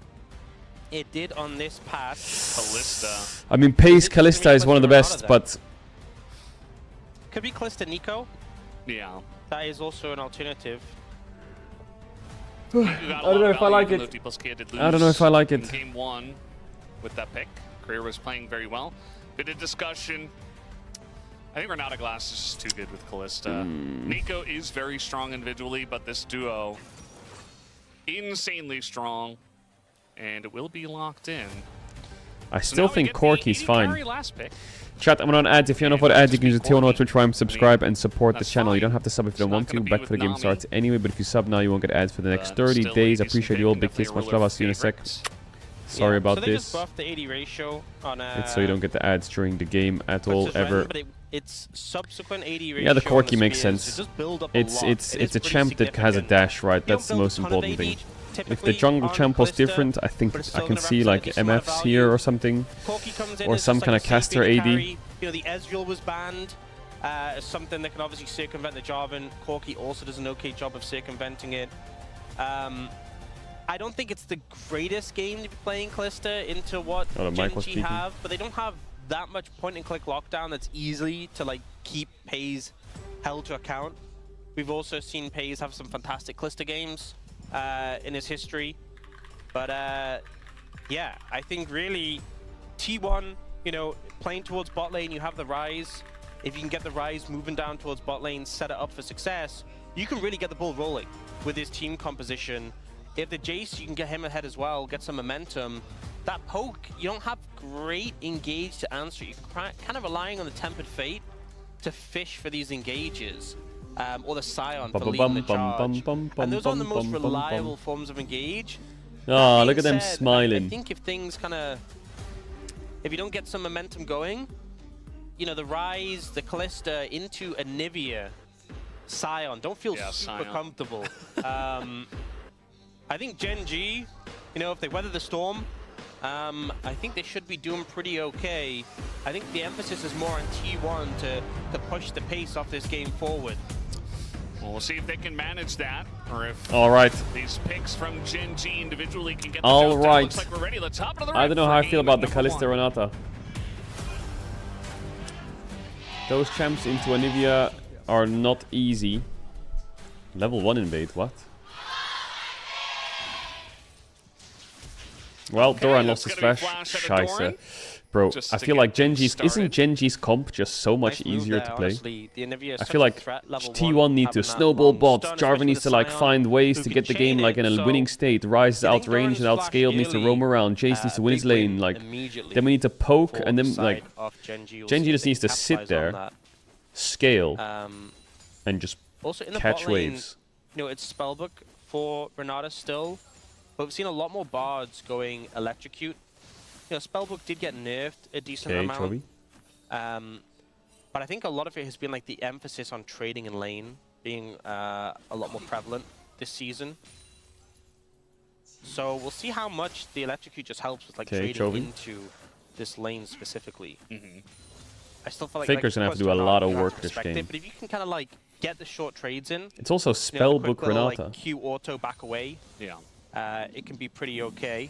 It did on this patch.
Kalista.
I mean, Pace
It did to me
Kalista is one of the
Kalista
best,
Renata
but...
Could be Kalista Nico.
Yeah.
That is also an alternative.
I don't know if I like it. I don't know if I like it.
In game one with that pick. Career was playing very well. Bit of discussion. I think Renata Glass is just too good with Kalista. Nico is very strong individually, but this duo, insanely strong. And it will be locked in.
I
So
still
now we
think
get the
Corki's
80
fine.
carry last pick.
Chat, I'm on ads. If you don't know what ads, you can use the T1 Twitch Prime, subscribe, and support the
That's
channel. You don't
fine.
have to sub if you don't
not
want to.
gonna be
Back
with
for the game
Nami.
starts anyway, but if you sub now, you won't get ads for the next
But
30
still a
days. I
decent
appreciate
pick
you all.
and
Big kiss,
definitely
much
a
love. I'll
real
see you in a sec.
favorite.
Sorry
Yeah,
about
so they
this.
just buffed the 80 ratio on
It's so you don't get the ads during the game at all,
versus Ren,
ever.
but it's subsequent 80 ratio
Yeah, the
on
Corki makes
spears.
sense.
It does build up
It's
a lot.
it's
It
it's
is
a
pretty
champ that has a
significant.
dash, right?
You don't
That's the
build a
most
ton of
important
AD
thing. If the
typically
jungle
on
champ was
Kalista,
different, I think
but it's
I
still
can
gonna
see like
represent a decent amount of
MFs
value.
here or something,
Corki comes in
or
as
some
just
kind
like
of
a safe
caster
AD
AD.
carry. You know, the Ezreal was banned as something that can obviously circumvent the Jarvan. Corki also does an okay job of circumventing it. I don't think it's the greatest game to be playing Kalista into what
Oh, the mic
Gen
was
G
speaking.
have, but they don't have that much point-and-click lockdown that's easy to like keep Pays held to account. We've also seen Pays have some fantastic Kalista games in his history, but yeah, I think really T1, you know, playing towards bot lane, you have the Rise. If you can get the Rise moving down towards bot lane, set it up for success, you can really get the ball rolling with his team composition. If the Jace, you can get him ahead as well, get some momentum. That poke, you don't have great engage to answer. You're kind of relying on the Tempered Fate to fish for these engages, or the Scion for leading the charge. And those aren't the most reliable forms of engage.
Oh,
That
look at
being
them
said,
smiling.
I think if things kind of, if you don't get some momentum going, you know, the Rise, the Kalista into Anivia, Scion, don't feel super
Scion.
comfortable. I think Gen G, you know, if they weather the storm, I think they should be doing pretty okay. I think the emphasis is more on T1 to push the pace off this game forward.
Well, we'll see if they can manage that, or if
All right.
these picks from Gen G individually can get the
All
job done.
right.
Looks like we're ready. The top of the
I don't know
for
how I feel
game
about the
number
Kalista
one.
Renata. Those champs into Anivia are not easy. Level 1 invade, what? Well,
Okay,
Doran
that's
lost his
gonna be
flash.
flash out of Doran.
Scheisse. Bro,
Just
I
to
feel
get
like Genji's...
started.
Isn't Genji's comp just so much
Nice move
easier
there,
to play?
honestly. The Anivia is
I
such
feel
a
like
threat, level
T1
one,
need
having
to
that
snowball
long
bots.
stun,
Jarvan
especially
needs to
with
like
Scion,
find ways
who
to
can
get the
chain
game like in
it,
a
so
winning state. Rise is
getting
outranged
Doran's
and
flash
outscaled, needs to
early,
roam around. Jace needs to win
big
his lane.
win
Like,
immediately
then we need to poke
for
and
the
then
side
like
of Genji. We'll
Genji
see if
just
they
needs to
can
sit
capitalize on
there,
that.
scale, and just
Also in the
catch
bot lane,
waves.
you know, it's spellbook for Renata still, but we've seen a lot more bards going electrocute. You know, spellbook did get nerfed a decent
Okay,
amount.
Chobi.
But I think a lot of it has been like the emphasis on trading in lane. being a lot more prevalent this season. So we'll see how much the electrocute just helps with like trading into this lane specifically. I still feel like
Faker's gonna have to do a lot of work this game.
But if you can kind of like get the short trades in,
it's also spellbook Renata.
Like Q auto back away.
Yeah.
It can be pretty okay.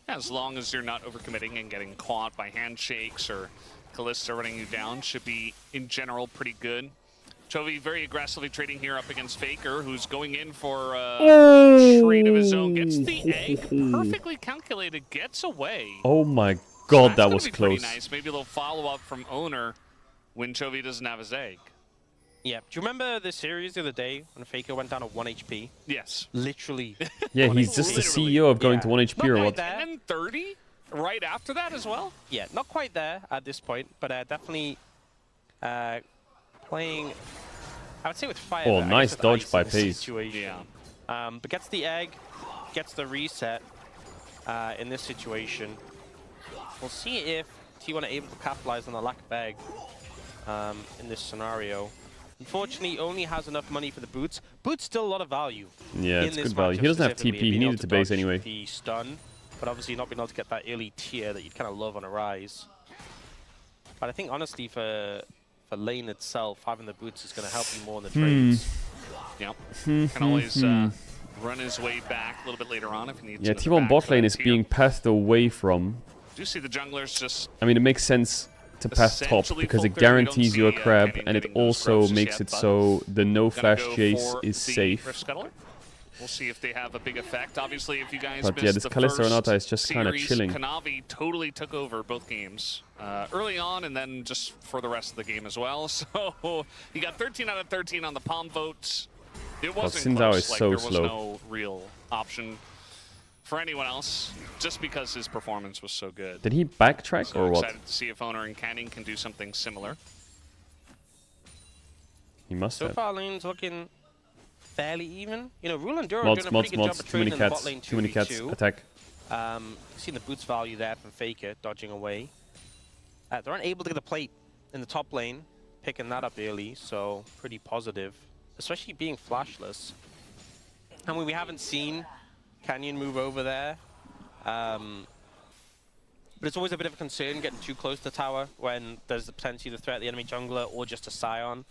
As long as you're not overcommitting and getting caught by handshakes or Kalista running you down, should be in general pretty good. Chovy very aggressively trading here up against Faker, who's going in for a trade of his own. Gets the egg perfectly calculated, gets away.
Oh my god, that was close.
Pretty nice. Maybe a little follow-up from Owner when Chovy doesn't have his egg.
Yeah. Do you remember the series the other day when Faker went down to 1 HP?
Yes.
Literally.
Yeah, he's just the CEO of going to 1 HP or what?
And then 30 right after that as well?
Yeah, not quite there at this point, but definitely playing, I would say with fire.
Oh, nice dodge by Pace.
Yeah. But gets the egg, gets the reset in this situation. We'll see if T1 are able to capitalize on the lack of egg in this scenario. Unfortunately, only has enough money for the boots. Boots still a lot of value.
Yeah, it's good value. He doesn't have TP. He needed to base anyway.
The stun, but obviously not being able to get that early tier that you'd kind of love on a rise. But I think honestly for lane itself, having the boots is going to help you more in the trades.
Yep. Can always run his way back a little bit later on if he needs to.
Yeah, T1 bot lane is being pathed away from.
Do you see the junglers just...
I mean, it makes sense to pass top because it guarantees you a crab, and it also makes it so the no flash chase is safe.
We'll see if they have a big effect. Obviously, if you guys
but
missed
yeah, this Kalista Renata is just kind of
series,
chilling.
Kanavi totally took over both games early on, and then just for the rest of the game as well. So he got 13 out of 13 on the palm votes. It wasn't
Xin Zhao
close.
is
Like,
so
there was
slow.
no real option for anyone else, just because his performance was so good.
Did he backtrack
So
or what?
excited to see if Owner and Canning can do something similar.
He must
So
have.
far, lane's looking fairly even. You know, Rule and Duro are doing a pretty good job of
too many
trading in the bot
cats.
lane
Too many cats.
2v2.
Attack.
Seeing the boots value there from Faker, dodging away. They're unable to get the plate in the top lane, picking that up early, so pretty positive. Especially being flashless. I mean, we haven't seen Canyon move over there. But it's always a bit of a concern getting too close to the tower when there's the potential to threat the enemy jungler or just a Scion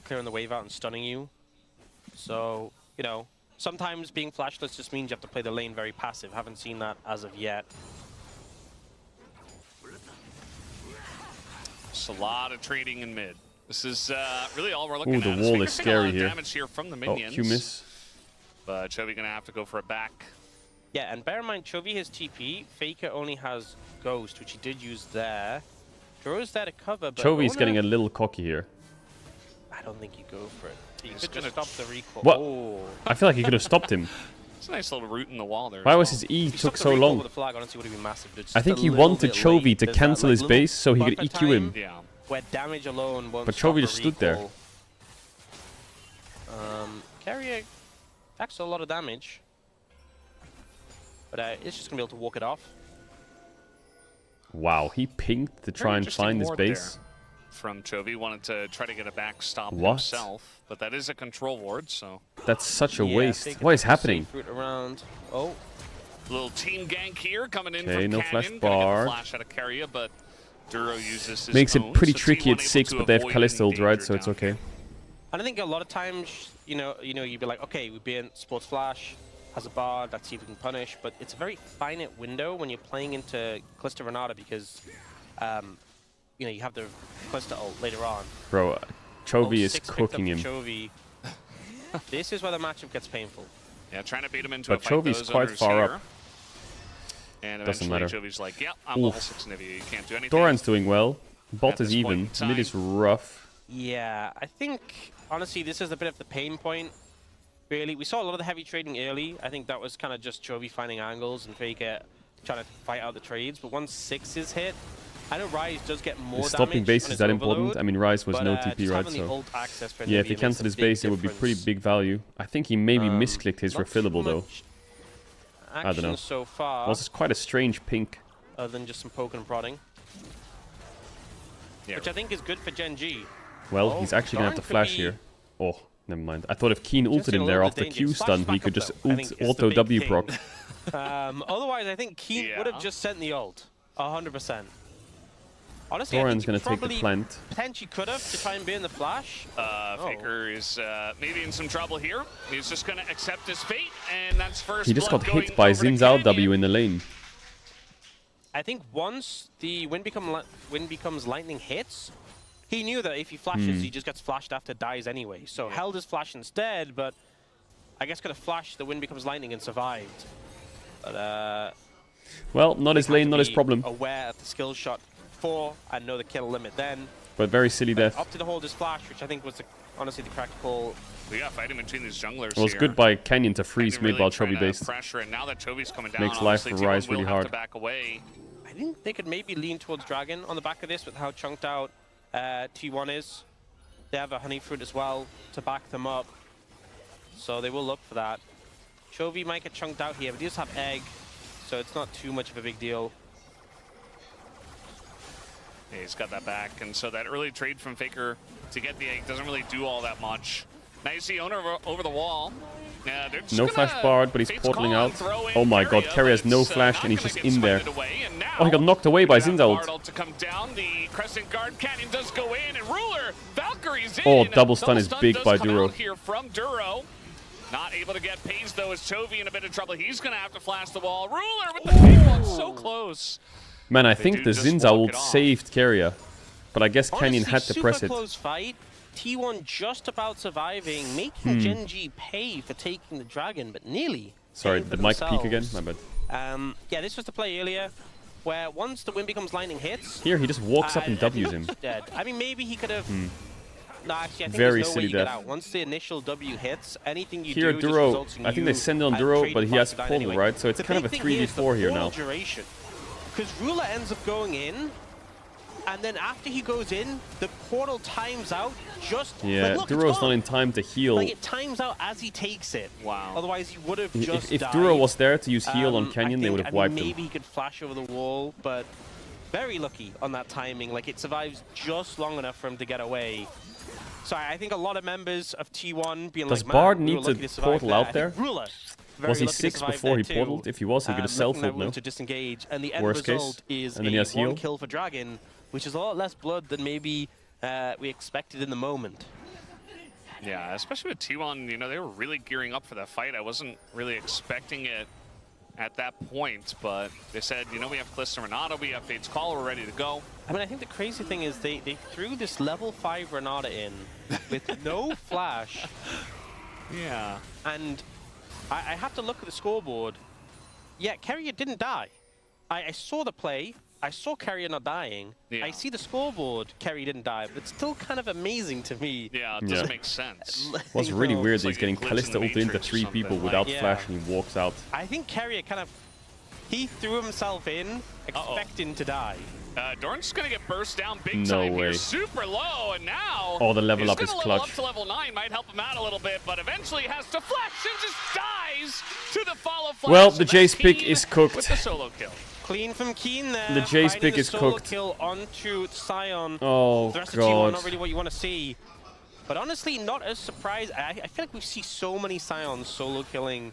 clearing the wave out and stunning you. So, you know, sometimes being flashless just means you have to play the lane very passive. Haven't seen that as of yet.
Just a lot of trading in mid. This is really all we're looking at.
Ooh, the wall is scary here.
Damage here from the minions.
Oh, Q miss.
But Chovy gonna have to go for it back.
Yeah, and bear in mind, Chovy has TP. Faker only has Ghost, which he did use there. Duro's there to cover, but
Chovy's getting a little cocky here.
I don't think you go for it. You could just stop the recall.
What?
Oh.
I feel like he could have stopped him.
It's a nice little root in the wall there.
Why was his E took so long?
With the flag, honestly, would have been massive, but
I think
just
he
a little
wanted
bit
Chovy
late.
to
There's
cancel
that,
his
like,
base so he could
buffer
EQ him.
time where damage alone won't
But
stop
Chovy
a
just stood there.
recall. Carrier takes a lot of damage. But it's just going to be able to walk it off.
Wow, he pinged to try and find his base.
From Chovy, wanted to try to get a backstop
What?
himself, but that is a control ward, so...
That's such a waste. What is happening?
Around. Oh.
Little team gank here coming in
Okay,
from
no
Canyon.
flash
Gonna get
bar.
the flash out of Carrier, but Duro uses his
Makes it
own,
pretty
so
tricky
T1
at 6,
able
but
to
they have
avoid
Kalista
any
ult, right?
danger
So it's
down
okay.
here.
And I think a lot of times, you know, you'd be like, okay, we'd be in Sports Flash, has a bard, let's see if we can punish. But it's a very finite window when you're playing into Kalista Renata because, you know, you have the Kalista ult later on.
Bro, Chovy is cooking him.
Chovy. This is where the matchup gets painful.
Yeah, trying to bait him into
But
a fight.
Chovy's
Those
quite
others
far
here.
up.
And
Doesn't
eventually
matter.
Chovy's like, yeah, I'm level 6 Nivea, you can't do anything.
Doran's doing well. Bot
At
is
this
even.
point in
Mid
time.
is rough.
Yeah, I think, honestly, this is a bit of the pain point. Really, we saw a lot of the heavy trading early. I think that was kind of just Chovy finding angles and Faker trying to fight out the trades. But once 6 is hit, I know Rise does get more
Is
damage.
stopping base
on
is
his
that
overload,
important? I mean, Rise was
but,
no
just
TP, right?
having the
So
ult access for
yeah, if
Nvidia
he
makes
canceled
a
his
big
base, it would be pretty
difference.
big value. I think he maybe misclicked his
not too
refillable though.
much
I don't know.
action so far,
Was quite a strange pink.
other than just some poking and prodding.
Yeah.
Which I think is good for Gen G.
Well,
Oh,
he's actually gonna have to
Doran could
flash
be
here. Oh, never mind. I thought if Keen ulted
in
in
a
there
little
after
bit
Q
dangerous.
stun,
Flash
he could
back
just
up, though, I think,
ult
is the
auto
big
W
thing.
proc.
Otherwise, I think Keen would have just sent the ult. 100%. Honestly, I
Doran's
think
gonna take the plant.
Potentially could have to try and burn the flash.
Faker is maybe in some trouble here. He's just going to accept his fate, and that's first
He just
blood
got
going
hit by
over to
Xin Zhao
Canyon.
W in the lane.
I think once the wind becomes lightning hits, he knew that if he flashes, he just gets flashed after dies anyway. So held his flash instead, but I guess could have flashed the wind becomes lightning and survived. But
well, not his lane, not his problem.
Aware of the skill shot before and know the kill limit then.
But very silly death.
Opted to hold his flash, which I think was honestly the correct call.
We got fighting between these junglers.
It was good by Canyon to freeze mid while Chovy based.
Pressure, and now that Chovy's coming down,
Makes life for
T1
Rise
will
really
have
hard.
to back away.
I think they could maybe lean towards Dragon on the back of this with how chunked out T1 is. They have a Honey Fruit as well to back them up. So they will look for that. Chovy might get chunked out here, but he does have Egg, so it's not too much of a big deal.
Yeah, he's got that back, and so that early trade from Faker to get the egg doesn't really do all that much. Now you see Owner over the wall. Yeah, they're just
No flash barred, but he's portaling out. Oh my god, Carry has no flash and he's just in there. Oh, he got knocked away by Xin Zhao.
To come down, the Crescent Guard Canyon does go in, and Ruler, Valkyrie's in.
Oh, double stun is big by Duro.
Here from Duro. Not able to get Paze though, is Chovy in a bit of trouble. He's gonna have to flash the wall. Ruler with the big one, so close.
Man, I think the Xin Zhao ult saved Carrier. But I guess Canyon had to press it.
Super close fight. T1 just about surviving, making Genji pay for taking the dragon, but nearly.
Sorry, did Mike peek again? My bad.
Yeah, this was the play earlier, where once the wind becomes lightning hits.
Here, he just walks up and W's him.
Dead. I mean, maybe he could have. No, actually, I think
Very
there's no
silly
way you get
death.
out. Once the initial W hits, anything you
Here,
do
Duro,
just results in
I think they
you,
send it on Duro,
trading
but he has
fights
pull,
anyway.
right? So it's
The
kind of a
big thing here is the
3v4 here
full
now.
Duration. Because Ruler ends up going in, and then after he goes in, the portal times out just...
Yeah,
like, look,
Duro's not in time to heal.
Like, it times out as he takes it.
Wow.
Otherwise, he would have just
If
died.
Duro was there to use heal on Canyon, they would have wiped
maybe
him.
he could flash over the wall, but very lucky on that timing. Like, it survives just long enough for him to get away. So I think a lot of members of T1 being
Does
like,
Bard
man, we
need
were
to
lucky survive
portal
there.
out
I
there?
think Ruler, very
Was he
lucky to
6
survive
before he
there too.
portaled? If he was, he could have
Looking
self-ult
that
now.
to disengage, and the end
Worst case,
result is
and then he has
a 1
heal.
kill for Dragon, which is a lot less blood than maybe we expected in the moment.
Yeah, especially with T1, you know, they were really gearing up for that fight. I wasn't really expecting it at that point, but they said, you know, we have Callisto Renata, we have Fate's Call, we're ready to go.
I mean, I think the crazy thing is they threw this level 5 Renata in with no flash.
Yeah.
And I have to look at the scoreboard. Yeah, Carrier didn't die. I saw the play. I saw Carrier not dying.
Yeah.
I see the scoreboard. Carrier didn't die, but it's still kind of amazing to me.
Yeah, it doesn't make sense.
It was really weird that
like
he's getting
it glitched in
Callisto
the
ult into
Matrix or
3 people
something,
without
like-
flash
Yeah.
and he walks out.
I think Carrier kind of... He threw himself in, expecting to die.
Dorn's gonna get burst down big
No
time
way.
here, super low, and now
Oh, the level
he's
up is
gonna level
clutch.
up to level 9, might help him out a little bit, but eventually has to flash and just dies to the follow flash.
Well,
So
the
that's
Jace pick
Keen
is cooked.
with the solo kill.
Clean from Keen there.
The Jace
finding
pick
the
is
solo
cooked.
kill onto Sion.
Oh,
The rest of the team are
God.
not really what you want to see. But honestly, not as surprised. I feel like we see so many Sions solo killing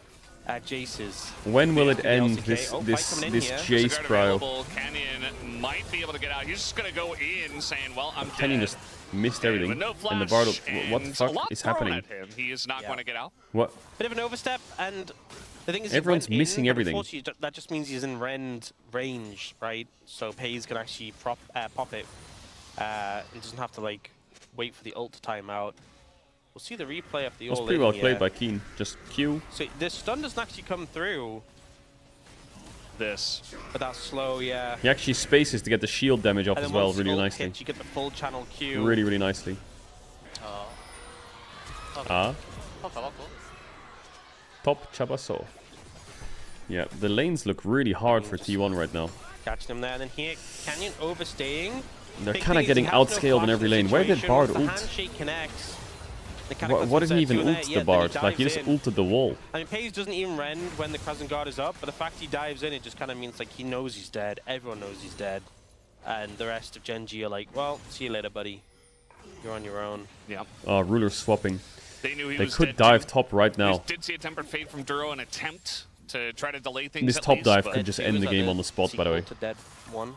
Jaces.
When will it
The
end,
LCK.
this
Oh,
this
fight coming in
this
here.
Jace
Guard
trial?
available. Canyon might be able to get out. He's just gonna go in saying, well, I'm
Canyon
dead.
just missed
And
everything.
with no
And the
flash,
Bard, what the
and a
fuck
lot
is
thrown
happening?
at him. He is not going to get out.
What?
Bit of an overstep, and the thing is,
Everyone's
he went
missing
in, but
everything.
unfortunately, that just means he's in rend range, right? So Paze can actually pop it. He doesn't have to like wait for the ult to time out. We'll see the replay of the
It was
all
pretty
in
well
here.
played by Keen. Just Q.
So the stun doesn't actually come through,
This.
but that's slow, yeah.
He actually spaces to get the shield damage off
And
as
then
well,
once the
really
ult
nicely.
hits, you get the full channel Q.
Really, really nicely. Ah. Top Chabaso. Yeah, the lanes look really hard for T1 right now.
Catching him there, and then here, Canyon overstaying.
They're
Big
kind of
thing is
getting
he has no
outscaled in
flash
every
the
lane. Where did
situation.
Bard
Once the
ult?
handshake connects, they kinda
What did he even
concept
ult
two
the
there,
Bard?
yeah,
Like, he
dives
just
in.
ulted the wall.
I mean, Paze doesn't even rend when the Crescent Guard is up, but the fact he dives in, it just kind of means like he knows he's dead. Everyone knows he's dead. And the rest of Genji are like, well, see you later, buddy. You're on your own.
Yeah.
Oh, ruler swapping.
They knew he
They
was
could
dead
dive
too.
top right
We
now.
did see a tempered fate from Duro, an attempt to try to delay things.
This
at
top
least,
dive
but
could just end the game on the spot, by the way.
To dead one.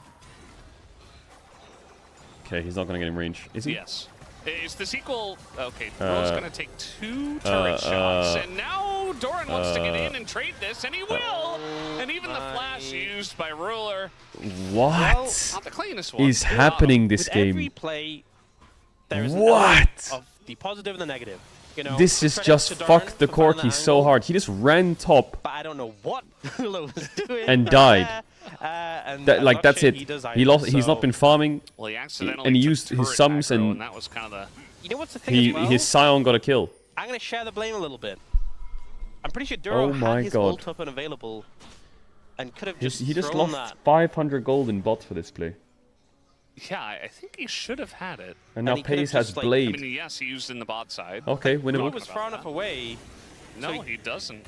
Okay, he's not gonna get in range, is he?
Yes. Is the sequel... Okay, Duro's going to take 2 turret shots, and now Doran wants to get in and trade this, and he will! And even the flash used by Ruler.
What
Not the cleanest one.
is happening this
With
game?
every play, there is
What?
of the positive and the negative. You know,
This is
credit
just
to Doran
fucked the
for finding
Corki
that
so
angle,
hard. He just ran top
but I don't know what Ruler was doing.
and died.
And
That,
I'm
like
not
that's
sure
it.
He, does
He lost.
either,
He's not
so-
been farming,
Well, he accidentally
and he
took
used his
turret
sums
aggro,
and
that was kind of the...
You know what's the thing as well?
his Scion got a kill.
I'm going to share the blame a little bit. I'm pretty sure Duro
Oh my
had his
God.
ult up and available and could have just
He just
thrown
lost
that.
500 gold in bot for this play.
Yeah, I think he should have had it.
And now
he could have
Pace has
just, like-
Blade.
I mean, yes, he used in the bot side.
Okay,
He
winnable.
was far enough away.
No,
so
he doesn't.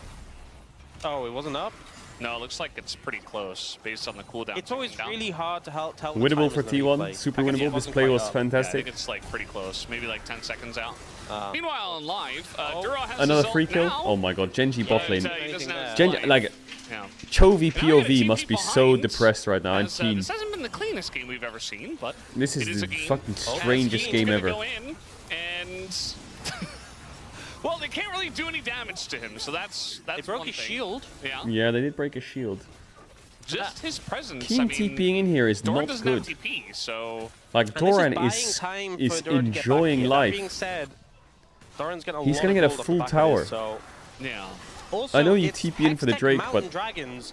Oh, it wasn't up?
No, it looks like it's pretty close based on the cooldown.
It's always
down.
really hard to tell the
Winnable
timers
for
in the
T1,
replay.
super
I guess it
winnable. This
wasn't
play
quite
was
up.
Yeah, I
fantastic.
think it's like pretty close, maybe like 10 seconds out. Meanwhile, on live, Duro has
Another
his
free
ult
kill.
now.
Oh my God, Genji bot lane.
He doesn't have his
Genji,
life.
like
Yeah.
Chovy
And now we got a
POV
team
must be
behind,
so depressed right now. I'm
as,
keen.
This hasn't been the cleanest game we've ever seen, but
This
it
is
a
the
game.
fucking
As
strangest
Keen's
game
gonna
ever.
Go in and well, they can't really do any damage to him, so that's
They broke
one
his
thing.
shield.
Yeah.
Yeah, they did break a shield.
Just his presence.
Keen
I mean,
TPing in here is
Doran
not
doesn't
good.
have TP, so
Like
And
Doran
this
is
buying time for Doran to get back
enjoying
here.
life.
That being said, Doran's gonna
He's gonna get a full tower.
So
yeah.
also,
I know you
it's
TP in for the
Hextech
Drake,
Mountain
but
Dragons.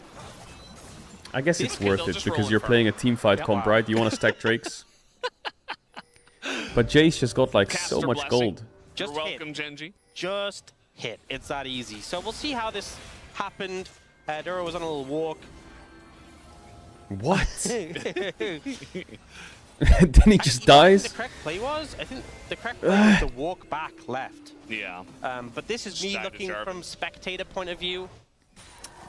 I guess
These
it's
kids,
worth
they'll
it
just
because
roll
you're
in
playing a team fight
Yeah.
comp,
Wow.
right? You want to stack Drakes. But Jace just got like
Cast
so
or
much
blessing.
gold.
Just
You're
hit.
welcome, Genji.
Just hit. It's that easy. So we'll see how this happened. Duro was on a little walk.
What?
I
Then he just dies?
The correct play was, I think the correct play was to walk back left.
Yeah.
But this is me
Standard
looking
sharp.
from spectator point of view,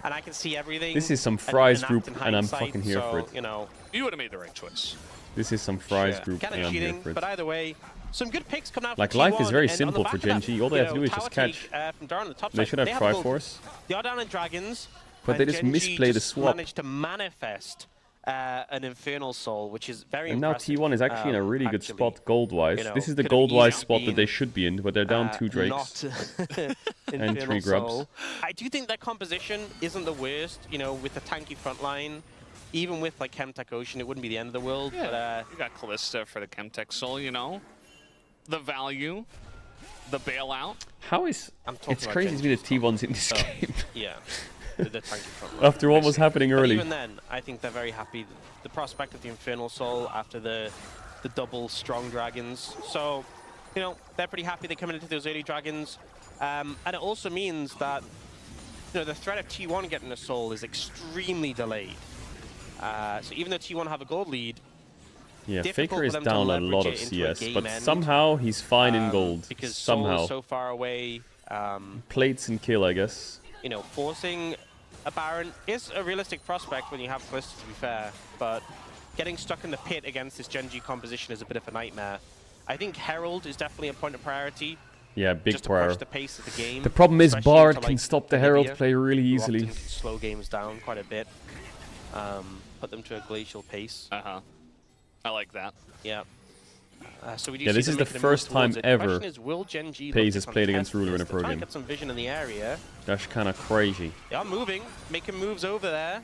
and I can see everything.
This is some
and
Fries
act
group,
in
and I'm
hindsight,
fucking here
so,
for it.
You know,
You would have made the right choice.
This is some Fries
yeah.
group,
Kind
and
of
I'm here
cheating,
for it.
but either way, some good picks coming out.
Like,
from
life
T1,
is very
and on the
simple
back
for
of that,
Genji. All they
you
have to
know,
do is just
tower
catch.
take, from Doran on the top
They
side.
should have
a
Triforce.
gold. They are down in Dragons,
But they
and
just
Genji
misplay the
just
swap.
managed to manifest an Infernal Soul, which is very
And now
impressive.
T1 is actually in a really good
actually.
spot gold-wise.
You know,
This is the
could have
gold-wise
easily
spot that they
been,
should be in, but they're down 2 Drakes.
Not
And
Infernal
3 grubs.
Soul. I do think that composition isn't the worst, you know, with the tanky front line. Even with like Chemtech Ocean, it wouldn't be the end of the world.
Yeah. You got Callista for the Chemtech Soul, you know. The value, the bailout.
How is...
I'm talking
It's
about
crazy to me
Genji
that T1's in this game.
Yeah, the tanky front line.
After what was happening
But
early.
even then, I think they're very happy. The prospect of the Infernal Soul after the double strong dragons. So, you know, they're pretty happy they come into those early dragons. And it also means that, you know, the threat of T1 getting a soul is extremely delayed. So even though T1 have a gold lead,
Yeah,
difficult
Faker
for
is
them to
down a
leverage
lot of
it into a
CS,
game
but
end,
somehow he's fine in gold.
because Soul
Somehow.
is so far away.
Plates and kill, I guess.
You know, forcing a Baron is a realistic prospect when you have Callista, to be fair, but getting stuck in the pit against this Genji composition is a bit of a nightmare. I think Herald is definitely a point of priority.
Yeah, big
just to
prior.
push the pace of the game.
The problem is
especially
Bard
into,
can
like,
stop the Herald
Olivia,
play really
who
easily.
often can slow games down quite a bit. Put them to a glacial pace.
I like that.
Yeah. So we do
Yeah,
see
this
them
is the
making a move
first time
towards it. The
ever
question is, will Genji
Paze
look
has
to
played against
contest
Ruler in a
this?
pro
They're trying
game.
to get some vision in the area.
That's kind of crazy.
They are moving, making moves over there.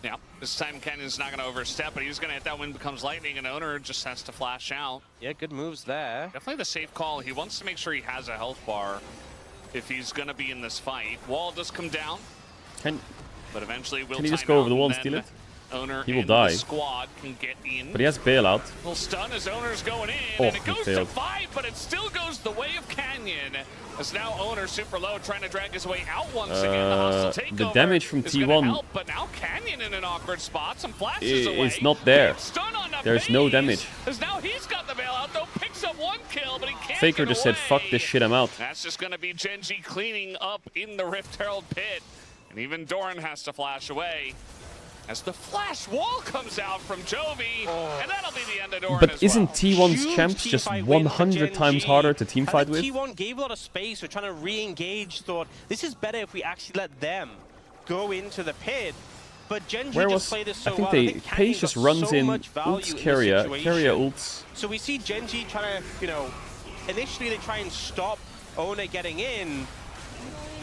Yeah, this time Canyon's not going to overstep, but he's going to hit that Wind Becomes Lightning, and Owner just has to flash out.
Yeah, good moves there.
Definitely the safe call. He wants to make sure he has a health bar if he's going to be in this fight. Wall does come down, but eventually will
Can he just
time
go
out,
over the wall and
then
steal it?
Owner
He will
and
die.
the squad can get in.
But he has bailout.
Well, stun as Owner's going in,
Oh,
and it
he
goes to
failed.
5, but it still goes the way of Canyon. As now Owner super low, trying to drag his way out once again. The hostile takeover
The damage from
is gonna
T1
help, but now Canyon in an awkward spot. Some flashes away.
is not there.
Big stun on the
There's no
base,
damage.
As now he's got the bailout, though, picks up 1 kill, but he can't
Faker
get
just said, fuck
away.
this shit, I'm out.
That's just going to be Genji cleaning up in the Rift Herald pit. And even Doran has to flash away. as the flash wall comes out from Jovi, and that'll be the end of Doran
But
as
isn't
well.
T1's champs just 100 times harder to teamfight with?
T1 gave a lot of space. We're trying to re-engage. Thought this is better if we actually let them go into the pit. But Gen G just played this so
I think
well.
Paige just runs
so
in,
much value
ults
in
Keria,
this
Keria
situation.
ults.
So we see Gen G trying to, you know, initially they try and stop Ona getting in.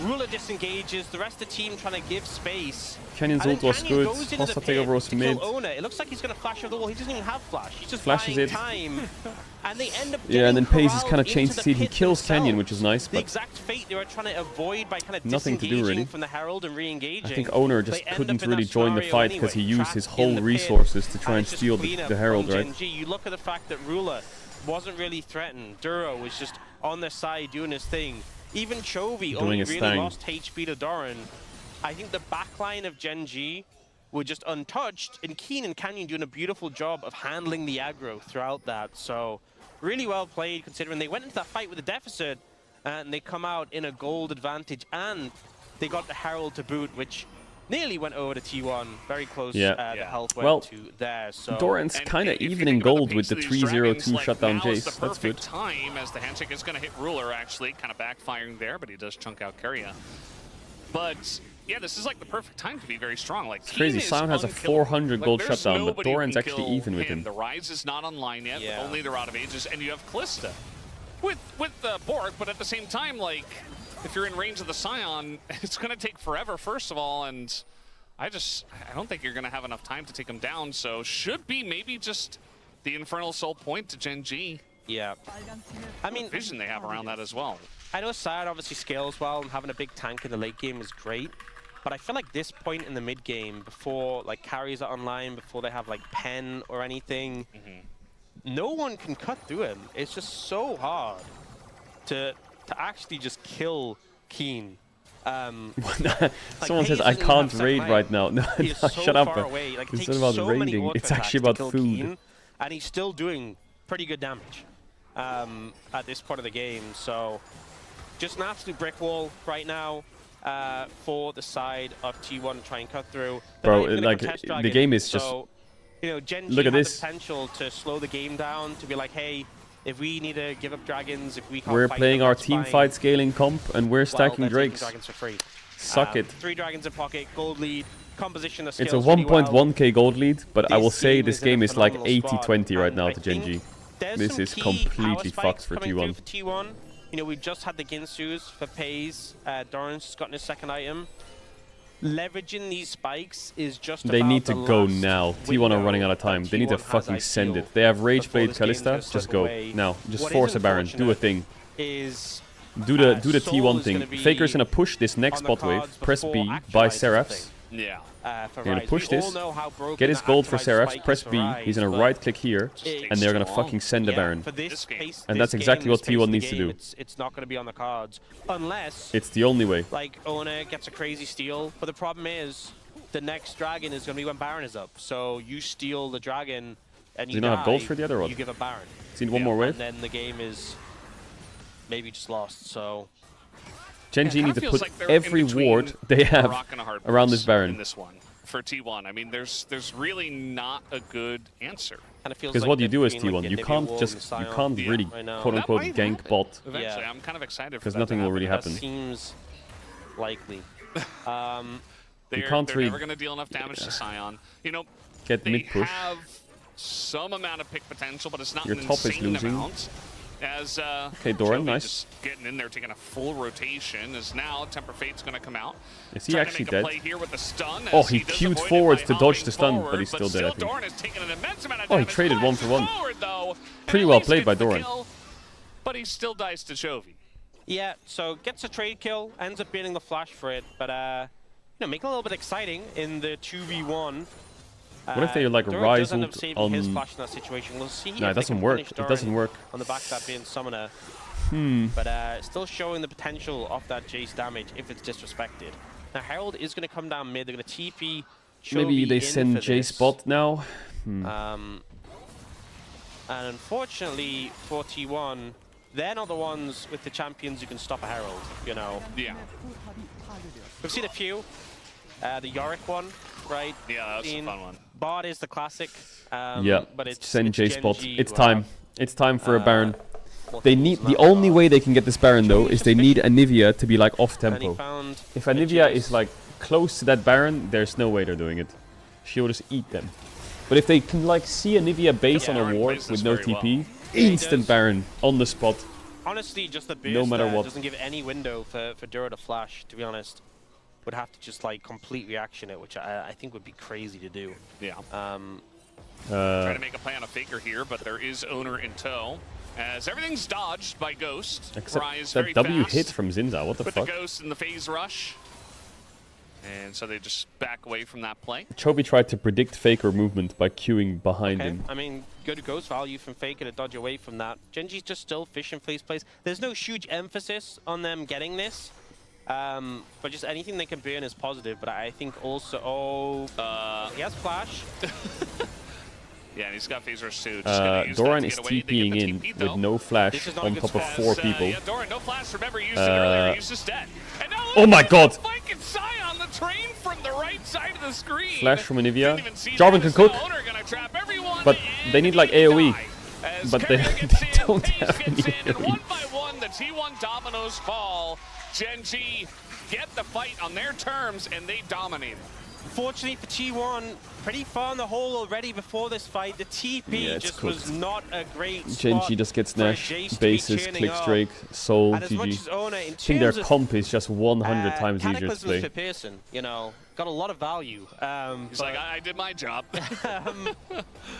Ruler disengages, the rest of the team trying to give space.
Canyon's ult was good, hostile takeover was mid.
Ona. It looks like he's going to flash over the wall. He doesn't even have flash. He's just
Flashes
buying
it.
time. And they end up
Yeah, and then Pace has
corralled
kind of changed
into
the scene. He
pit
kills Canyon,
themselves.
which is nice,
The
but
exact fate they were trying to avoid by kind of
nothing to do,
disengaging
really.
from the Herald and re-engaging.
I think Owner
They
just
end
couldn't
up in
really
that
join the
scenario
fight because he
anyway,
used his
trapped in
whole
the pit,
resources to try and
it's just
steal
clean
the
up
Herald,
from
right?
Gen G. You look at the fact that Ruler wasn't really threatened. Duro was just on their side doing his thing. Even Chovy only
his
really
thing.
lost HP to Doran. I think the backline of Gen G were just untouched, and Keen and Canyon doing a beautiful job of handling the aggro throughout that. So really well played, considering they went into that fight with a deficit, and they come out in a gold advantage, and they got the Herald to boot, which nearly went over to T1. Very close. The health went to there. So
Doran's kind of even in gold with the 3-0-2 shutdown
Jace.
Jace. That's good.
Time as the handshake is going to hit Ruler, actually, kind of backfiring there, but he does chunk out Keria. But yeah, this is like the perfect time to be very strong. Like,
It's crazy. Sion has a 400 gold shutdown, but Doran's actually even with him.
The Rise is not online yet, but only they're out of ages, and you have Kalista with Bork, but at the same time, like, if you're in range of the Sion, it's going to take forever, first of all, and I don't think you're going to have enough time to take him down, so should be maybe just the Infernal Soul point to Gen G.
Yeah. I mean,
vision they have around that as well.
I know Sion obviously scales well, and having a big tank in the late game is great. But I feel like this point in the mid game, before like carries are online, before they have like pen or anything, no one can cut through him. It's just so hard to actually just kill Keen.
Someone says I can't raid right now. No,
He is so
shut up.
far away. Like,
It's
it
not
takes
about
so many
raiding.
auto
It's actually
attacks to
about
kill
food.
Keen, and he's still doing pretty good damage at this part of the game. So just an absolute brick wall right now for the side of T1 to try and cut through.
Bro, like the game is just.
So, you know, Gen G
look at
has
this.
the potential to slow the game down, to be like, hey, if we need to give up dragons, if we can't
We're
fight
playing
them,
our
that's
team
fine.
fight scaling comp, and we're stacking
Well, they're taking
drakes.
dragons for free.
Suck it.
3 dragons in pocket, gold lead, composition of
It's
skills
a
really well.
1.1k gold lead, but I will say
team
this
is in a
game is like
phenomenal spot,
80-20 right
and
now
I
to Gen G.
think there's
This
some
is
key
completely
power
fucked
spikes
for
coming through
T1.
for T1. You know, we've just had the Ginsus for Pays. Doran's just gotten his second item. Leveraging these spikes is just
They
about
need to
the
go
last
now. T1 are running out of time. They need to
T1 has,
fucking
I
send
feel,
it. They have Rage
before
Blade
this game's gonna
Kalista.
slip
Just go
away.
now. Just
What
force
is
a Baron. Do a
unfortunate
thing.
Is
Do the
Soul
T1
is
thing.
gonna be
Faker's gonna push this next
on the
bot wave.
cards
Press
before
B. Buy
Actualize
Seraphs.
thing.
Yeah.
For
They're gonna
Rise.
push
We all
this.
know how broken
Get his
that
gold for
Actualize
Seraphs.
spike
Press
is for
B.
Rise,
He's gonna
but
right click here, and they're gonna
long.
fucking send a Baron.
For this pace,
And
this
that's exactly
game,
what
this pace
T1
of the
needs to
game,
do.
It's not going to be on the cards unless
It's the only way.
like Ona gets a crazy steal. But the problem is the next dragon is going to be when Baron is up. So you steal the dragon and
Do
you
you not have gold
die,
for the other one?
you give a Baron.
Seen one more
And
wave?
then the game is maybe just lost. So
Gen G
It
need to
kinda
put
feels like they're
every
in between
ward they
a
have
rock and a hard
around
place
this Baron.
in this one for T1. I mean, there's really not a good answer.
kind of feels
Because
like
what you
they're
do as
between, like,
T1,
the
you
Nibia
can't
Wolves
just,
and
you
Sion
can't really
right now.
quote unquote
might
gank
happen
bot.
Eventually, I'm kind of excited for
Because
that
nothing
to
will really
That
happen.
seems likely.
They're
can't really-
never going to deal enough damage to Sion. You know,
Get
they
mid push.
have some amount of pick potential, but it's not
Your
an
top is
insane
losing.
amount. As
Okay, Doran,
Jovi
nice.
just getting in there, taking a full rotation. As now Temper Fate's going to come out.
Is he
Trying to
actually
make
dead?
a play here with the stun,
Oh,
as
he
does
queued
avoid it
forwards
by
to dodge
hopping
the stun, but
forward,
he's still dead, I
still
think.
Doran has taken an immense amount of
Oh, he
damage.
traded one
Flashes
for one.
forward, though, and
Pretty
at
well
least
played by
gets the
Doran.
kill, but he still dies to Chovy.
Yeah, so gets a trade kill, ends up beating the flash for it, but you know, make it a little bit exciting in the 2v1.
What if they like
Doran
rise
does end up
ult
saving his
on?
flash in that situation. We'll see.
No,
if
it
they
doesn't
can
work.
punish
It doesn't
Doran
work.
on the back of that being summoner.
But
still showing the potential of that Jace damage if it's disrespected. Now Herald is going to come down mid. They're going to TP.
maybe
Chovy
they
in
send
for
Jace
this.
bot now.
And unfortunately for T1, they're not the ones with the champions who can stop a Herald, you know.
Yeah.
We've seen a few. The Yorick one right?
Yeah, that was a fun one.
Bard is the classic.
Yeah,
but it's
send J spot.
Gen G
It's
who
time.
have
It's time for a Baron.
more
They
tools
need
in
the
that
only
regard.
way they can get this Baron though is they need Anivia to be like off
And he
tempo.
found
If Anivia is like close to that Baron, there's no way they're doing it. She'll just eat them. But if they can like see Anivia base on a ward with no TP, instant Baron on the spot.
Honestly, just the burst
No matter
there
what.
doesn't give any window for Dura to flash, to be honest. Would have to just like complete reaction it, which I think would be crazy to do.
Yeah.
Trying
to make a play on a Faker here, but there is Owner in tow. As everything's dodged by Ghost.
Except
Rise
that
very
W
fast
hit from Zinza, what the
with
fuck?
the Ghost in the phase rush. And so they just back away from that play.
Chobi tried to predict Faker movement by queuing behind him.
I mean, good ghost value from Faker to dodge away from that. Genji's just still fishing for these plays. There's no huge emphasis on them getting this. But just anything they can burn is positive. But I think also... he has flash.
Yeah, and he's got phase rush too. Just gonna use
Doran
that
is
to get away. They
TPing
get the
in
TP,
with
though.
no flash on top of 4 people.
Yeah, Doran, no flash. Remember, he used it earlier. He's just dead. And now
Oh my god!
Spike and Sai on the train from the right side of the screen.
Flash from Anivia.
Didn't even see
Jarvan
that.
can cook.
Now Owner gonna trap everyone,
But they need like AoE.
as
But they,
Carrier gets
they
in,
don't
Pace
have any
gets in, and
AoE.
one by one, the T1 dominoes fall. Gen G get the fight on their terms, and they dominate.
Fortunately for T1, pretty far in the hole already before this fight. The TP
it's
just
cooked.
was not a great
Gen
spot
G just gets
for
Nash,
Jace to be
bases,
churning
clicks
up.
Drake, Soul,
And as much
GG.
as Owner, in
I think their
terms of,
comp is just 100 times easier to
Cataclysms
play.
for Pearson, you know, got a lot of value.
He's like, I did my job.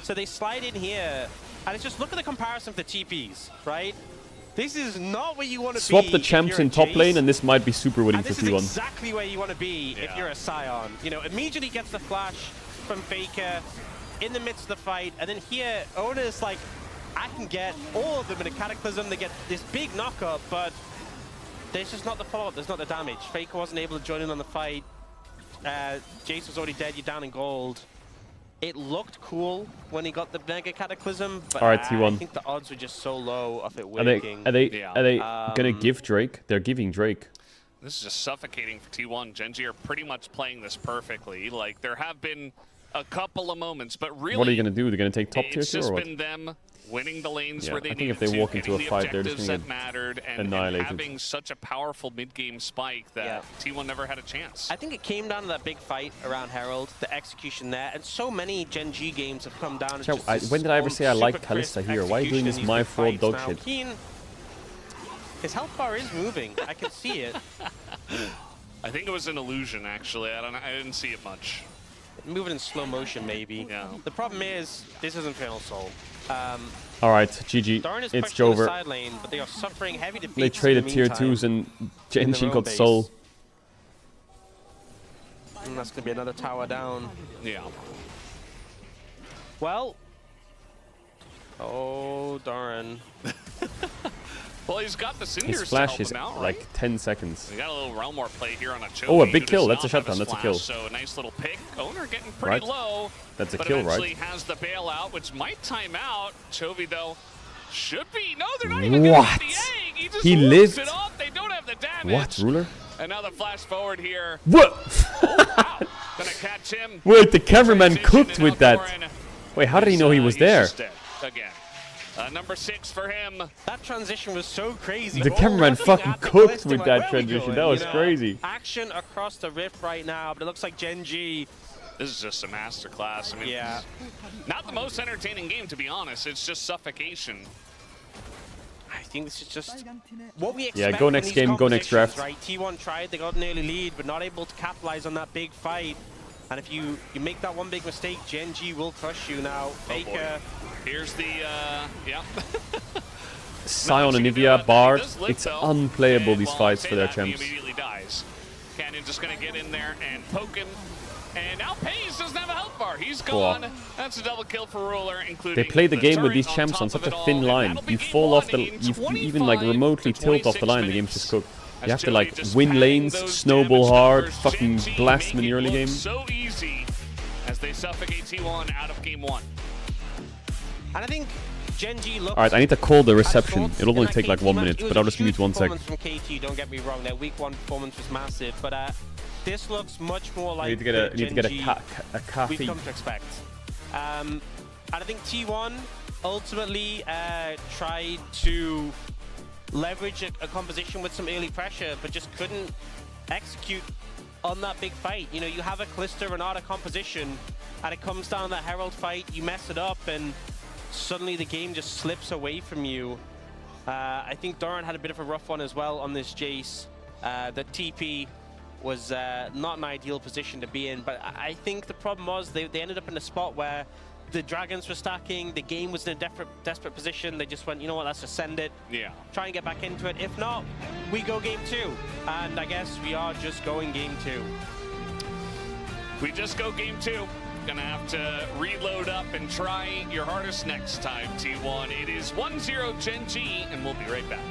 So they slide in here, and it's just look at the comparison for the TPs, right? This is not where you want to be.
Swap the
if
champs
you're a
in top
Jace.
lane, and this might be super winning
And
for
this is
T1.
exactly where you want to be if you're a Scion. You know, immediately gets the flash from Faker in the midst of the fight, and then here, Owner's like, I can get all of them in a Cataclysm. They get this big knockup, but there's just not the follow-up. There's not the damage. Faker wasn't able to join in on the fight. Jace was already dead. You're down in gold. It looked cool when he got the Mega Cataclysm, but
Alright,
I
T1.
think the odds were just so low of it
Are
working.
they gonna give Drake? They're giving Drake.
This is just suffocating for T1. Gen G are pretty much playing this perfectly. Like, there have been a couple of moments, but really...
What are you gonna do? They're gonna take top tier
it's
too,
just
or what?
been them winning the lanes
Yeah,
where they
I think
needed
if they
to,
walk into a
getting the
fight, they're just
objectives
gonna
that
get
mattered, and
annihilated.
having such a powerful mid-game spike that T1 never had a chance.
I think it came down to that big fight around Herald, the execution there, and so many Gen G games have come down.
Chow,
To just
when did I ever say I
super
like
crisp
Kalista here? Why are you doing
execution
this
in these
my
big
fraud
fights
dog
now.
shit?
Keen, his health bar is moving. I can see it.
I think it was an illusion, actually. I didn't see it much.
Moving in slow motion, maybe.
Yeah.
The problem is, this is Infernal Soul.
Alright, GG.
Darn is
It's
pushing the
Jover.
side lane, but they are suffering heavy defeats.
They traded
in the
tier
meantime.
2s and
in
Gen
their
G
own
got
base.
Soul.
And that's going to be another tower down.
Yeah.
Well. Oh, darn.
Well, he's got the Cinders
His
to
flash
help
is
him out, right?
like 10 seconds.
We got a little Realm War play here on a Chobi.
Oh, a big
who
kill.
does
That's a
not have
shutdown.
his
That's a
flash,
kill.
So a nice little pick. Owner getting
Right.
pretty low.
That's a
but
kill, right?
eventually has the bailout, which might time out. Chobi, though, should be. No, they're not even
What?
gonna get the egg. He just
He
loops
lived?
it off. They don't have the damage.
What, Ruler?
And now the flash forward here.
What?
Gonna catch him.
Wait, the cameraman
Transition,
cooked
and
with
now
that.
Doran,
Wait, how did he know he was
he's
there?
just dead again. Number 6 for him.
That transition was so crazy.
The
Oh,
cameraman
looking
fucking
at the
cooked
list, I'm
with
like,
that
where are we
transition.
going?
That was
You know,
crazy.
Action across the rift right now, but it looks like Gen G.
This is just a masterclass. I mean,
Yeah.
not the most entertaining game, to be honest. It's just suffocation.
I think this is just what we expect.
Yeah, go
from
next
these
game, go next
competitions,
draft.
Right, T1 tried, they got an early lead, but not able to capitalize on that big fight. And if you make that one big mistake, Gen G will crush you now. Faker.
Here's the, yeah.
Sion and Nivea, Bard.
Does live,
It's
though,
unplayable,
and
these
while I
fights
say
for their
that, he
champs.
immediately dies. Canyon just gonna get in there and poke him. And now Pace doesn't have a health bar. He's gone.
Wow.
That's a double kill for Ruler, including
They play the game with
turret
these
on
champs
top
on
of
such
it
a
all,
thin
and
line.
that'll be
You
game
fall off
one
the,
in
you even like
25
remotely
to
tilt off the
26
line, the game's
minutes.
just cooked.
As
You have to
Joey
like
just
win
padding
lanes,
those
snowball
damage
hard,
numbers.
fucking
Gen G
blast
make
them in the
it
early
look
game.
So easy as they suffocate T1 out of game 1.
And I think Gen G looks.
Alright, I need to call the reception.
thoughts
It'll
in
only
that
take like
KT
1
match.
minute,
It was
but I'll
a
just
huge
mute 1 sec.
performance from KT, don't get me wrong. Their week 1 performance was massive, but this looks much more like
You need to get a
Gen G
coffee.
we've come to expect. And I think T1 ultimately tried to leverage a composition with some early pressure, but just couldn't execute on that big fight. You know, you have a Callisto Renata composition, and it comes down to that Herald fight, you mess it up, and suddenly the game just slips away from you. I think Doran had a bit of a rough one as well on this Jace. The TP was not an ideal position to be in, but I think the problem was they ended up in a spot where the Dragons were stacking, the game was in a desperate position. They just went, you know what, let's just send it.
Yeah.
Try and get back into it. If not, we go game 2. And I guess we are just going game 2.
We just go game 2. Gonna have to reload up and try your hardest next time, T1. It is 1-0 Gen G, and we'll be right back.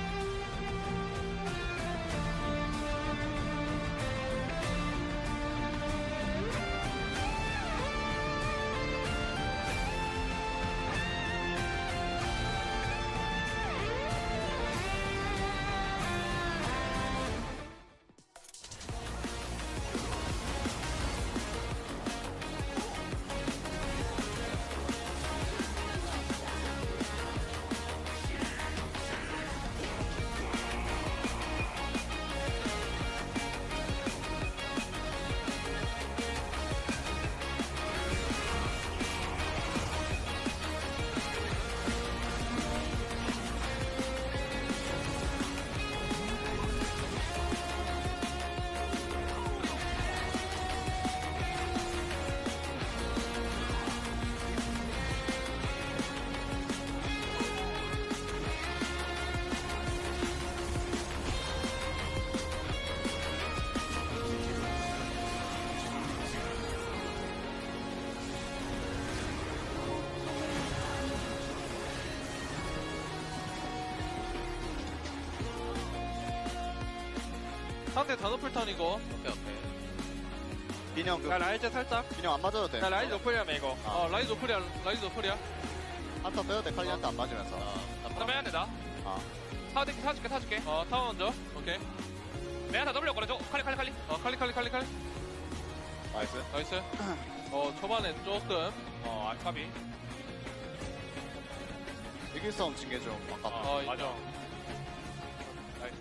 상대 다 높을 턴이고. 오케이.
민영 그.
야 라이즈 살짝.
민영 안 맞아도 돼.
야 라이즈 노플이야 이거. 라이즈 노플이야. 라이즈 노플이야.
한타 빼도 돼. 칼리한테 안 맞으면서.
나 빼야 돼 나. 타줄게. 타워 먼저. 오케이. 내가 다 W 걸어줘. 칼리. 칼리. 나이스. 초반에 조금. 아카비.
이길 싸움 징계죠. 아까.
맞아. 나이스.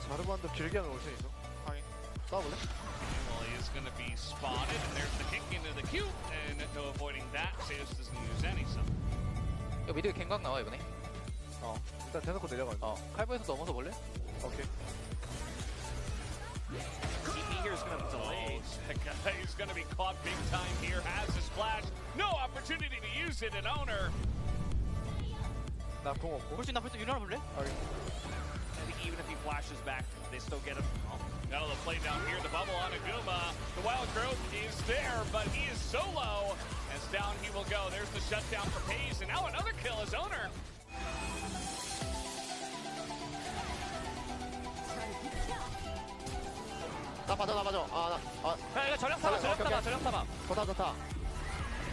자르반도 길게 하는 올수 있어. 확인. 싸워볼래?
Well, he is going to be spotted, and there's the kick into the queue, and no avoiding that. Zeus doesn't use any sun.
이거 미드 갱광 나와 이번에.
일단 대놓고 내려가.
칼부에서 넘어서 볼래?
오케이.
TP here is going to delay. He's going to be caught big time here. Has his flash. No opportunity to use it, an owner.
나공 없고.
볼수 있나? 유나나 볼래?
I think even if he flashes back, they still get him. Now the play down here, the bubble on Aguma. The wild growth is there, but he is solo. As down he will go. There's the shutdown for Pace, and now another kill as owner.
나 빠져.
야 전력 타봐.
좋다.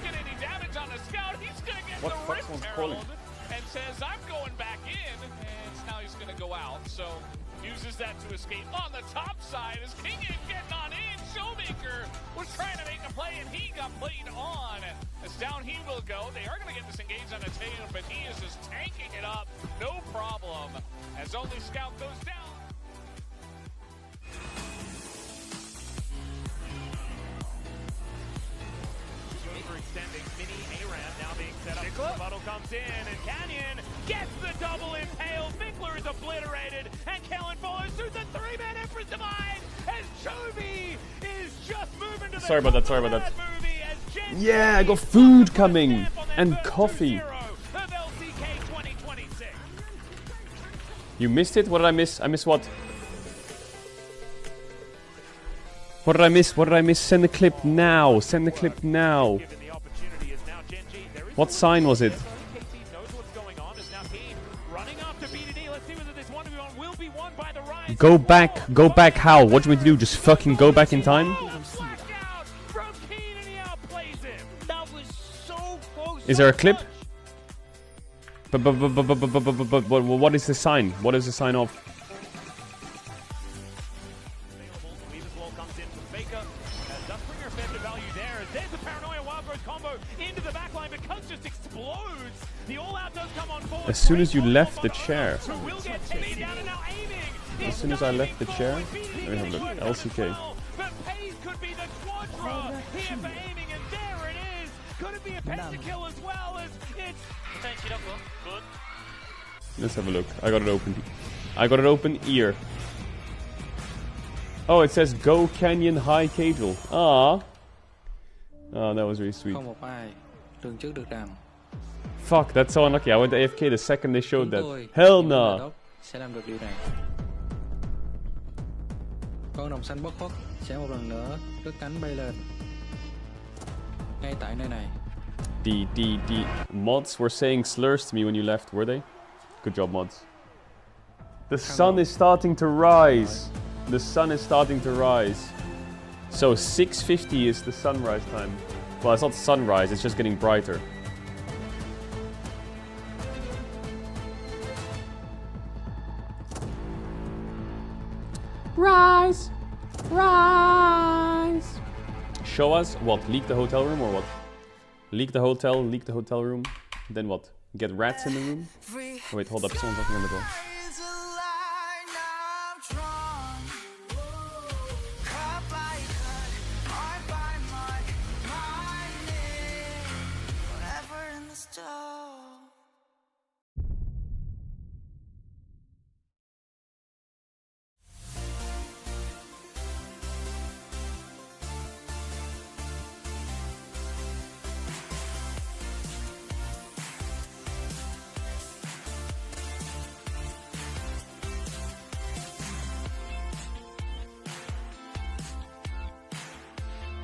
Get any damage on the scout, he's gonna get
What
the
the fuck
Rift
someone's
Herald
calling?
and says, I'm going back in, and now he's gonna go out. So uses that to escape on the top side as King is getting on in. Showmaker was trying to make a play and he got played on. As down he will go. They are gonna get disengaged on a tail, but he is just tanking it up, no problem. As only Scout goes down. Extending mini ARAM now being set up. The bottle comes in and Canyon gets the double impale. Fickler is obliterated and Kellen follows through the 3-man Empress Divine as Chovy is just moving to the
Sorry about that.
movie as Gen
Yeah, I got food coming and coffee.
of LCK 2026.
You missed it? What did I miss? I missed what? What did I miss? Send the clip now. What sign was it?
running after BDD. Let's see whether this 1v1 will be won by the Rise.
Go back how? What do you want me to do? Just fucking go back in time? Is there a clip? But what is the sign? What is the sign of? As soon as you left the chair. As soon as I left the chair. Let me have a look. LCK.
Could it be a pentakill as well as it's... Good.
Let's have a look. I got it open. I got it open. Ear. Oh, it says Go Canyon High Casual. Ah. Oh, that was really sweet. Fuck, that's so unlucky. I went to AFK the second they showed that. Hell nah.
Con đồng xanh bất khuất sẽ một lần nữa cất cánh bay lên. Ngay tại nơi này.
The mods were saying slurs to me when you left, were they? Good job, mods. The sun is starting to rise. The sun is starting to rise. So 6:50 is the sunrise time. Well, it's not sunrise, it's just getting brighter. Rise! Rise! Show us what? Leak the hotel room or what? Leak the hotel room. Then what? Get rats in the room? Oh, wait, hold up. Someone's knocking on the door.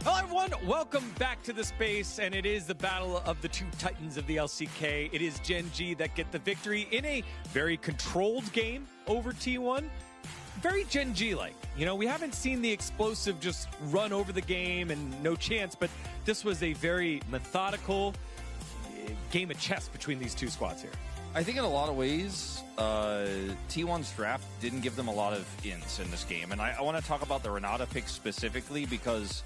Hello everyone, welcome back to the space, and it is the battle of the two titans of the LCK. It is Gen G that get the victory in a very controlled game over T1. Very Gen G-like. You know, we haven't seen the explosive just run over the game and no chance, but this was a very methodical game of chess between these two squads here.
I think in a lot of ways, T1's draft didn't give them a lot of ints in this game. And I want to talk about the Renata pick specifically because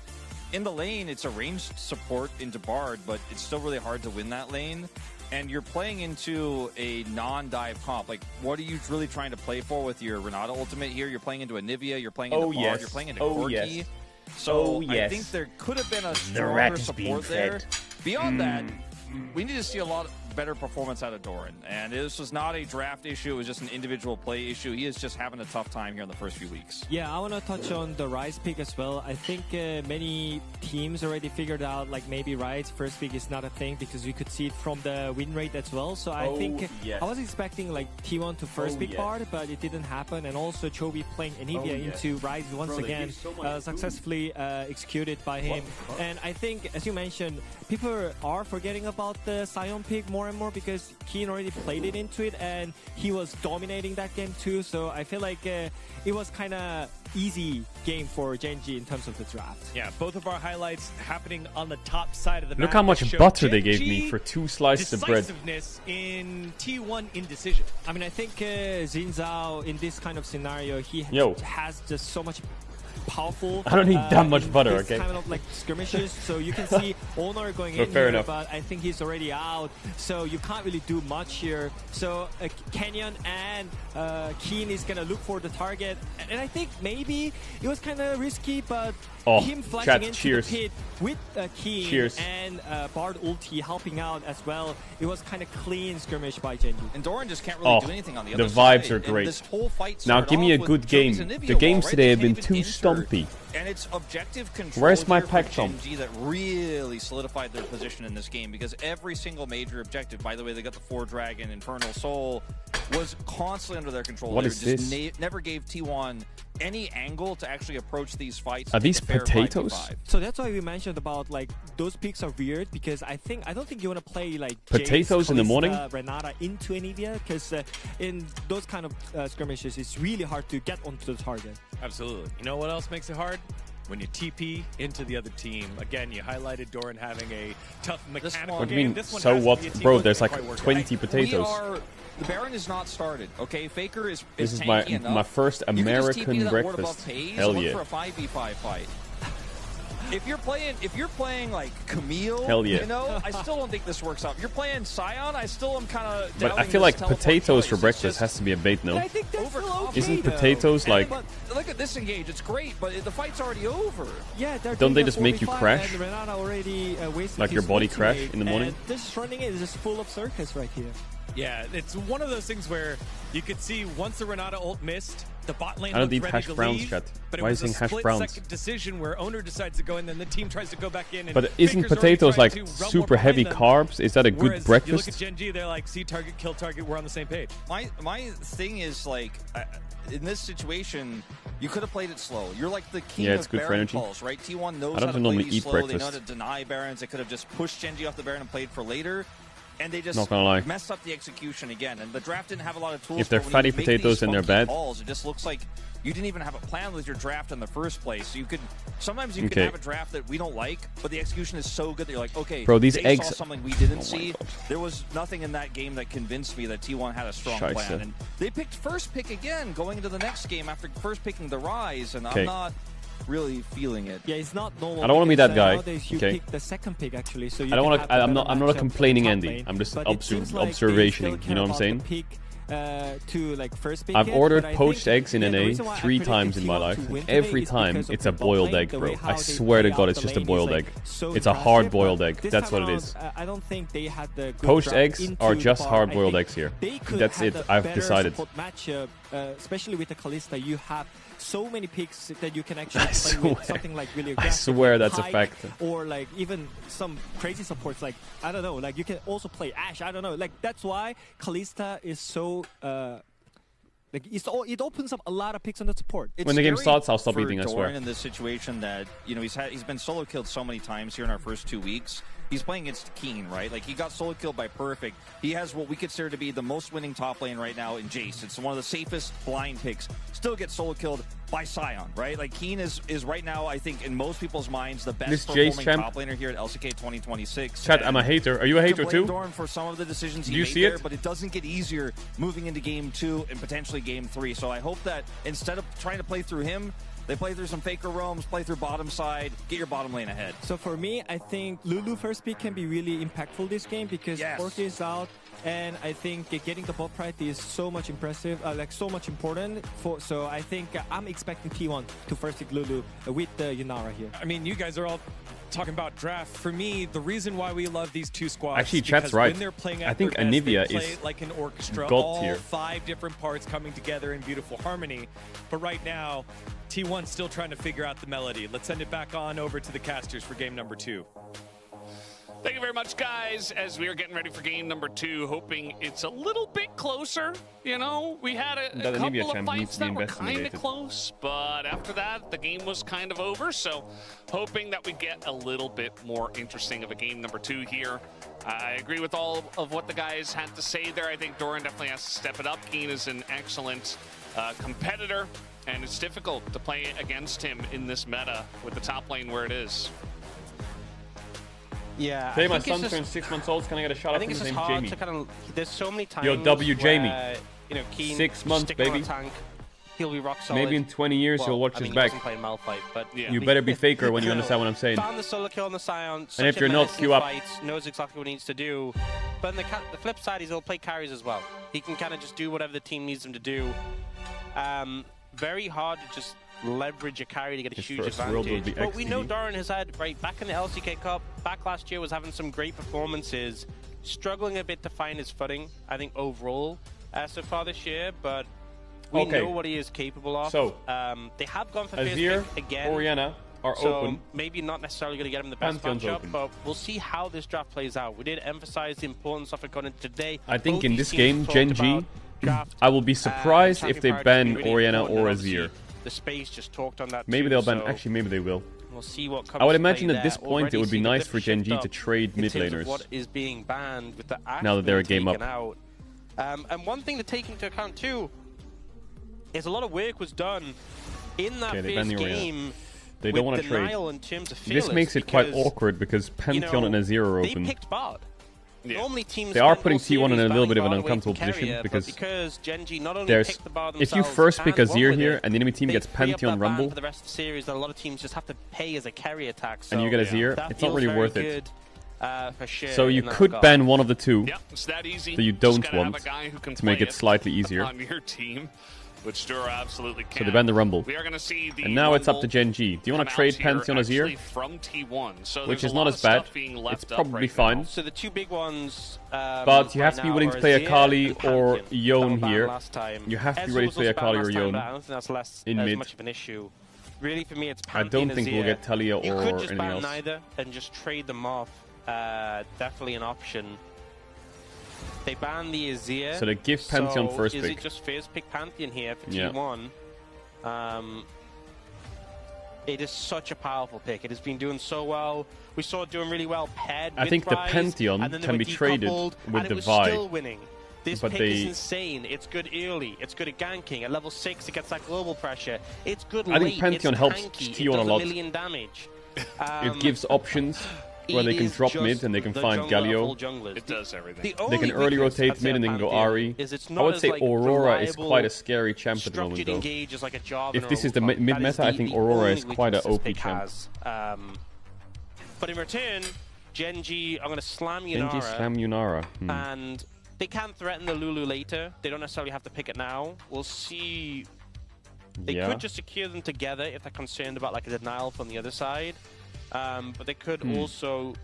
in the lane, it's a ranged support into Bard, but it's still really hard to win that lane. And you're playing into a non-dive comp. Like, what are you really trying to play for with your Renata ultimate here? You're playing into a Nivea, you're playing into Bard, you're playing into Corki. So I think there could have been a stronger support there. Beyond that, we need to see a lot better performance out of Doran. And this was not a draft issue, it was just an individual play issue. He is just having a tough time here in the first few weeks.
Yeah, I want to touch on the Rise pick as well. I think many teams already figured out like maybe Rise first pick is not a thing because we could see it from the win rate as well. So I think I was expecting like T1 to first pick Bard, but it didn't happen. And also Chovy playing Anivia into Rise once again, successfully executed by him. And I think, as you mentioned, people are forgetting about the Sion pick more and more because Keen already played it into it and he was dominating that game too. So I feel like it was kind of easy game for Gen G in terms of the draft.
Yeah, both of our highlights happening on the top side of the map.
Look how much butter they gave me for 2 slices of bread.
Decisiveness in T1 indecision.
I mean, I think Xin Zhao in this kind of scenario, he has just so much powerful.
I don't need that much butter, okay?
Kind of like skirmishes, so you can see Honor going in here, but I think he's already out, so you can't really do much here. So Canyon and Keen is gonna look for the target, and I think maybe it was kind of risky, but him flashing into the pit with Keen and Bard ulti helping out as well. It was kind of clean skirmish by Gen G.
And Doran just can't really do anything on the other
side. The vibes
side.
are great.
This whole fight
now give me a good game. The games today have been too stumpy.
And it's objective control
Where's my
here
pack,
for
Tom?
Gen G that really solidified their position in this game, because every single major objective, by the way, they got the 4 Dragon, Infernal Soul, was constantly under their control.
What
they
is
just
this?
never gave T1 any angle to actually approach these fights.
Are these potatoes?
So that's why we mentioned about like those picks are weird, because I don't think you want to play like
Potatoes
Jace,
in the morning?
Renata into Anivia, because in those kind of skirmishes, it's really hard to get onto the target.
Absolutely. You know what else makes it hard? When you TP into the other team. Again, you highlighted Doran having a tough mechanical
What do you
game.
mean,
This one
so
has to
what?
be a team
Bro,
that
there's
can
like
quite work
20
out.
potatoes.
The Baron is not started, okay? Faker is
This is
tanky
my
enough.
first
You can just TP
American
to that ward above
breakfast.
Hayes
Hell
and
yeah.
look for a 5v5 fight. If you're playing like Camille,
Hell yeah.
you know, I still don't think this works out. If you're playing Scion, I still am kind of.
But I feel like potatoes for breakfast has to be a bait, no?
I think that's still okay,
Isn't
though.
potatoes like...
But look at this engage. It's great, but the fight's already over.
Yeah,
Don't they just make you crash?
And Renata already wasted
Like your
his
body
ultimate,
crash in the morning?
And this running it is just full of circus right here.
Yeah, it's one of those things where you could see once the Renata ult missed, the bot lane
I don't
looked
eat
ready
hash
to
browns,
leave,
chat.
but it
Why
was
is
a
it hash browns?
split-second decision where owner decides to go in, then the team tries to go back in. And
But isn't
Faker's already
potatoes
trying
like
to run
super
one behind
heavy
them.
carbs? Is that a good
Whereas
breakfast?
You look at Gen G, they're like, see target, kill target, we're on the same page.
My thing is like, in this situation, you could have played it slow. You're like the king
Yeah, it's
of
good for
Baron
energy.
calls, right? T1 knows
I
how
don't
to
normally
play these
eat
slow. They know
breakfast.
how to deny Barons. They could have just pushed Gen G off the Baron and played for later. And they just
Not gonna lie.
messed up the execution again. And the draft didn't have a lot of tools.
If they're
but when
fatty
you make
potatoes
these
and they're
funky
bad-
calls, it just looks like you didn't even have a plan with your draft in the first place. You could sometimes you
Okay.
can have a draft that we don't like, but the execution is so good that you're like, okay,
Bro, these
they
eggs-
saw something we didn't
Oh my
see.
God.
There was nothing in that game that convinced me that T1 had a strong
Scheisse.
plan. And they picked first pick again going into the next game after first picking the Rise, and
Okay.
I'm not really feeling it.
Yeah, it's not normal.
I don't wanna be
because,
that guy,
Nowadays you
okay?
pick the second pick actually, so you
I don't
can
want
have
to.
a
I'm
better
not a
matchup
complaining
top
Andy.
lane.
I'm just
But it seems like they still
observationing. You know what I'm
care
saying?
about the pick, to like first pick
I've
it,
ordered
but I
poached
think,
eggs in
yeah, the
NA
reason why I
3
predicted
times in my
T1
life.
to win
Every
today is
time
because
it's
of
a
the bot
boiled
lane,
egg,
the
bro.
way how
I
they
swear to
play
God,
out
it's
the
just a
lane is,
boiled
like,
egg.
so
It's a hard
impressive,
boiled
but
egg.
this
That's
time
what it
around,
is.
I don't think they had the good
Poached
draft
eggs
into
are
the
just
bar.
hard
I
boiled
think
eggs here.
they could
That's
have
it.
a
I've
better
decided.
support matchup, especially with the Kalista. You have so many picks that you can actually
I
play
swear.
with something like really
I
aggressive.
swear that's a
Pike,
fact.
Or like even some crazy supports like, I don't know, like you can also play Ashe, I don't know. Like that's why Kalista is so like it opens up a lot of picks on the support.
It's
When the game
scary
starts, I'll stop
for
eating, I swear.
Doran in this situation that, you know, he's been solo killed so many times here in our first 2 weeks. He's playing against Keen, right? Like, he got solo killed by Perfect. He has what we consider to be the most winning top lane right now in Jace. It's one of the safest blind picks. Still gets solo killed by Scion, right? Like, Keen is right now, I think, in most people's minds, the best
This Jace
performing
champ-
top laner here at LCK 2026.
Chat, I'm a hater. Are you a
You
hater
can blame
too?
Doran for some of the decisions he
Do you
made
see
there,
it?
but it doesn't get easier moving into game 2 and potentially game 3. So I hope that instead of trying to play through him, they play through some Faker roams, play through bottom side, get your bottom lane ahead.
So for me, I think Lulu first pick can be really impactful this game because
Yes.
Orchid is out, and I think getting the bot priority is so much impressive, like so much important. So I think I'm expecting T1 to first pick Lulu with the Yunara here.
I mean, you guys are all talking about draft. For me, the reason why we love these two squads
Actually,
is because
chat's right.
when they're playing
I
at
think
their best, they
Anivia
play
is
like an orchestra,
God
all
tier.
5 different parts coming together in beautiful harmony. But right now, T1's still trying to figure out the melody. Let's send it back on over to the casters for game number 2.
Thank you very much, guys. As we are getting ready for game number 2, hoping it's a little bit closer. You know, we had a
That Anivia
couple of
champ needs
fights
to be
that were kind of
investigated.
close, but after that, the game was kind of over. So, hoping that we get a little bit more interesting of a game number 2 here. I agree with all of what the guys had to say there. I think Doran definitely has to step it up. Keen is an excellent competitor, and it's difficult to play against him in this meta with the top lane where it is.
Yeah.
Today
I
my
think it's
son
just-
turns 6 months old. Can I get a shout
I
out
think
from
it's
his
just
name,
hard
Jamie?
to kind of. There's so many times.
Yo, W Jamie.
where, you know, Keen
6 months,
sticking on
baby.
a tank, he'll be rock solid.
Maybe in 20 years
well,
he'll watch
I
his
mean,
back.
He wasn't playing Malphite, but yeah.
You better be Faker when you understand what I'm saying.
Found the solo kill on the Scion.
And if you're not, queue up.
Knows exactly what he needs to do. But on the flip side, he'll play carries as well. He can kind of just do whatever the team needs him to do. Very hard to just leverage a carry to get a
His
huge
first world will
advantage.
be
But we know
XD.
Doran has had, right, back in the LCK Cup, back last year was having some great performances, struggling a bit to find his footing, I think, overall so far this year. But We
Okay.
know what he is capable of.
So,
they have gone for first
Azir,
pick again.
Orianna are
So
open.
maybe not necessarily going to get him the best
Pantheon's
matchup,
open.
but we'll see how this draft plays out. We did emphasize the importance of it going into today.
I think
Both
in
these
this
teams
game,
talked
Gen
about
G,
draft,
I will be surprised if they
champion
ban
priority being really
Orianna
important,
or
and obviously
Azir.
The space just talked on that
Maybe
too,
they'll ban.
so
Actually, maybe they will.
we'll see what comes
I would
to
imagine
play
at this
there.
point it
Already
would be
seeing a
nice
bit
for
of a
Gen G
shift
to
up
trade
in
mid
terms of
laners.
what is being banned with the Ashe
Now that they're a
being
game
taken out. And one thing to take into account too is a lot of work was done in that
Okay, they banned
first
the Orianna.
game.
They don't want
with
to trade.
denial in terms of
This
Fearless
makes it quite
because,
awkward because Pantheon and Azir are
They
open.
picked Bard. Normally teams
They are
spend
putting
whole
T1 in a
series
little bit of an
banning Bard away
uncomfortable
from
position
carrier,
because
but because Gen G not only
there's
picked the Bard
if you
themselves
first pick
and run
Azir
with
here
it,
and the enemy team
they
gets
free up
Pantheon
that ban
Rumble
for the rest of the series, then a lot of teams just have to pay as a carry attack. So
and you get Azir,
that
it's not
feels
really
very
worth it.
good, for sure
So you
in that
could
regard.
ban one of the two
Yep, it's that easy.
that you
Just
don't
gotta have
want
a guy who can
to make
play
it slightly easier.
on your team, which Dura absolutely can.
So they ban the Rumble.
We are going to see the
And now it's up to
Rumble
Gen G. Do you want to
come
trade
out here
Pantheon
actually
Azir?
from T1, so
Which
there's
is
a
not
lot
as
of
bad.
stuff being left
It's
up
probably
right
fine.
now.
So the two big ones.
But you have to be willing to play a Kali or Yone here.
Last time.
You have to be
Ezreal
ready
was
to play a
also
Kali
banned
or
last time,
Yone
but I don't think that's less
in
as
mid.
much of an issue. Really, for me, it's
I
Pantheon
don't think
Azir.
we'll get Talia
You
or
could just
anything
ban
else.
neither and just trade them off. Definitely an option. They ban the Azir.
So they give Pantheon
so
first
is
pick.
it just first pick Pantheon here for
Yeah.
T1? It is such a powerful pick. It has been doing so well. We saw it doing really well paired
I
with
think the
Ryze,
Pantheon
and then they
can
were
be traded
decoupled,
with
and
the
it was
Vi.
still winning. This
But
pick is
they-
insane. It's good early. It's good at ganking. At level 6, it gets that global pressure. It's good
I
late.
think Pantheon
it's
helps
tanky.
T1
it
a
does
lot.
a million damage.
It gives options where they
it
can
is
drop
just
mid and they can
the
find
jungler of
Galio.
all junglers.
It does everything.
The
They
only
can early
weakness
rotate
I'd say
mid and
of
then go
Pantheon
Ahri.
is it's
I
not
would
as,
say
like,
Aurora is
reliable,
quite a scary champ at the moment
structured
though.
engages like a Jarvan
If
or
this
a
is the
Wukong.
mid
That is
meta, I
the
think Aurora
only
is quite an
weakness this
OP
pick
champ.
has. But in return, Gen G are going to slam
Genji
Yunara,
slam Yunara.
and they can threaten the Lulu later. They don't necessarily have to pick it now. We'll see. They
Yeah.
could just secure them together if they're concerned about like a denial from the other side. But they could also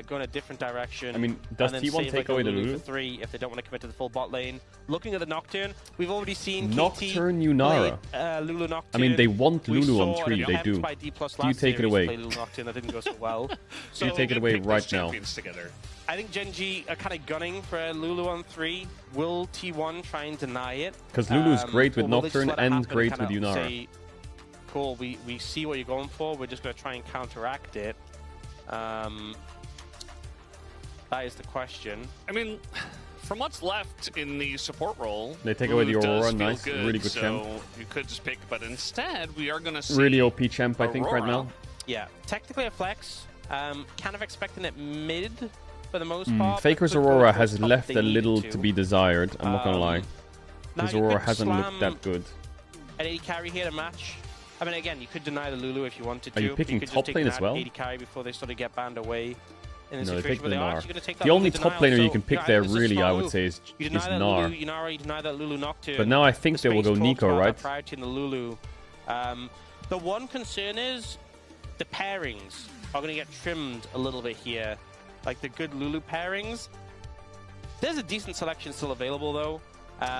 go in a different direction.
I mean, does
and then
T1
save,
take
like, a
away the
Lulu
Lulu?
for 3 if they don't want to commit to the full bot lane? Looking at the Nocturne, we've already seen
Nocturne
KT
Yunara.
play, Lulu Nocturne.
I mean, they want
We
Lulu on
saw
3,
an
they
attempt
do.
by D+
Do you
last
take it
series to
away?
play Lulu Nocturne, that didn't go so well.
Do you take it away
Pick
right
those
now?
champions together.
I think Gen G are kind of gunning for a Lulu on 3. Will T1 try and deny it?
Because Lulu's great with
or will they just
Nocturne
let it
and
happen
great
kinda
with Yunara.
say, cool, we see what you're going for. We're just going to try and counteract it. That is the question.
I mean, from what's left in the support role,
They take away the
Lulu does
Aurora,
feel
nice,
good,
really good
so
champ.
you could just pick, but instead we are going to see
Really OP champ, I think, right
Aurora.
now.
Yeah, technically a flex. Kind of expecting it mid for the most part.
Faker's
but could
Aurora
go
has
top if
left
they
a
needed
little to be desired, I'm not gonna lie.
now
His
you
Aurora
could
hasn't looked
slam
that good.
An 80 carry here to match. I mean, again, you could deny the Lulu if you wanted to.
Are you picking
could
top
just take
lane
an
as well?
80 carry before they sort of get banned away. In the
No, they
situation
pick
where they are
Gnar.
actually going to take that
The only
Lulu
top
denial.
laner you
So,
can pick
I
there,
think this is a
really,
smart
I would
move.
say, is
You deny that
Gnar.
Lulu Yunara, you deny that Lulu Nocturne.
But now I think
The
they will
space
go
talks
Nico,
about
right?
that priority in the Lulu. The one concern is the pairings are going to get trimmed a little bit here. Like the good Lulu pairings. There's a decent selection still available though.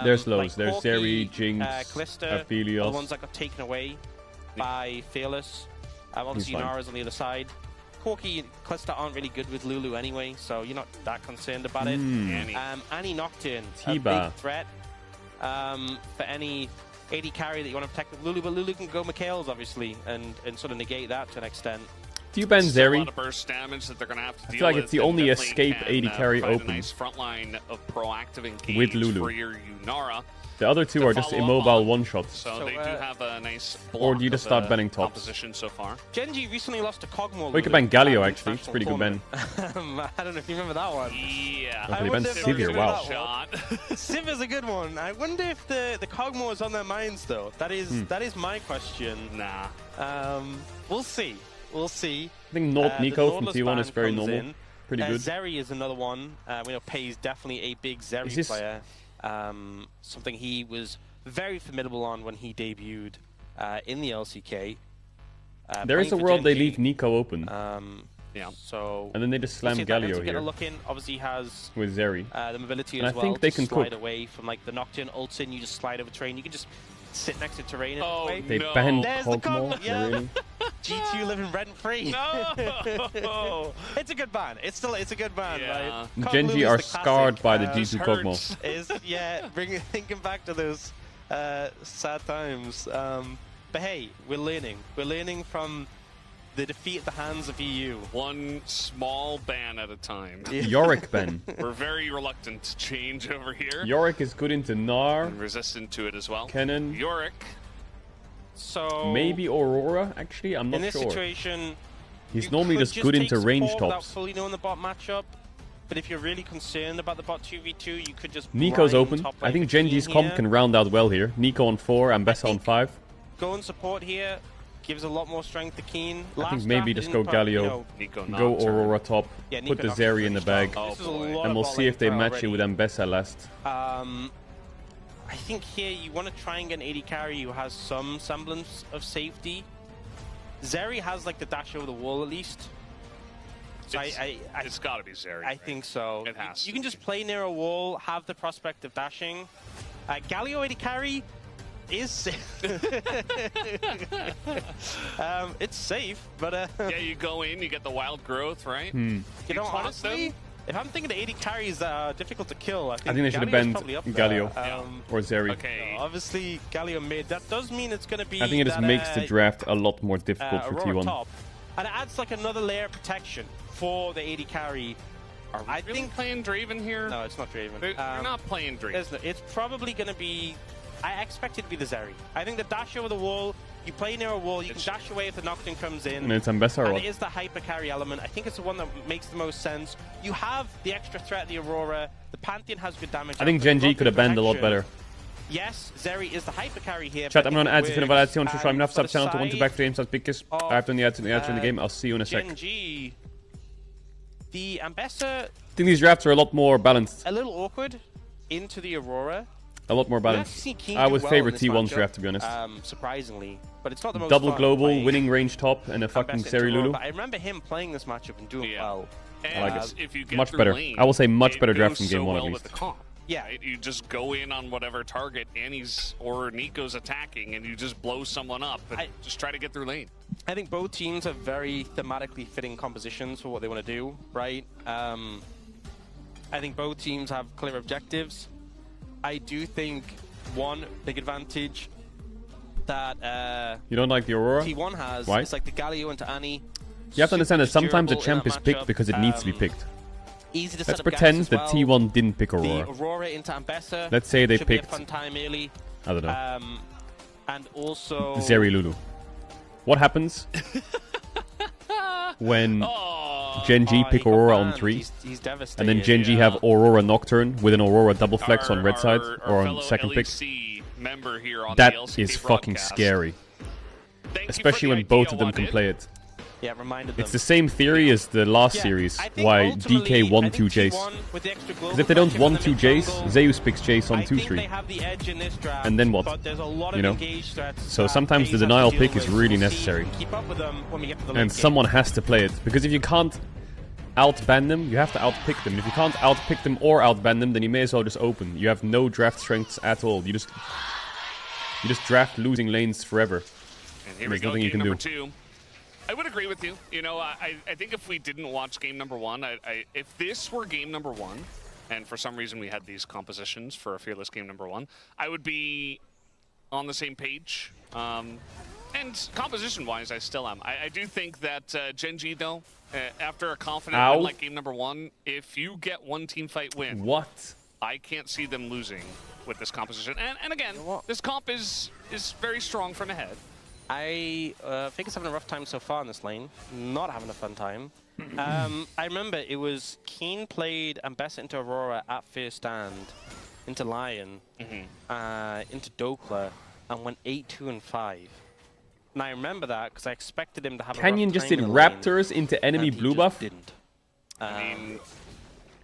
There's loads.
Like
There's
Corki,
Zeri, Jinx,
Kalista, are the
Aphelios.
ones that got taken away by Fearless. Obviously,
He's fine.
Yunara's on the other side. Corki and Kalista aren't really good with Lulu anyway, so you're not that concerned about it. Annie Nocturne, a
Tiba.
big threat for any AD carry that you want to protect with Lulu, but Lulu can go Mikhail's obviously and sort of negate that to an extent.
Do you ban
Still a lot
Zeri?
of burst damage that they're going to have to
I
deal
feel like
with.
it's the
and
only
definitely
escape
can,
80 carry
provide
open.
a nice front line of proactive engage
With Lulu.
for your Yunara.
The other two
to
are just
follow up
immobile
on.
one-shots.
So they do have a nice block
Or do you just
of,
start banning tops?
composition so far.
Gen G recently lost to Cogmore.
Or you could ban Galio, actually. It's a pretty good ban.
I don't know if you remember that one.
Yeah.
Okay, they banned Sivir, wow.
Sivir's a good one. I wonder if the Cogmore is on their minds though. That is my question.
Nah.
We'll see. We'll see.
I think Nord Nico from
Nautilus
T1 is
ban
very
comes
normal.
in.
Pretty good.
Zeri is another one. We know Pei is definitely a big Zeri
Is this-
player. Something he was very formidable on when he debuted in the LCK.
There is a
playing for
world
Gen
they
G.
leave Nico open.
Yeah.
So.
And then they just slam
we'll see if that ends
Galio
up getting
here.
a look in. Obviously, he has
With Zeri.
the mobility
And
as
I
well.
think they
to
can
slide
cook.
away from like the Nocturne ults in. You just slide over terrain. You can just sit next to terrain.
Oh,
way.
They banned
There's the
Kog'Maw?
Kog'Maw, yeah.
Really?
G2 living rent free.
No.
It's a good ban. It's a good ban,
Yeah.
right?
Genji
Kog'Maw
are
is the
scarred
classic,
by the G2
hurts.
Kog'Maw.
Is thinking back to those sad times. But hey, we're learning. We're learning from the defeat at the hands of EU.
One small ban at a time.
Yorick ban.
We're very reluctant to change over here.
Yorick is good into Gnar.
And resistant to it as well.
Kennen.
Yorick.
So
maybe Aurora, actually? I'm not
in this
sure.
situation,
He's
you
normally
could
just good into
take
range
support without
tops.
fully knowing the bot matchup. But if you're really concerned about the bot 2v2, you could just
Nico's
grind
open.
top
I
lane
think
for
Genji's
Keen
comp
here.
can round out well here. Nico on 4, Ambessa on 5.
Go and support here. Gives a lot more strength to Keen.
I think maybe just go Galio, go Aurora top,
Yeah,
put the
Nico
Zeri in the bag,
This is a lot
and
of
we'll
bot
see
lane
if they
power
match it
already.
with Ambessa last.
I think here you want to try and get an AD carry who has some semblance of safety. Zeri has like the dash over the wall at least. So
It's got to be Zeri.
I think so.
It has.
You can just play near a wall, have the prospect of dashing. Galio AD carry is safe. It's safe, but
yeah, you go in, you get the wild growth, right?
Hmm.
you know,
taunt
honestly, if I'm thinking the 80 carries difficult to kill, I think
they should have
Galio's
banned
probably up
Galio
there.
or Zeri.
Okay.
Obviously, Galio mid. That does mean it's going to be.
I think it just
that,
makes the draft a lot more difficult for
Aurora
T1.
top, and it adds like another layer of protection for the 80 carry.
Are we really
think
playing Draven here?
No, it's not Draven.
You're not playing Draven.
It's probably going to be. I expect it to be the Zeri. I think the dash over the wall. You play near a wall, you can dash away if the Nocturne comes in.
And it's Ambessa or
and
what?
it is the hyper carry element. I think it's the one that makes the most sense. You have the extra threat, the Aurora. The Pantheon has good damage.
I think Genji could have banned a lot better.
Yes, Zeri is the hyper carry here.
Chat,
but
I'm
I
gonna
think
add
it
to
works.
Finavalatio on I'm enough
For the
sub channel to 1 to back
side
frames as biggest.
of,
I have done the add to the game. I'll see you in a sec. I
Genji, the Ambessa,
think these drafts are a lot more balanced.
a little awkward into the Aurora.
A lot more
We actually
balanced.
see Keen
I
do
would
well
favor
in this
T1's
matchup,
draft, to be honest.
Surprisingly, but it's not the most
Double
fun
global,
playing
winning range top, and a fucking
Ambessa into
Zeri
Aurora,
Lulu.
but I remember him playing this matchup and doing well.
I like it.
If you get
Much
through
better.
lane,
I will say much
it
better draft
goes
from game
so
1
well
at
with
least.
the comp.
Yeah.
Right? You just go in on whatever target Annie's or Nico's attacking, and you just blow someone up and just try to get through lane.
I think both teams have very thematically fitting compositions for what they want to do, right? I think both teams have clear objectives. I do think one big advantage that
You don't like the Aurora?
T1 has
Why?
is like the Galio into Annie.
You have to understand that sometimes a
durable in
champ
that
is picked
matchup.
because it needs to be picked.
Easy to set
Let's
up
pretend
ganks as
that
well.
T1 didn't pick
The
Aurora.
Aurora into Ambessa.
Let's say they
should
picked,
be a fun time early.
I don't know,
And also
Zeri Lulu. What happens when Genji pick Aurora on 3,
He's devastated.
and then Genji have Aurora Nocturne with an Aurora double flex on red side
our
or on
fellow
second pick?
LEC member here on
That
the LCK
is fucking
broadcast.
scary.
Thank you
Especially
for the
when both
idea
of them
on
can
it.
play it.
Yeah, reminded them.
It's the same theory as the last
Yeah,
series,
I think
why
ultimately,
DK won
I
2
think
Jace.
T1 with the extra global
Because if they don't
pressure
want
from
2
the
Jace,
mid-jungle,
Zeus picks Jace on
I
2-3.
think they have the edge in this draft,
And then what?
But there's a lot of
You know?
engaged threats
So
that
sometimes
FaZe
the
has to
denial
deal
pick is
with.
really
We'll see if
necessary.
we can keep up with them when we get to the late
And
game.
someone has to play it. Because if you can't outban them, you have to outpick them. If you can't outpick them or outban them, then you may as well just open. You have no draft strengths at all. You just draft losing lanes forever.
And here
There's
we go,
nothing you
game
can
number
do.
2. I would agree with you. You know, I think if we didn't watch game number 1, if this were game number 1, and for some reason we had these compositions for a Fearless game number 1, I would be on the same page. And composition-wise, I still am. I do think that Genji, though, after a confident win like game number 1, if you get one team fight win,
what?
I can't see them losing with this composition. And again, this comp is very strong from ahead.
I think it's having a rough time so far in this lane. Not having a fun time. I remember it was Keen played Ambessa into Aurora at first stand, into Lion, into Dokla, and went 8-2 and 5. And I remember that because I expected him to have
Canyon
a rough
just
time
did
in the lane,
Raptors into enemy
and he
blue
just
buff?
Didn't.
I mean,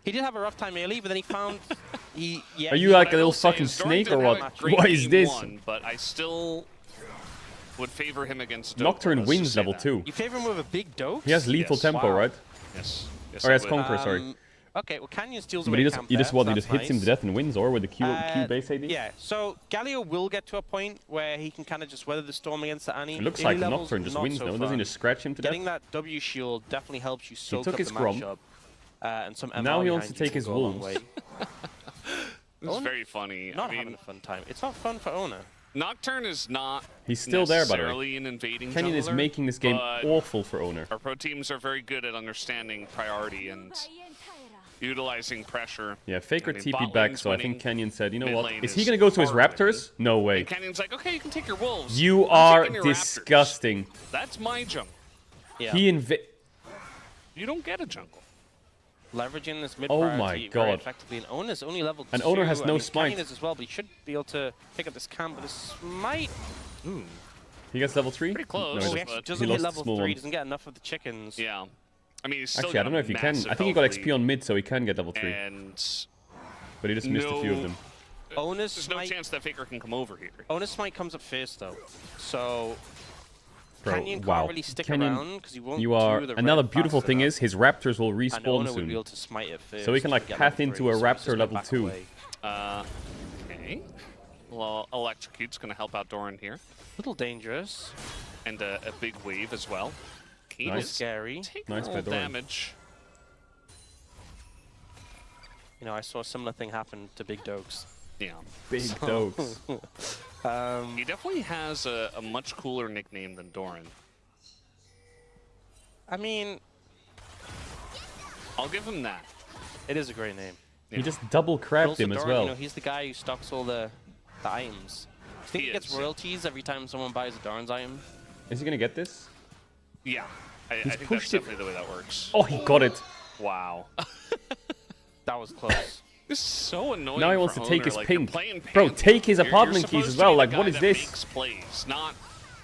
he did have a rough time early, but then he found
Are you like a little fucking snake or what? What is this?
But I still would favor him against Doke.
Nocturne
Let's
wins
just say
level
that.
2.
You favor him with a big Doke?
He has lethal tempo,
Wow.
right?
Yes. Yes,
Or
I
has
would.
Conqueror, sorry.
Okay, well, Canyon steals
But
away
he just,
camp
he just
there,
what?
so
He
that's
just hits him to
nice.
death and wins, or with the Q base AD?
Yeah, so Galio will get to a point where he can kind of just weather the storm against the Annie.
It looks
Early
like
levels,
Nocturne just
not
wins,
so
though. Doesn't he
fun.
just scratch him to death?
Getting that W shield definitely helps you soak
took
up
his
the
Grom.
matchup. And some MR
Now he wants to
behind you
take his
will go a long
wolves.
way.
This is very funny.
Not
I mean,
having a fun time. It's not fun for Ona.
Nocturne is not
He's still there, by the way.
necessarily an invading
Canyon is
jungler,
making this game
but
awful for Owner.
Our pro teams are very good at understanding priority and utilizing pressure.
Yeah, Faker
I mean,
TP'd
bot
back,
lane's
so I
winning,
think Canyon said, you know
mid
what?
lane
Is he
is
going to go to his
far winning.
Raptors? No way.
And Canyon's like, okay, you can take your wolves.
You
I'm
are
taking your Raptors.
disgusting.
That's my jungle.
Yeah.
He
You don't get a jungle.
Leveraging this mid
Oh
priority
my
very
God.
effectively. And Ona's only level 2.
And Owner has
I
no
mean,
smite.
Canyon is as well, but he should be able to pick up this camp with a smite.
Ooh.
He gets level 3?
Pretty close.
No,
Oh,
he
he actually
he
doesn't hit
lost the
level
small
3.
one.
He doesn't get enough of the chickens.
Yeah. I mean, he's still
Actually, I don't know if he can. I think he got XP on mid, so he can get level 3.
And
But he just missed a few of them.
Ona's
there's no
smite,
chance that Faker can come over here.
Ona's smite comes up first, though. So
Bro,
Canyon
wow.
can't really stick
Canyon,
around because he won't
you are.
do the
Another
red
beautiful
fast
thing
enough.
is his Raptors will
And
respawn
Ona would be able
soon.
to smite it first.
So he can like
get
path
level
into
3,
a
so he's just
Raptor
gonna
level
back
2.
away.
Okay. Well, Electrocute's going to help out Doran here.
Little dangerous.
And a big wave as well. Kane
Nice.
is
Scary.
taking
Nice
a
by
little
Doran.
damage.
You know, I saw a similar thing happen to Big Dokes.
Yeah.
Big Dokes.
He definitely has a much cooler nickname than Doran.
I mean,
I'll give him that.
it is a great name.
He just double
But
crabbed
also
him as
Doran,
well.
You know, he's the guy who stocks all the items. I think he gets
is, yeah.
royalties every time someone buys a Doran's item.
Is he gonna get this?
Yeah. I
He's
think that's
pushed it.
definitely the way that works.
Oh, he got it.
Wow.
That was close.
This is so annoying.
Now he wants
for
to take
Owner.
his
Like, you're
pink.
playing
Bro,
Panther.
take his
You're
apartment keys
supposed
as
to be
well.
the
Like,
guy
what is
that
this?
Makes plays, not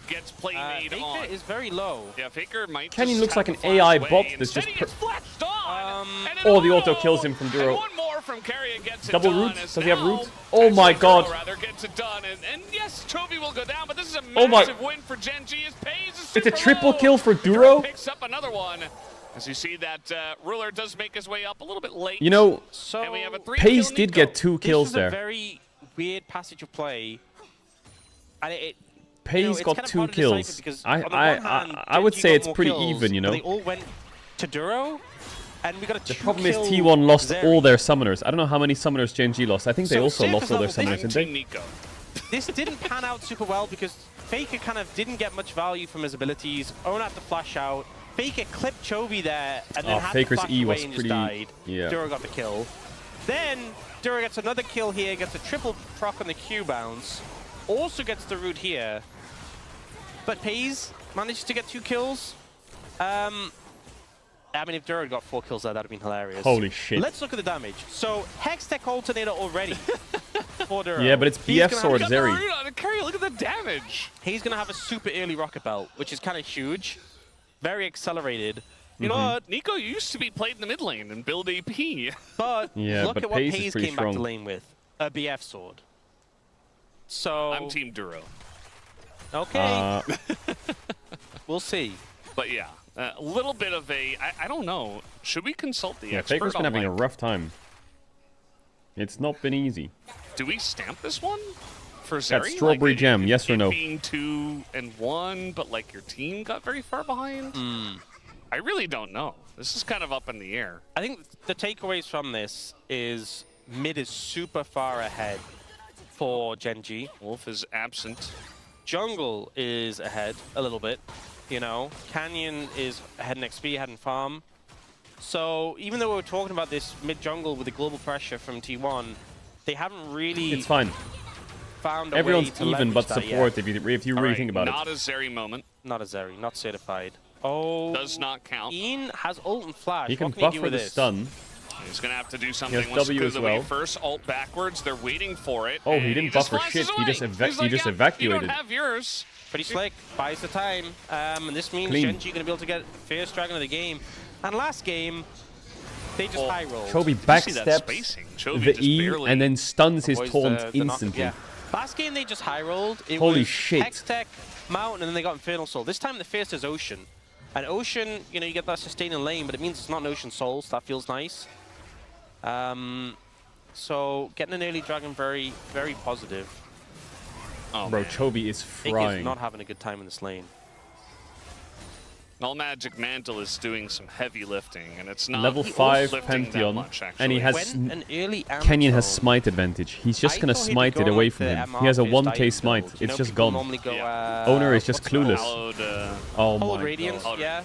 gets play made
Faker
on.
is very low.
Yeah, Faker might.
Canyon
just
looks
have
like
to
an
flash
AI
away.
bot that's
Instead,
just
he gets flashed on. And an
Oh, the auto kills him from
And
Duro.
one more from Carrion gets it
Double
done.
root?
as
Does he have
now-
root? Oh my
actually,
God.
Duro rather gets it done, and yes, Toby will go down, but this is a
Oh my-
massive win for Gen G. His pays is
It's a
super
triple
low.
kill for
Duro
Duro.
picks up another one. As you see that Ruler does make his way up a little bit late.
You know,
So
and we have a
Pace did get 2
this
kills
was
there.
a very weird passage of play. And it
Pace
you know, it's
got
kind of
2
hard to decipher
kills.
because
I
on the one hand,
I would
Gen G
say
got
it's
more
pretty
kills,
even, you
but
know.
They all went to Duro, and we got a
The
2
problem is
kill
T1 lost
Zeri.
all their summoners. I don't know how many summoners Gen G lost. I think they
So
also lost
surface
all their
level,
summoners, didn't
Team
they?
Nico.
This didn't pan out super well because Faker kind of didn't get much value from his abilities. Owen had to flash out. Faker clipped Chovy there and then
Oh,
had
Faker's
to flash
E
away
was
and
pretty-
just died.
yeah.
Duro got the kill. Then Duro gets another kill here, gets a triple proc on the Q bounce. Also gets the root here. But Pays managed to get 2 kills. I mean, if Duro had got 4 kills there, that would have been hilarious.
Holy shit.
Let's look at the damage. So, Hextech Alternator already for Duro.
Yeah, but it's
He's
BF
gonna
sword
have-
Zeri.
Root on a carry. Look at the damage.
He's going to have a super early rocket belt, which is kind of huge. Very accelerated.
You know what? Nico used to be played in the mid lane and build AP.
But
Yeah,
look
but
at what
Pace is
Pays
pretty
came back to
strong.
lane with. A BF sword. So,
I'm Team Duro.
okay. We'll see.
But yeah, a little bit of a, I don't know. Should we consult the
Yeah,
expert
Faker's been
on,
having a
like,
rough time. It's not been easy.
do we stamp this one for Zeri?
That strawberry
Like,
jam, yes or
it
no?
being 2 and 1, but like your team got very far behind? I really don't know. This is kind of up in the air.
I think the takeaways from this is mid is super far ahead for Gen G.
Wolf is absent.
Jungle is ahead a little bit, you know. Canyon is ahead in XP, ahead in farm. So even though we're talking about this mid jungle with the global pressure from T1, they haven't really
It's fine.
found a
Everyone's
way to
even
leverage
but
that
support
yet.
if you
All
really
right,
think about
not
it.
a Zeri moment.
Not a Zeri, not certified. Oh,
Does not count.
Ian has ult and flash.
He can
what can he do
buffer
with
the
this?
stun.
He's going to have to do something
has
once it
W
goes
as
away.
well.
First, ult backwards. They're waiting for it.
Oh, he
and
didn't
just
buffer
flashes
shit. He just
away.
eva-
He's
he
like,
just
"Yeah,
evacuated."
You don't have yours.
Pretty slick, buys the time. And this means
Clean.
Gen G going to be able to get first dragon of the game. And last game, they just high rolled.
Chovy
you see that
backsteps
spacing? Chovy
the
just
E
barely
and then stuns his
avoids
taunt
the knock-
instantly.
yeah. Last game they just high rolled. It
Holy
was
shit.
Hextech, Mountain, and then they got Infernal Soul. This time the first is Ocean. And Ocean, you know, you get that sustaining lane, but it means it's not an Ocean Soul, so that feels nice. So getting an early dragon, very, very positive.
Oh, bro, Chovy is frying.
Is not having a good time in this lane.
All Magic Mantle is doing some heavy lifting, and it's not
level 5
lifting that
Pantheon,
much,
and he has
an early
Kenyon has smite advantage. He's just gonna smite it away from him. He has a 1k smite. It's just gone. Owner is just clueless. Oh my
Radiance,
god.
yeah.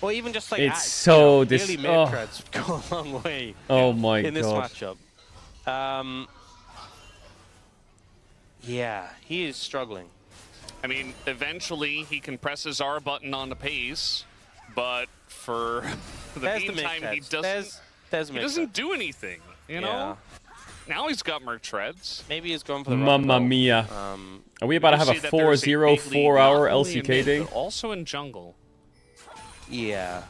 Or even just like
It's so
early mid creds would go a long way.
Oh my
in this
god.
matchup. Yeah, he is struggling.
I mean, eventually he can press his R button on the pace, but for the meantime, he doesn't do anything. You know. Now he's got Merc Treads.
Maybe he's going for the
Mamma mia. Are we about to have a 4-0 4-hour LCK day?
But also in jungle.
Yeah.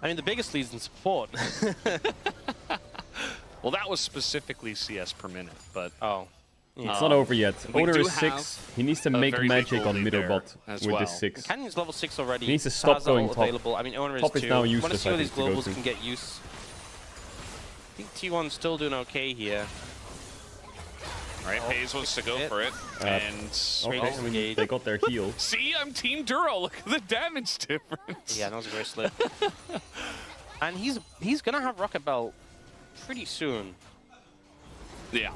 I mean, the biggest lead's in support.
Well, that was specifically CS per minute, but
it's not over yet. Owner is 6. He needs to make magic on mid or bot with this 6.
Canyon's level 6 already.
He needs to stop going top.
Available. I mean, Owner
top
is 2.
is now
I want to
useless,
see
I
what these
think, to go
globals
to.
can get use. I think T1's still doing okay here.
All right, Hayes wants to go for it, and
they got their heal.
See, I'm Team Duro. Look at the damage difference.
Yeah, that was a great slip. And he's gonna have Rocket Belt pretty soon.
Yeah,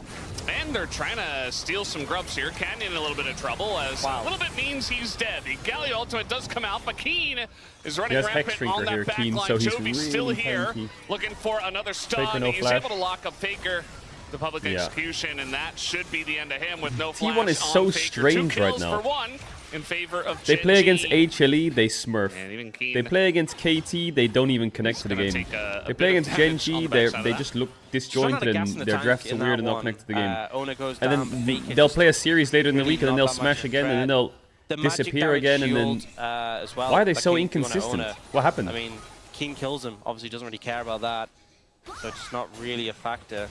and they're trying to steal some grubs here. Canyon in a little bit of trouble, as a little bit means he's dead. The Galio ultimate does come out, but Keen is running rampant on that back line.
So
Jovi's
really
still here,
tanky.
looking for another stun.
Faker, no
he's
flash.
able to lock up Faker. The public execution, and that should be the end of him with no flash.
T1 is
on
so
Faker.
strange
2
right
kills
now.
For 1 in favor of
They play
Gen
against
G.
HLE, they smurf.
And even Keen
They play against KT, they don't even connect to the game. They play against Gen G, they just look disjointed and their drafts are weird and not connected to the game. And then they'll play a series later in the week and then they'll smash again and then they'll disappear again and then... Why are they so inconsistent? What happened?
I mean, Keen kills him. Obviously doesn't really care about that. So it's not really a factor.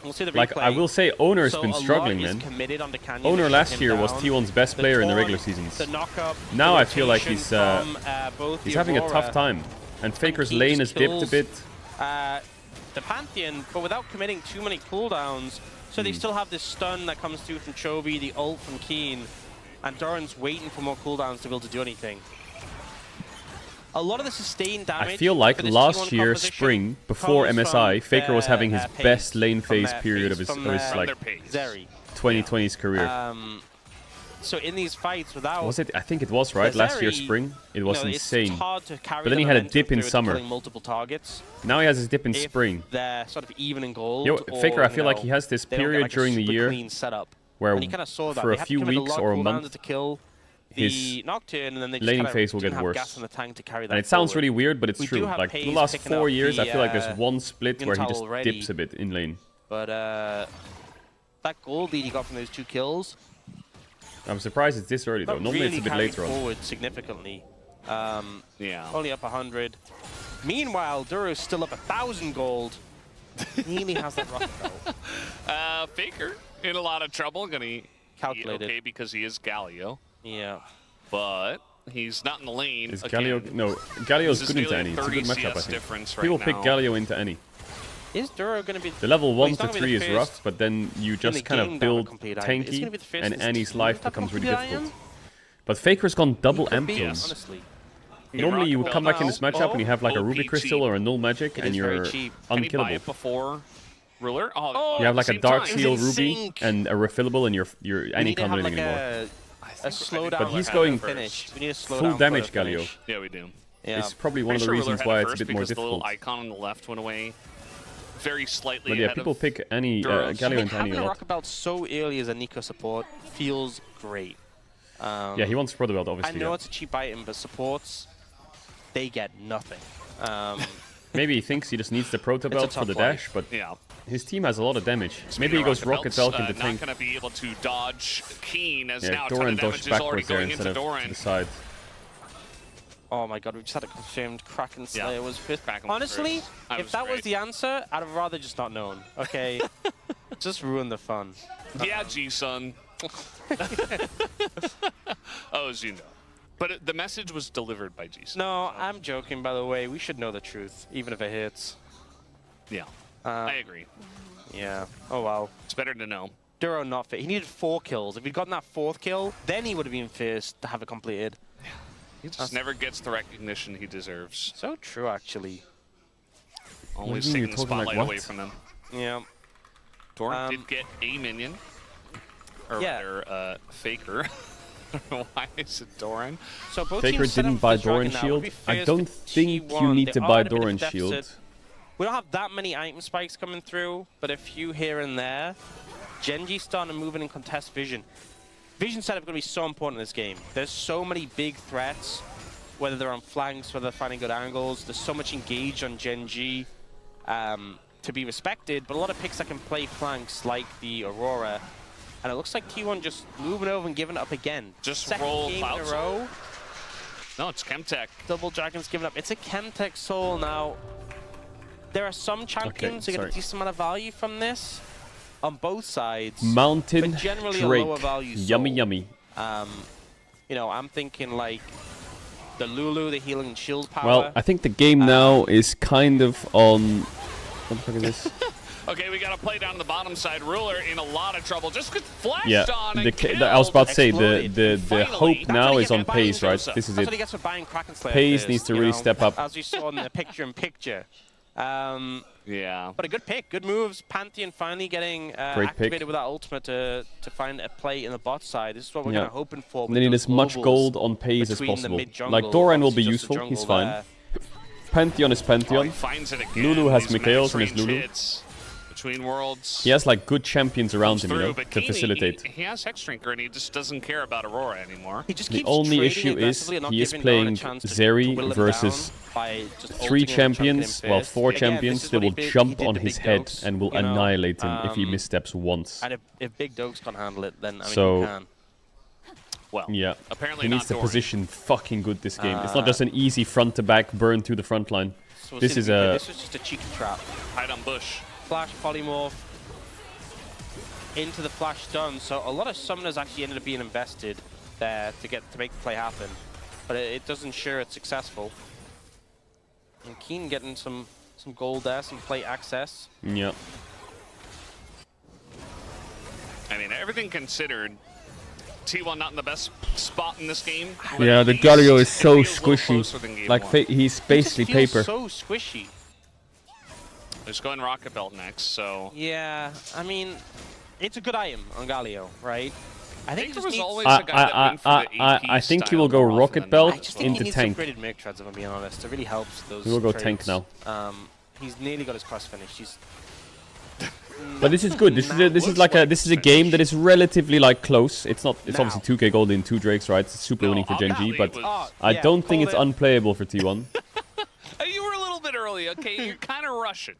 We'll see the
like,
replay.
I will say Owner's
So
been
a lot
struggling,
is
man.
committed on the Canyon,
Owner
pushing
last
him
year was
down.
T1's best
The
player in the
taunt,
regular seasons.
the knock-up,
Now
the
I feel like
rotation from,
he's having a
Aurora.
tough time. And Faker's
Keen
lane
just
has dipped a
kills,
bit.
The Pantheon, but without committing too many cooldowns. So they still have this stun that comes through from Chovy, the ult from Keen, and Doran's waiting for more cooldowns to be able to do anything. A lot of the sustained damage.
I feel like
for this
last
T1
year,
composition
spring, before
comes
MSI,
from
Faker was having his
pace,
best lane
from
phase period of his
from
like
Zeri.
2020's career.
So in these fights without...
Was it? I think it was, right? Last year,
Zeri,
spring? It was insane.
It's hard to carry
But then
the
he had a
momentum
dip in
through it,
summer.
killing multiple targets.
Now he has his dip in
If
spring.
they're sort of even in gold.
Yo,
or,
Faker, I
you
feel like
know,
he has this
they don't get,
period
like, a
during the
super
year
clean setup.
where
And you kind of saw that.
for
They
a
had to
few
commit
weeks
lot of
or a
cooldowns
month,
to kill the
his
Nocturne, and then they just
lane
kind of
phase will
didn't
get
have
worse.
gas in the tank to carry that
And it sounds
forward.
really weird, but it's
We
true.
do have
Like the
Paze
last
picking
4
up
years, I feel like
the,
there's one split where he just
already.
dips a bit in lane.
But that gold lead he got from those 2 kills.
I'm surprised it's this early though.
That
Normally
really
it's a bit
carried
later on.
forward significantly.
Yeah.
Only up 100. Meanwhile, Duro's still up 1,000 gold. Nearly has that rocket belt.
Faker in a lot of trouble. Gonna be okay because he is Galio.
Yeah.
But he's not in the lane.
Is
again.
Galio? No, Galio's
This is
good into
nearly
any. It's a good
30
matchup, I
CS
think.
difference right
People pick
now.
Galio into any.
Is Duro going to be...
The level
Well,
1
he's
to
not gonna
3
be
is
the
rough,
first
but then you
in
just
the
kind
game
of
to have a
build
complete item. Is he gonna be
tanky,
the first
and
in this
Annie's
team
life
to have a
becomes really
complete
difficult.
item?
But Faker's gone double
He could be,
Amptons.
honestly.
Normally you would come back in this matchup and you have like a Ruby
OP
Crystal
cheap.
or a Null Magic
It
and
is very
you're
cheap.
Can he buy
unkillable.
it before Ruler? Oh,
You have like a
same
Dark
time.
Seal
It's
Ruby
sync.
and a refillable and your
We
Annie
need to
can't do
have
anything
like
anymore.
a slowdown.
But he's
like
going
finish. We need a slowdown
full
for
damage,
the finish.
Galio.
Yeah, we do.
Yeah.
It's probably one of the
Pretty sure
reasons
Ruler
why
had
it's a
first
bit more
because the little
difficult.
icon on the left went away very slightly
But yeah,
ahead
people
of
pick Annie,
Duro's.
Galio into Annie
having
a
a
lot.
rocket belt so early as a Nico support feels great.
Yeah, he wants Proto Belt,
I
obviously.
know
yeah.
it's a cheap item, but supports, they get nothing.
Maybe he thinks he just needs the Proto
It's a
Belt for
tough
the
fight.
dash, but
Yeah.
his team has a lot of damage.
Speaking
Maybe he
of
goes Rocket Belt into
Not
tank.
going to be able to dodge Keen as
Yeah,
now a ton
Doran
of damage
dodged
is already
backwards there
going
instead
into
of to
Doran.
the side.
Oh my god, we just had a confirmed Kraken Slayer was fifth.
Kraken
Honestly,
was
if that was the answer, I'd have rather just not known. Okay, just ruin the fun.
Yeah, G-Sun. Oh, as you know. But the message was delivered by G-Sun.
No, I'm joking, by the way. We should know the truth, even if it hits.
Yeah, I agree.
Yeah. Oh, wow.
It's better to know.
Duro not fit. He needed 4 kills. If he'd gotten that 4th kill, then he would have been first to have it completed.
He just never gets the recognition he deserves.
So true, actually.
Always taking the spotlight away from him.
Yeah.
Doran did get a minion. Or rather, Faker. Why is it Doran?
So both
Faker
teams set
didn't
up
buy
for Dragon
Doran
now.
Shield.
Would be
I
first
don't
for
think you
T1.
need
They
to
are
buy
in a bit of
Doran
deficit.
Shield.
We don't have that many item spikes coming through, but a few here and there. Genji's starting to move in and contest Vision. Vision setup is going to be so important in this game. There's so many big threats, whether they're on flanks, whether they're finding good angles. There's so much engage on Genji to be respected, but a lot of picks that can play flanks like the Aurora. And it looks like T1 just moving over and giving up again.
Just
Second
roll
game in a
Cloud
row.
No, it's Chemtech.
Double Dragon's giving up. It's a Chemtech Soul now. There are some champions who get a decent amount of value from this on both sides.
Mountain
but generally
Drake.
a lower value soul.
Yummy, yummy.
You know, I'm thinking like the Lulu, the healing and shield power.
Well, I think the game now is kind of on... What the fuck is this?
Okay, we got to play down the bottom side. Ruler in a lot of trouble. Just gets flashed
Yeah,
on and killed.
I was about to say, the
Finally,
hope now is on Pace, right? This is
That's
it.
what he gets for buying Kraken Slayer
Pace
first,
needs to
you
really
know,
step up.
As we saw in the picture-in-picture.
Yeah.
But a good pick, good moves. Pantheon finally getting
Great
activated
pick.
with that ultimate to find a play in the bot side. This is what we're kind of hoping for.
They need as much gold on Pace as possible. Like, Doran will be useful, he's fine. Pantheon is Pantheon.
He finds it again.
Lulu has
These
Mikhails and his
max-range
Lulu.
hits between worlds.
He has like good champions around him, you know,
but
to
Keeney,
facilitate.
He has Hexdrinker and he just doesn't care about Aurora anymore.
He just
The
keeps
only
trading
issue is
aggressively and not
he is
giving Doran a
playing
chance to
Zeri
whittle him
versus
down by just
3
ulting him and chucking
champions,
him
well,
first.
4
Again, this
champions
is
that
what he
will
did- he
jump
did
on
to
his
Big
head
Dokes,
and will
you know,
annihilate him if he missteps once.
And if Big Dokes can't handle it, then I mean,
So-
you can.
Well,
Yeah,
apparently
he needs to
not Doran.
position fucking good this game. It's not just an easy front to back burn to the front line.
So we'll
This
see
is
if we-
a
This was just a cheeky trap.
Hide on bush.
Flash polymorph into the flash stun. So a lot of summoners actually ended up being invested there to make the play happen, but it does ensure it's successful. And Keen getting some gold there, some plate access.
yeah.
I mean, everything considered, T1 not in the best spot in this game. but
Yeah,
at
the
least
Galio is
it
so
feels a little closer than
squishy.
game
Like
one.
he's
It
basically
just feels
paper.
so squishy.
Let's go in Rocket Belt next, so...
Yeah, I mean, it's a good item on Galio, right? I think
there
it
was
just
always
needs...
a guy that went for the AP
I think he
style
will go
more often
Rocket
than
Belt
not.
I just think
into
he needs
tank.
upgraded Merc treads, if I'm being honest. It really helps those
He will go
trades.
tank now.
He's nearly got his cross finish. He's
But this is good. This is a game that is relatively like close. It's not. It's obviously 2k gold in 2 Drakes, right? It's super winning for Genji, but I don't think it's unplayable for T1.
You were a little bit early, okay? You're kind of rushing.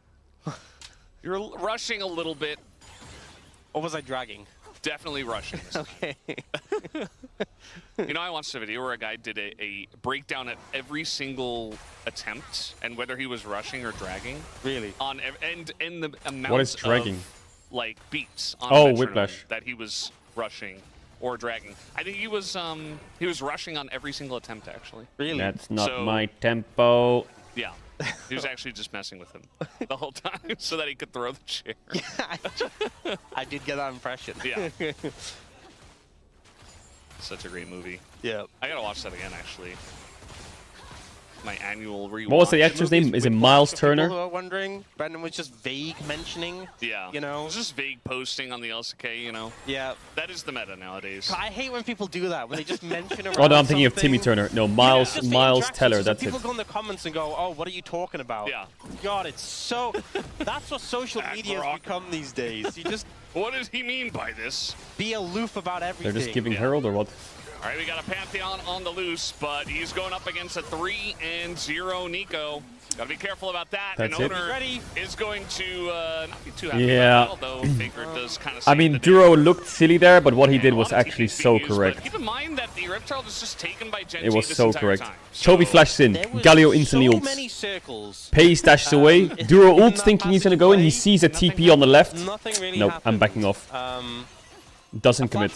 You're rushing a little bit.
Or was I dragging?
Definitely rushing.
Okay.
You know, I watched a video where a guy did a breakdown at every single attempt and whether he was rushing or dragging.
Really?
And the amount
What is dragging?
of, like, beats on
Oh,
metronome
whiplash.
that he was rushing or dragging. I think he was rushing on every single attempt, actually.
Really?
That's not
So-
my tempo.
Yeah. He was actually just messing with him the whole time so that he could throw the chair.
I did get that impression.
Yeah. Such a great movie.
Yeah.
I gotta watch that again, actually. My annual rewatch.
What was the actor's name? Is it Miles
For people who
Turner?
are wondering, Brendan was just vague mentioning.
Yeah.
You know?
It's just vague posting on the LCK, you know?
Yeah.
That is the meta nowadays.
I hate when people do that, when they just mention around
Oh no, I'm thinking of Timmy
something.
Turner. No,
Just
Miles
the
Miles
interactions,
Teller.
so
That's it.
people go in the comments and go, "Oh, what are you talking about?"
Yeah.
God, it's so. That's what social media has become these days. You just
What does he mean by this?
be aloof about everything.
They're just giving Herald or what?
All right, we got a Pantheon on the loose, but he's going up against a 3-0 Nico. Gotta be careful about that.
That's
and
it.
Owner is going to not be too happy
Yeah.
about that, although Faker does kind of
I mean, Duro looked silly there, but what he did was actually so correct.
Keep in mind that the Rift Herald is just taken by Genji
It was
this
so
entire
correct.
time.
Chovy flashes in. Galio instantly
so
ults.
many circles.
Pays dashes away. Duro ults thinking he's gonna go in. He sees a TP on the left. Nope, I'm backing off. Doesn't commit.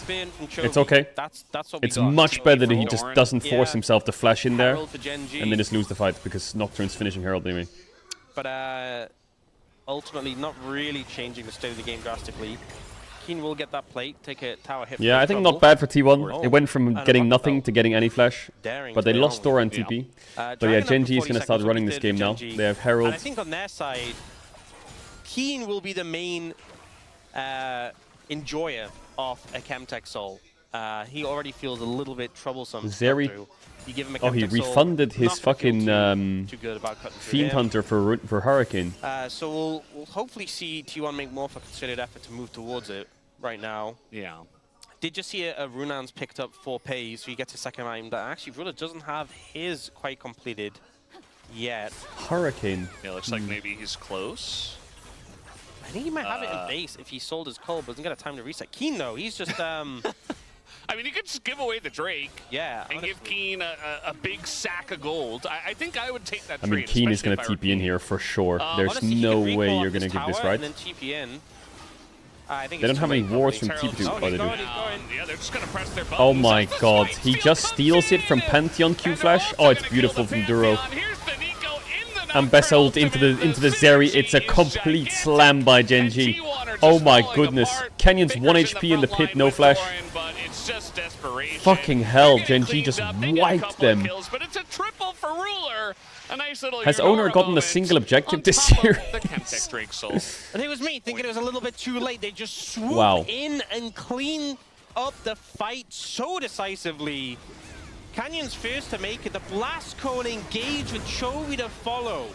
It's okay.
That's what
It's
we got.
much better that he just doesn't force
Yeah.
himself to flash in there
Herald for Genji.
and then just lose the fight because Nocturne's finishing Herald anyway.
But ultimately not really changing the state of the game drastically. Keen will get that plate, take a tower hit.
Yeah, I think not bad for T1. It went from getting nothing to getting any flash, but they lost Dora and TP. But yeah, Genji is going to start running this game now. They have Herald.
And I think on their side, Keen will be the main enjoyer of a Chemtech Soul. He already feels a little bit troublesome.
Zeri.
You give him a
Oh, he
Chemtech Soul,
refunded his
not gonna feel
fucking
too good about cutting through
Fiend
him.
Hunter for Hurricane.
So we'll hopefully see T1 make more of a considered effort to move towards it right now.
Yeah.
Did just see a Runan's picked up 4 pays, so he gets a second item that actually Rula doesn't have his quite completed yet.
Hurricane.
Yeah, looks like maybe he's close.
I think he might have it in base if he sold his coal, but doesn't get a time to reset. Keen though, he's just
I mean, you could just give away the Drake.
Yeah,
and give Keen a big sack of gold. I think I would take that
I
trade.
mean, Keen is
especially
going to
if I were
TP in here for sure. There's
honestly, he
no
could recall
way
off
you're going to
this
give this
tower
right.
and then TP in. I think
They
it's
don't have
too
any
late,
wards
probably.
from TP2.
Oh,
Oh, they do.
Yeah, they're just going to press their buttons.
Oh my god, he just steals it from Pantheon Q Flash. Oh, it's beautiful from Duro. And Bessa ult into the Zeri. It's a complete slam by Genji. Oh my goodness. Canyon's 1 HP in the pit, no flash. Fucking hell, Genji just wiped them.
But it's a triple for Ruler. A nice little
Has Owner gotten a single objective this series?
the Chemtech Drake Soul.
I think it was me thinking it was a little bit too late. They just swoop
Wow.
in and clean up the fight so decisively. Canyon's first to make it. The blast cone engage with Chovy to follow.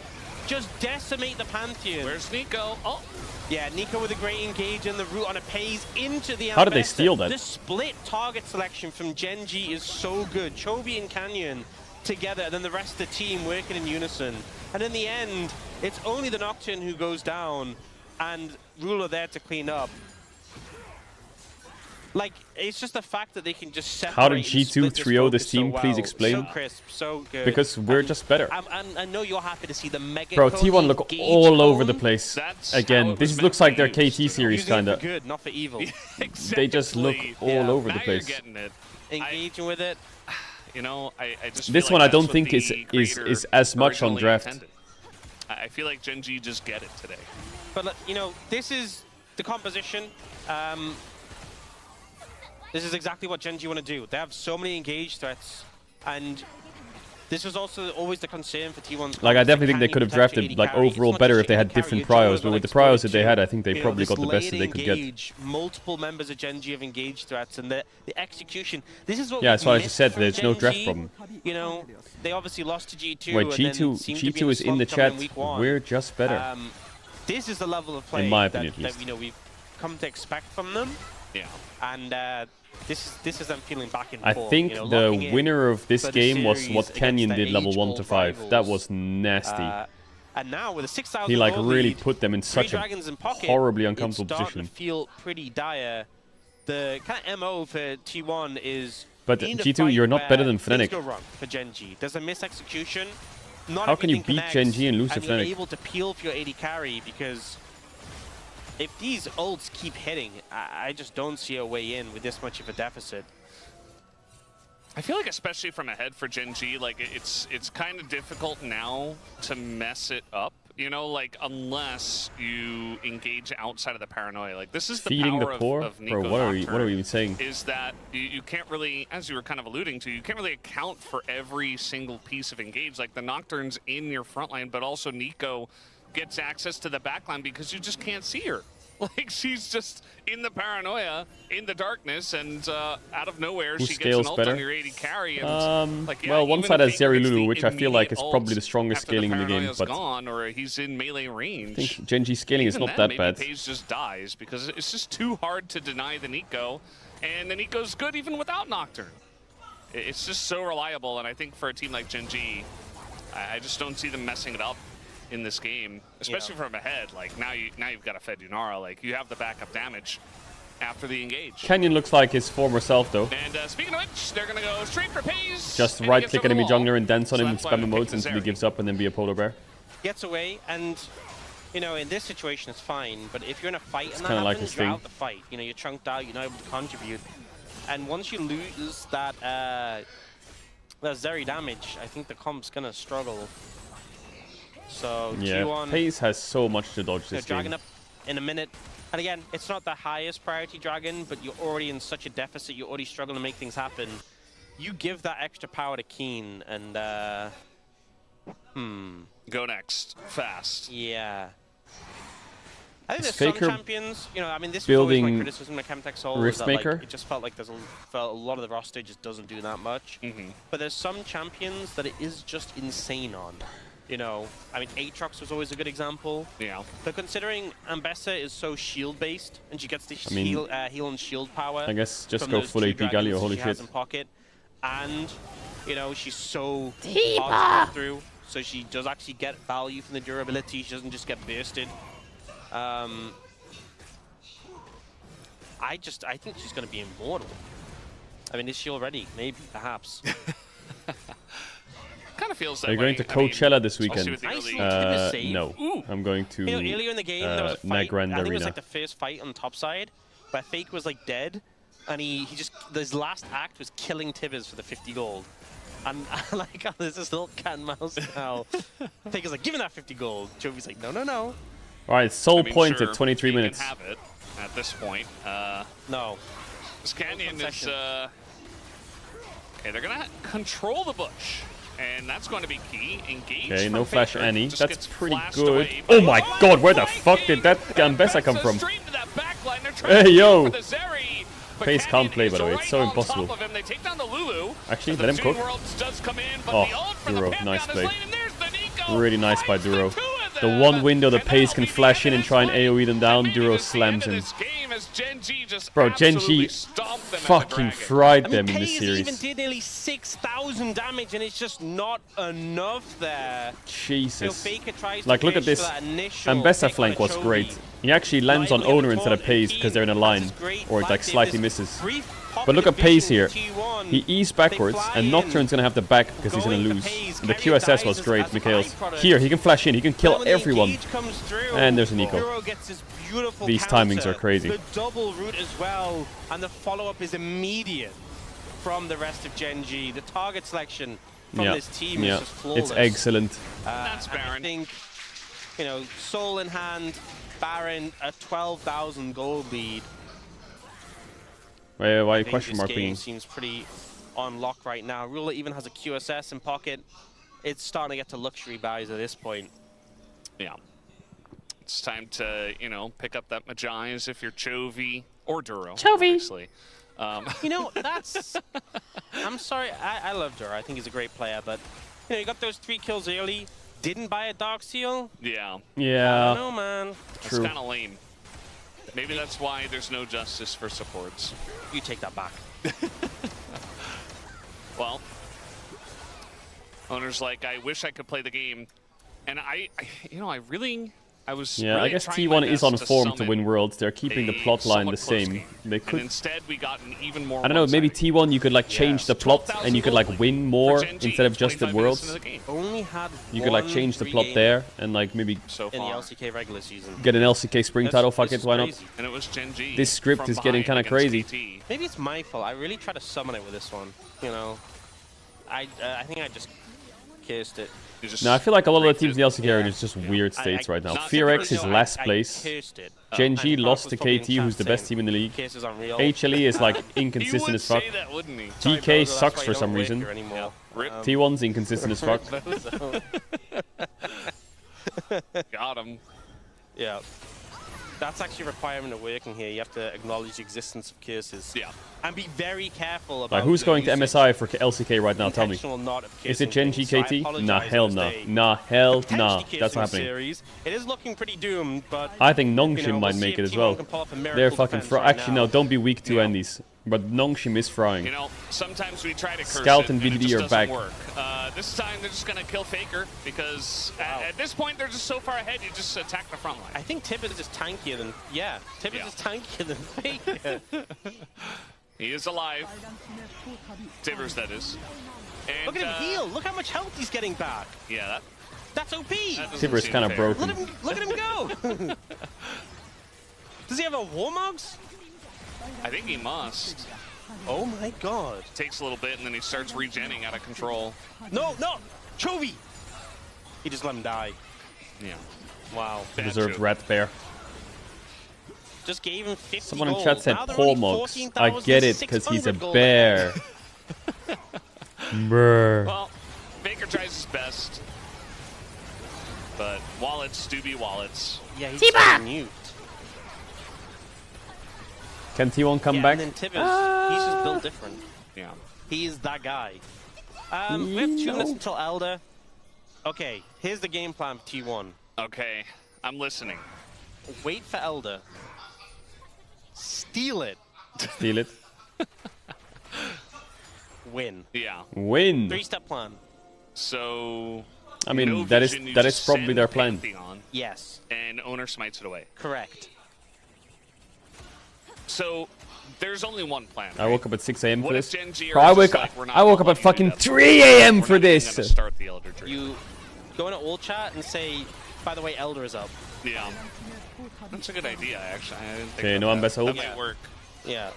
Just decimate the Pantheon.
Where's Nico? Oh.
Yeah, Nico with a great engage and the root on a pays into the
How did they
Ambassador.
steal that?
The split target selection from Genji is so good. Chovy and Canyon together, and then the rest of the team working in unison. And in the end, it's only the Nocturne who goes down, and Ruler there to clean up. Like, it's just the fact that they can just separate.
How did
and
G2
split
3-0 this
focus
team?
so
Please
well.
explain.
So crisp, so good.
Because we're just better.
I know you're happy to see the mega.
Bro,
cone
T1 look
engage
all over
cone.
the place.
That's
Again,
how it
this
was
looks
meant
like their
to be used,
KT series,
Using it
kinda.
for good, not for evil.
They just look all over the
now
place.
You're getting it.
Engaging with it.
You know, I just
This
feel
one
like
I don't
that's
think
what
is
the
is
creator
as much on
originally
draft.
intended. I feel like Genji just get it today.
But you know, this is the composition. This is exactly what Genji want to do. They have so many engaged threats, and this was also always the concern for T1's.
Like, I definitely think they could have drafted like overall better if they had different priors, but with the priors that they had, I think they probably got the best that they could get.
Multiple members of Genji have engaged threats, and the execution. This is what.
Yeah, that's what I just said.
from
There's no draft
Genji.
problem.
You know, they obviously lost to G2.
Wait,
and then seemed to be
G2 is in the
slump coming
chat.
week 1.
We're just better.
This is the level of play
In my opinion,
that you know we've come to expect from them.
Yeah.
And this is them feeling back in
I
form,
think
you know,
the
locking in
winner of this
for the
game was
series
what
against
Canyon
their
did level 1 to
age-old
5. That
rivals.
was nasty.
And now with a 6,000
He like
gold
really
lead,
put them in
3
such a
dragons in pocket,
horribly uncomfortable
it's starting
position.
to feel pretty dire. The kind of MO for T1 is.
But
in a
G2,
fight
you're not better
where
than
things
Fnatic.
go wrong for Genji. There's a misexecution. Not
How can you
everything
beat
connects,
Genji and lose to
and you're
Fnatic?
able to peel for your AD carry because if these ults keep hitting, I just don't see a way in with this much of a deficit.
I feel like especially from ahead for Genji, like it's kind of difficult now to mess it up. You know, like unless you engage outside of the paranoia. Like this is the
Feeding
power
the poor?
of Nico
Bro, what are we
Nocturne,
even saying?
Is that you can't really, as you were kind of alluding to, you can't really account for every single piece of engage. Like the Nocturne's in your front line, but also Nico gets access to the back line because you just can't see her. Like she's just in the paranoia, in the darkness, and out of nowhere
Who
she gets
scales
an ult
better?
on your AD carry. And, like, yeah,
well, one
even
side
if
has
Faker
Zeri
gets
Lulu,
the
which I feel like is
immediate
probably the
ult
strongest
after
scaling in the game.
paranoia's
But
gone, or he's in melee range.
I think Genji scaling is
Even
not
then,
that
maybe
bad.
Paige just dies because it's just too hard to deny the Nico, and the Nico's good even without Nocturne. It's just so reliable, and I think for a team like Genji, I just don't see them messing it up in this game, especially from ahead. Like now you've got a Fed Lunara. Like you have the backup damage after the engage.
Canyon looks like his former self though.
And speaking of which, they're gonna go straight for Pays.
Just right click enemy jungler and dance on him and spam emotes until he gives up and then be a polar bear.
Gets away, and you know, in this situation it's fine, but if you're in a fight and that
kinda like
happens,
his
you're
thing.
out the fight. You know, you're chunked out, you're not able to contribute. And once you lose that Zeri damage, I think the comp's gonna struggle. So
yeah,
G1,
Pays has so much to dodge this
dragon
game.
up in a minute. And again, it's not the highest priority dragon, but you're already in such a deficit, you're already struggling to make things happen. You give that extra power to Keen, and
go next, fast.
Yeah. I think
Is
there's
Faker
some champions, you know, I mean, this was always my
building
criticism of Chemtech Soul, is that, like,
Riftmaker?
it just felt like a lot of the roster just doesn't do that much. But there's some champions that it is just insane on. You know, I mean, Aatrox was always a good example.
Yeah.
But considering Ambessa is so shield-based, and she gets the
I mean,
heal and shield power.
I guess just
from
go
those
full
two
AP Galio,
dragons
holy
she has
shit.
in pocket, and you know, she's so
Tifa!
hard to get through, so she does actually get value from the durability. She doesn't just get bursted. I think she's going to be immortal. I mean, is she already? Maybe, perhaps.
Kind of feels that
Are you going
way.
to Coachella this
especially
weekend?
with the early-
No.
Ooh.
I'm going to
You know, earlier in the game, there was a fight.
Nagrand
I think it was
Arena.
like the first fight on the top side, where Fake was like dead, and he just, his last act was killing Tibbers for the 50 gold. And I like how there's this little cat and mouse now. Fake is like, give him that 50 gold. Jovi's like, no, no, no.
Alright, soul
I mean,
point
sure,
at 23
he
minutes.
can have it at this point.
No.
This Canyon is... okay, they're going to control the bush. And that's going to be key. Engage.
Okay,
from
no flash
Faker.
Annie.
Just
That's
gets
pretty
flashed
good.
away
Oh
by-
my god, where the fuck did that Gambessa come from?
Straight to that backline. They're trying
Hey,
to
yo!
go for the Zeri, but
Face
Canyon
can't play, by
is
the way.
right
It's so
on
impossible.
top of him. They take down the Lulu.
Actually,
The
let him
Shooting
cook.
Worlds does come in, but
Oh,
the ult from
Duro,
the
nice
Pantheon
play.
is late, and there's the Nico.
Really nice by
Finds the
Duro.
two of
The
them.
one window that
And
Pays
that'll
can
be the
flash in
end
and
of
try and
this
AoE them down,
Maybe
Duro
this is the end
slams
of
him.
this game as Gen G just
Bro, Gen
absolutely
G
stomped them as a
fucking
dragon.
fried
I mean,
them in this
Pays
series.
even did nearly 6,000 damage, and it's just not enough there.
Jesus.
You know, Faker tries
Like,
to
look at
push
this.
for that initial
Ambessa
pick on
flank
a
was
Chovy.
great. He actually lands on
Lightly
owner
on
instead of
top,
Pays
and
because they're in a
Keen
line.
has this great
Or it like
flank.
slightly
This
misses.
brief
But look at
pocket
Pays
vision
here.
T1.
He eased backwards
They fly
and
in.
Nocturne's gonna have the back because he's gonna
Going for
lose.
Pays.
And the
Canyon
QSS
dies
was
as
great,
a
Mikhails.
byproduct.
Here, he can flash in, he can kill
When the
everyone.
engage comes through,
And there's a Nico.
Duro gets his beautiful
These
counter,
timings are crazy.
The double root as well, and the follow-up is immediate from the rest of Gen G. The target selection from
Yeah,
this team
yeah.
is just flawless.
It's excellent.
That's
and
Baron.
I think, you know, Soul in hand, Baron a 12,000 gold lead.
Why
I think
question
this
mark
game
being?
seems pretty on lock right now. Ruler even has a QSS in pocket. It's starting to get to luxury buys at this point.
Yeah. It's time to, you know, pick up that Magi's if you're Chovy or Duro.
Chovy.
Obviously.
You know, that's... I'm sorry, I love Duro. I think he's a great player, but, you know, you got those 3 kills early, didn't buy a Dark Seal.
Yeah.
Yeah.
I don't know, man.
That's kind of lame. Maybe that's why there's no justice for supports.
You take that back.
Well, owner's like, I wish I could play the game. And I was
Yeah,
really
I guess
trying my
T1 is
best
on form to
summon
win Worlds. They're keeping the
a
plot line
somewhat
the
close
same.
game.
They
And
could,
instead, we got an even more
I don't know, maybe
one-sided
T1 you could like change the plot
12,000
and you could like
gold
win
for
more
Gen G,
instead of just
25
the
minutes into
Worlds.
the game.
Only had
You could like
one
change the
free
plot
game
there and like maybe
so
in the
far.
LCK regular season.
get an LCK spring
This-
title. Fuck
this
it,
is
why not?
crazy.
And it was Gen G.
This script
from
is getting
behind
kinda
against
crazy.
KT.
Maybe it's my fault. I really try to summon it with this one. You know, I think I just cursed it.
You just
No, I feel like a lot of the teams in the
briefed
LCK are in just weird states right now.
Not
FearX
typically,
is
no,
last
I
place.
cursed it.
Gen G
And
lost
Mark
to
was probably in
KT, who's the
chat
best
saying,
team in the league.
"Curse is unreal."
HLE is like
He
inconsistent
would
as fuck.
say that, wouldn't he?
Sorry,
DK
Bozo, that's
sucks
why
for
you
some
don't work
reason.
here anymore.
Rip.
T1's inconsistent as fuck.
Bozo.
Got him.
Yeah. That's actually a requirement of working here. You have to acknowledge the existence of curses.
Yeah.
And be very careful about
Like, who's
the
going to
usage,
MSI for LCK right now? Tell me.
intentional not of
Is it
cursing
Gen G
things. So I
KT?
apologize
Nah,
if
hell
it was
no.
a
Nah, hell
potentially
nah.
cursing
That's not happening.
Series. It is looking pretty doomed, but
I think
you
Nongshim
know,
might
we'll
make
see
it
if
as
T1
well.
can pull off a
They're
miracle
fucking
defense right
Actually, no,
now.
don't be weak to Endies. But Nongshim is frying.
You know, sometimes we try to curse
Scout
it
and
and it
VDD
just
are
doesn't
back.
work. This time they're just gonna kill Faker because at this point they're just so far ahead. You just attack the front line.
I think Tibbet is just tankier than Tibbet is tankier than Faker.
He is alive. Tibbers, that is. And,
look at him heal. Look how much health he's getting back.
Yeah,
that's OP.
Tibbers kind of broken.
Look at him go. Does he have a Warmogs?
I think he must.
Oh my god.
Takes a little bit and then he starts regenning out of control.
No, Chovy! He just let him die.
Yeah.
Wow.
Deserved rat bear.
Just gave him 50
Someone in
gold.
chat said
Now they're only
Polmogs. I get it, because he's a
14,600 gold.
bear. Brr.
Well, Baker tries his best. But wallets do be wallets.
Yeah, he's just mute.
Can T1 come back?
And then Tibbers, he's just built different.
Yeah.
He is that guy. We have 2 minutes until Elder. Okay, here's the game plan for T1.
Okay, I'm listening.
Wait for Elder. Steal it.
Steal it.
Win.
Yeah.
Win.
3-step plan.
So...
I mean,
no
that is
vision, you
that
just
is probably
send
their plan.
Pantheon,
Yes.
and owner smites it away.
Correct.
So, there's only one plan.
I woke up at 6 a.m. for
What
this.
if Gen G are
Bro, I
just
woke
like, we're not
I woke
gonna
up at
let you do
fucking
that.
3 a.m.
We're
for
not even
this.
gonna start the Elder Dream.
You go into all chat and say, by the way, Elder is up.
Yeah. That's a good idea, actually. I didn't think
Okay,
about
no
that.
ambassador.
That might work.
Yeah.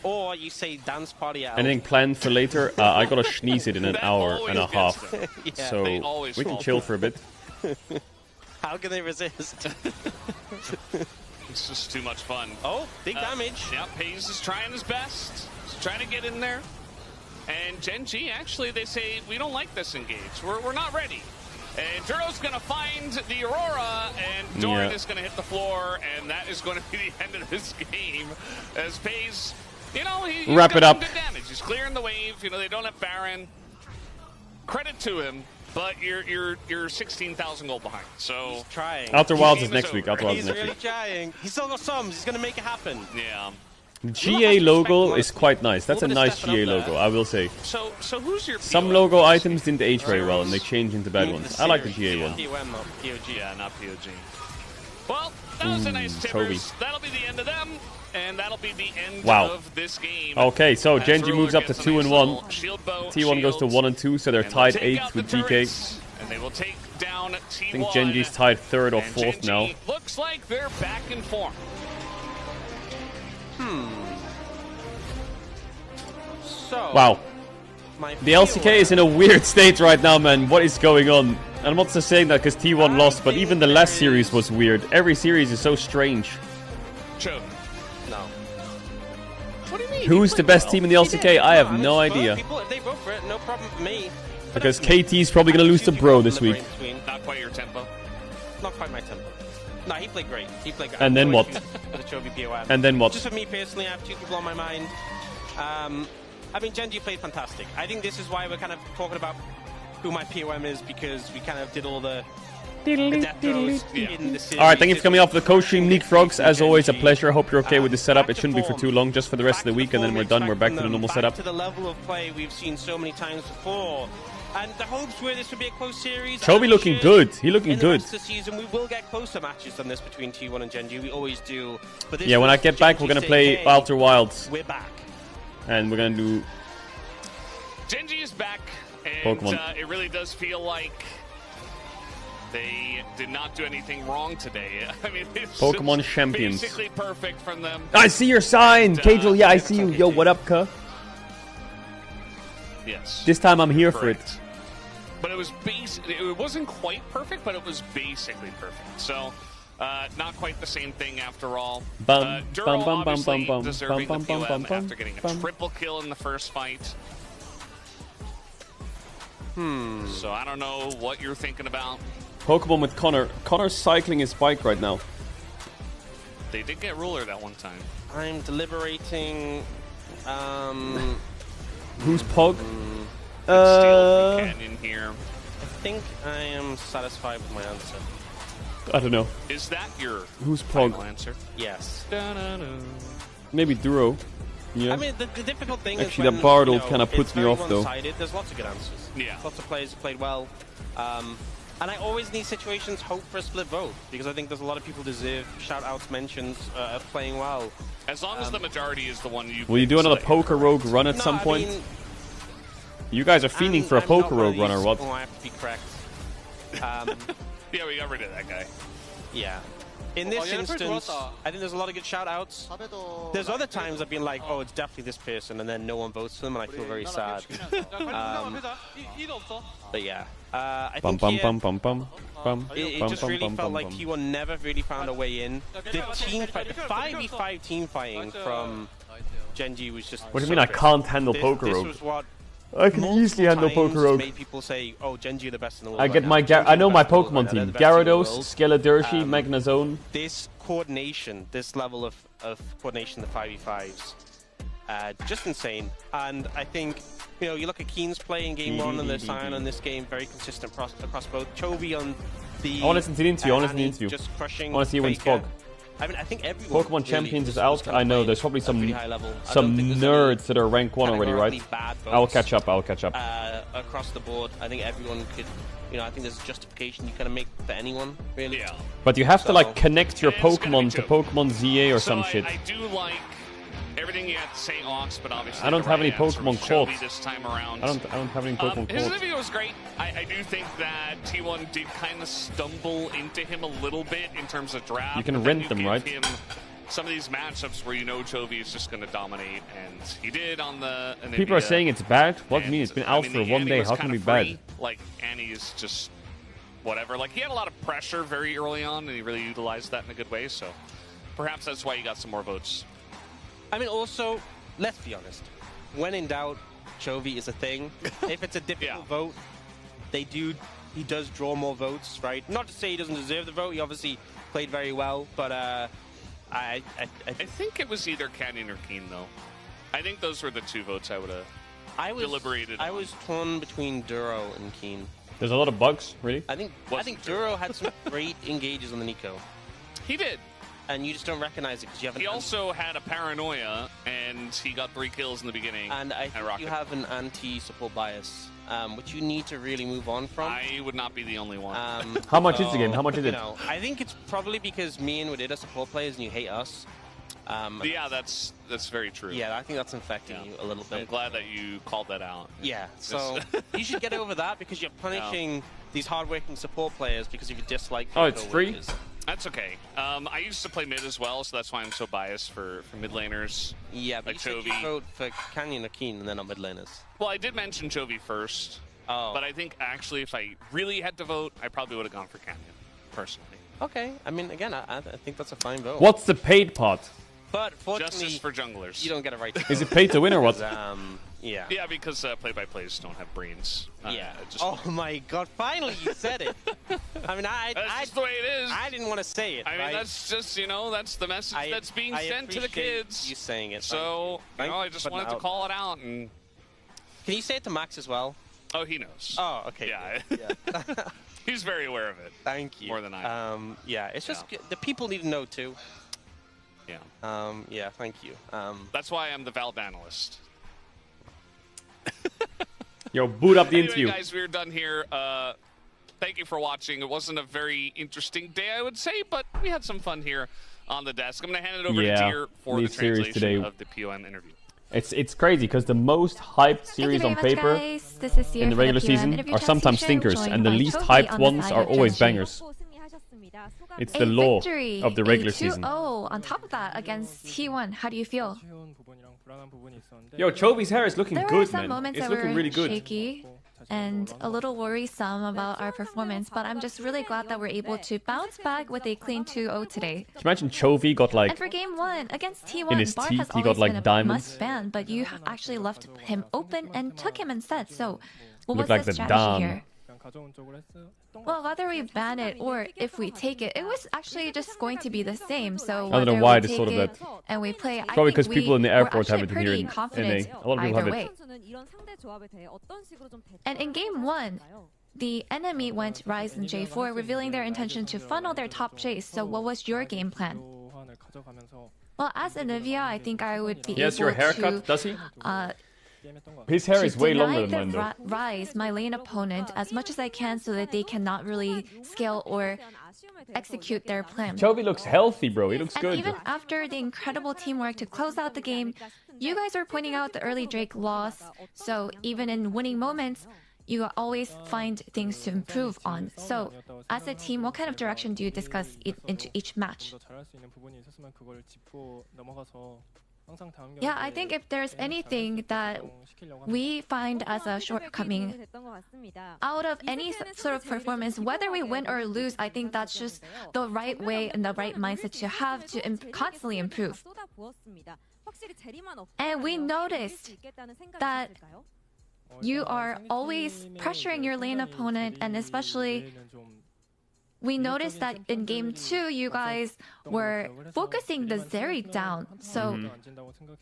Or you say dance party out.
Anything planned for later? I gotta sneeze it in an hour and a half.
Yeah,
So
they always
we can
fall
chill
for
for a bit.
How can they resist?
It's just too much fun.
Oh, big damage.
Yeah, Pays is trying his best. He's trying to get in there. And Gen G, actually, they say, we don't like this engage. We're not ready. And Duro's going to find the Aurora, and Doran is going to hit the floor, and that is going to be the end of this game. As Pays, you know, he's
Wrap
got
it
some
up.
good damage. He's clearing the wave. You know, they don't have Baron. Credit to him, but you're 16,000 gold behind. So
He's trying.
Outer
His
Wilds
game
is next week.
over.
Outer Wilds
He's
is next
really
week.
trying. He's still got sums. He's going to make it happen.
Yeah.
The GA logo is quite nice. That's a nice GA logo, I will say.
So who's your
Some
POG?
logo items didn't age very well, and they changed into bad ones. I like the GA one.
POM, not POG.
Yeah, not POG. Well, that was a nice tippers. That'll be the end of them, and that'll be the end of this game.
Okay, so
As
Genji
Ruler
moves up to
gets a
2 and
nice
1.
little shield bow,
T1 goes to
shields,
1 and 2, so they're
and
tied
they'll take
8th
out
with
the
GK.
turrets, and they will take down T1.
I think Genji's tied 3rd or 4th
and
now.
Genji looks like they're back in form.
So,
Wow.
my
The LCK is in a weird state right now, man. What is going on? And I'm not just saying that because T1 lost, but even the last series was weird. Every series is so strange.
Choke.
No.
What do you mean?
Who's the best team in the LCK? I have no idea.
People, if they vote for it, no problem for me.
Because KT is probably going to lose to Bro this week.
Not quite your tempo.
Not quite my tempo. No, he played great. He played great.
And then what?
For the Chovy POM.
And then what?
Just for me personally, I have 2 people on my mind. I mean, Genji played fantastic. I think this is why we're kind of talking about who my POM is, because we kind of did all the death throws in the series.
Alright, thank you for coming off the co-stream, Neek Frogs. As always, a pleasure. I hope you're okay with the setup. It shouldn't be for too long, just for the rest of the week, and then we're done. We're back to the normal setup.
To the level of play we've seen so many times before. And the hopes were this would be a close series.
Chovy looking good. He looking
in the
good.
rest of the season, we will get closer matches than this between T1 and Genji. We always do. But this
Yeah, when I
was
get back,
Genji
we're going to
saying,
play
hey,
Outer Wilds.
We're back.
And we're going to do
Genji is back, and
Pokemon.
it really does feel like they did not do anything wrong today. I mean, it's
Pokemon
just
champions.
basically perfect from them.
I see your sign! Cajal, yeah, I see you. Yo, what up, cuh?
Yes.
This time I'm here for it.
But it was it wasn't quite perfect, but it was basically perfect. So, not quite the same thing after all.
Bum,
Duro
bum, bum, bum,
obviously
bum, bum,
deserving
bum,
the
bum,
POM
bum, bum,
after getting a
bum.
triple kill in the first fight. So I don't know what you're thinking about.
Pokemon with Connor. Connor's cycling his bike right now.
They did get Ruler that one time.
I'm deliberating.
Who's Pog?
Steal from Canyon here.
I think I am satisfied with my answer.
I don't know.
Is that your
Who's
final
Pog?
answer?
Yes.
Maybe Duro. Yeah.
I mean, the difficult thing
actually,
is when,
that Bartle
you know,
kind of puts
it's
me
very
off, though.
one-sided. There's lots of good answers.
Yeah.
Lots of players who played well. And I always, in these situations, hope for a split vote, because I think there's a lot of people deserve shout-outs, mentions of playing well.
As long as the majority is the one you...
Will you do another Poker Rogue run at some point?
Mean,
you guys are fiending for a Poker Rogue run, or what?
Oh, I have to be correct.
Yeah, we got rid of that guy.
Yeah. In this instance, I think there's a lot of good shout-outs. There's other times I've been like, oh, it's definitely this person, and then no one votes for them, and I feel very sad. But yeah, I think it just really felt like T1 never really found a way in. The team fight, the 5v5 team fighting from Genji was just.
What do you mean I can't handle Poker Rogue?
This was what
I can easily handle Poker Rogue.
Made people say, "Oh, Genji are the best in the world."
I get my I know my Pokemon team: Gyarados, Skeledirge, Magnezone.
This coordination, this level of coordination, the 5v5s, just insane. And I think, you know, you look at Keen's play in game 1 and the Sion on this game, very consistent across both. Chovy on the.
I want to listen to the interview. I want to listen to the interview.
Just crushing.
I want to see you win Fog.
I mean, I think everyone.
Pokemon
really
Champions is out. I know there's probably some
some
nerds that are rank 1 already, right? I'll catch up. I'll catch up.
Across the board, I think everyone could. You know, I think there's a justification you kind of make for anyone, really.
Yeah.
But you have to like connect your Pokemon to Pokemon ZA or some shit.
I do like everything you have to say, Ox, but obviously
I don't have any Pokemon caught.
This time around.
I don't have any Pokemon
His
caught.
interview was great. I do think that T1 did kind of stumble into him a little bit in terms of draft.
You can rent them, right?
Some of these matchups where you know Chovy is just going to dominate, and he did on the.
People are saying it's bad. What do you mean? It's been out for 1 day. How can it be bad?
Like Annie is just whatever. Like he had a lot of pressure very early on, and he really utilized that in a good way. So perhaps that's why he got some more votes.
I mean, also, let's be honest. When in doubt, Chovy is a thing. If it's a difficult vote, he does draw more votes, right? Not to say he doesn't deserve the vote. He obviously played very well, but I
think it was either Canyon or Keen, though. I think those were the 2 votes I would have deliberated.
I was torn between Duro and Keen.
There's a lot of bugs, really?
I think Duro had some great engages on the Nico.
He did.
And you just don't recognize it because you haven't.
He also had a paranoia, and he got 3 kills in the beginning.
And I think you have an anti-support bias, which you need to really move on from.
I would not be the only one.
How much is the game? How much is it?
You know, I think it's probably because me and Wadida support players, and you hate us.
Yeah, that's very true.
Yeah, I think that's infecting you a little bit.
I'm glad that you called that out.
Yeah, so you should get over that because you're punishing these hardworking support players because of your dislike.
Oh, it's free?
That's okay. I used to play mid as well, so that's why I'm so biased for mid laners.
Yeah, but
like
you said you vote for Canyon or Keen and then on mid laners.
Well, I did mention Chovy first.
Oh.
But I think actually if I really had to vote, I probably would have gone for Canyon, personally.
Okay, I mean, again, I think that's a fine vote.
What's the paid part?
But fortunately,
justice for junglers.
You don't get a right to
Is it pay to win or what?
Yeah.
Yeah, because play-by-plays don't have brains.
Yeah. Oh my God! Finally, you said it. I mean,
that's just the way it is.
I didn't want to say it.
I mean, that's just that's the message that's being sent to the kids.
You saying it?
So I just wanted to call it out. And
can you say it to Max as well?
Oh, he knows.
Oh, okay.
Yeah. He's very aware of it.
Thank you.
More than I am.
Yeah, it's just the people need to know too.
Yeah.
Yeah. Thank you.
That's why I'm the Valve analyst.
Yo, boot up the
anyway,
interview.
Guys, we're done here. Thank you for watching. It wasn't a very interesting day, I would say, but we had some fun here on the desk. I'm going to hand it over to Deer for the translation
today.
of the POM interview.
It's crazy because the most hyped series on paper in the regular season are sometimes stinkers, and the least hyped ones are always bangers. It's the law of the regular season.
2-0 on top of that against T1. How do you feel?
Yo, Chovy's hair is looking
there
good,
were some
man.
moments
It's
that
looking
were
really good.
shaky and a little worrisome about our performance, but I'm just really glad that we're able to bounce back with a clean 2-0 today.
Can you imagine Chovy got like
And for game 1 against T1,
in his
Bart
teeth
has
he
always
got like
been a
diamonds.
must ban, but you actually left him open and took him instead. So what
Looked
was
like
the
the
strategy
Dom.
here? Well, whether we ban it or if we take it, it was actually just going to be the same. So
I don't know
whether
why
we
this
take
sort of
it
that.
and we play, I
Probably
think
because people in the
we're
airport have
actually
it here
pretty
in
confident
NA. A lot of people
either
have it.
way. And in game 1, the enemy went Ryze and J4, revealing their intention to funnel their top chase. So what was your game plan? Well, as Olivia, I think I would be
He has
able
your haircut,
to
does he? His hair is way longer than mine, though.
rise my lane opponent as much as I can so that they cannot really scale or execute their plan.
Chovy looks healthy, bro. He looks
And
good.
even after the incredible teamwork to close out the game, you guys were pointing out the early Drake loss. So even in winning moments, you always find things to improve on. So as a team, what kind of direction do you discuss into each match? Yeah, I think if there's anything that we find as a shortcoming out of any sort of performance, whether we win or lose, I think that's just the right way and the right mindset to have to constantly improve. And we noticed that you are always pressuring your lane opponent, and especially we noticed that in game 2, you guys were focusing the Zeri down. So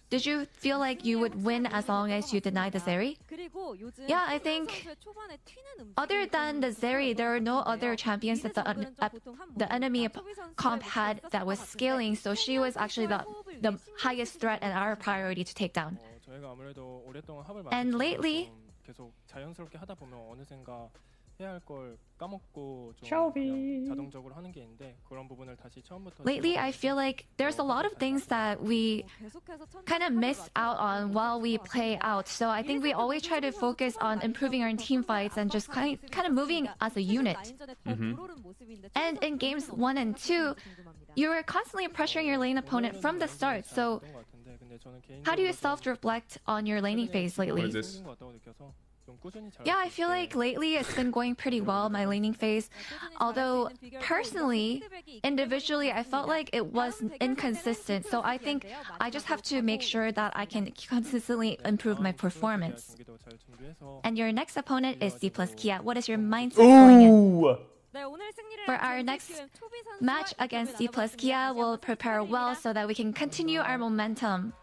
did you feel like you would win as long as you deny the Zeri? Yeah, I think other than the Zeri, there are no other champions that the enemy comp had that was scaling. So she was actually the highest threat and our priority to take down. And lately, lately, I feel like there's a lot of things that we kind of miss out on while we play out. So I think we always try to focus on improving our team fights and just kind of moving as a unit. And in games 1 and 2, you were constantly pressuring your lane opponent from the start. So how do you self-reflect on your laning phase lately?
What is this?
Yeah, I feel like lately it's been going pretty well, my laning phase. Although, personally, individually, I felt like it was inconsistent. So I think I just have to make sure that I can consistently improve my performance. And your next opponent is D plus Kia. What is your mindset going in? For our next match against D plus Kia, we'll prepare well so that we can continue our momentum.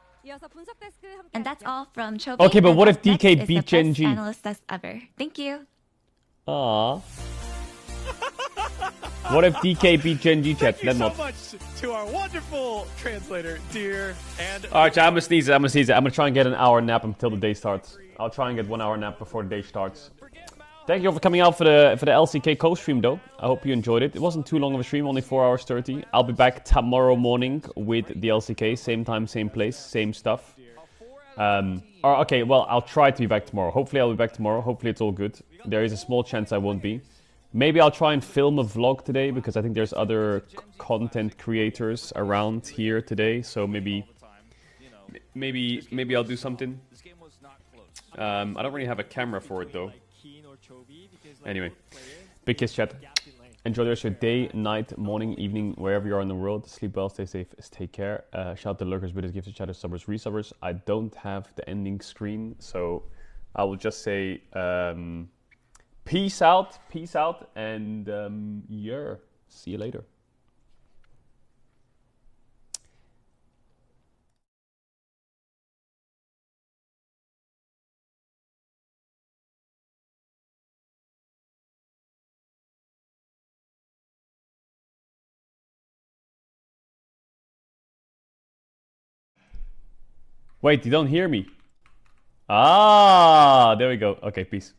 And that's all from Chovy.
Okay, but what if
Next
DK
is
beat
the best
Gen G?
analyst desk ever. Thank you.
Aww. What if DK beat Gen G, chat?
Thank you so much to our wonderful translator, dear. And
Alright, chat, I'm gonna sneeze it. I'm gonna try and get an hour nap until the day starts. I'll try and get 1 hour nap before the day starts. Thank you all for coming out for the LCK co-stream, though. I hope you enjoyed it. It wasn't too long of a stream, only 4 hours 30. I'll be back tomorrow morning with the LCK. Same time, same place, same stuff. Okay, well, I'll try to be back tomorrow. Hopefully I'll be back tomorrow. Hopefully it's all good. There is a small chance I won't be. Maybe I'll try and film a vlog today, because I think there's other content creators around here today. So maybe I'll do something. I don't really have a camera for it, though. Anyway, big kiss, chat. Enjoy the rest of your day, night, morning, evening, wherever you are in the world. Sleep well, stay safe, take care. Shout out to lurkers, bidders, gifts, chatters, subbers, resubbers. I don't have the ending screen, so I will just say peace out, and yeah, see you later. Wait, you don't hear me? Ah, there we go. Okay, peace.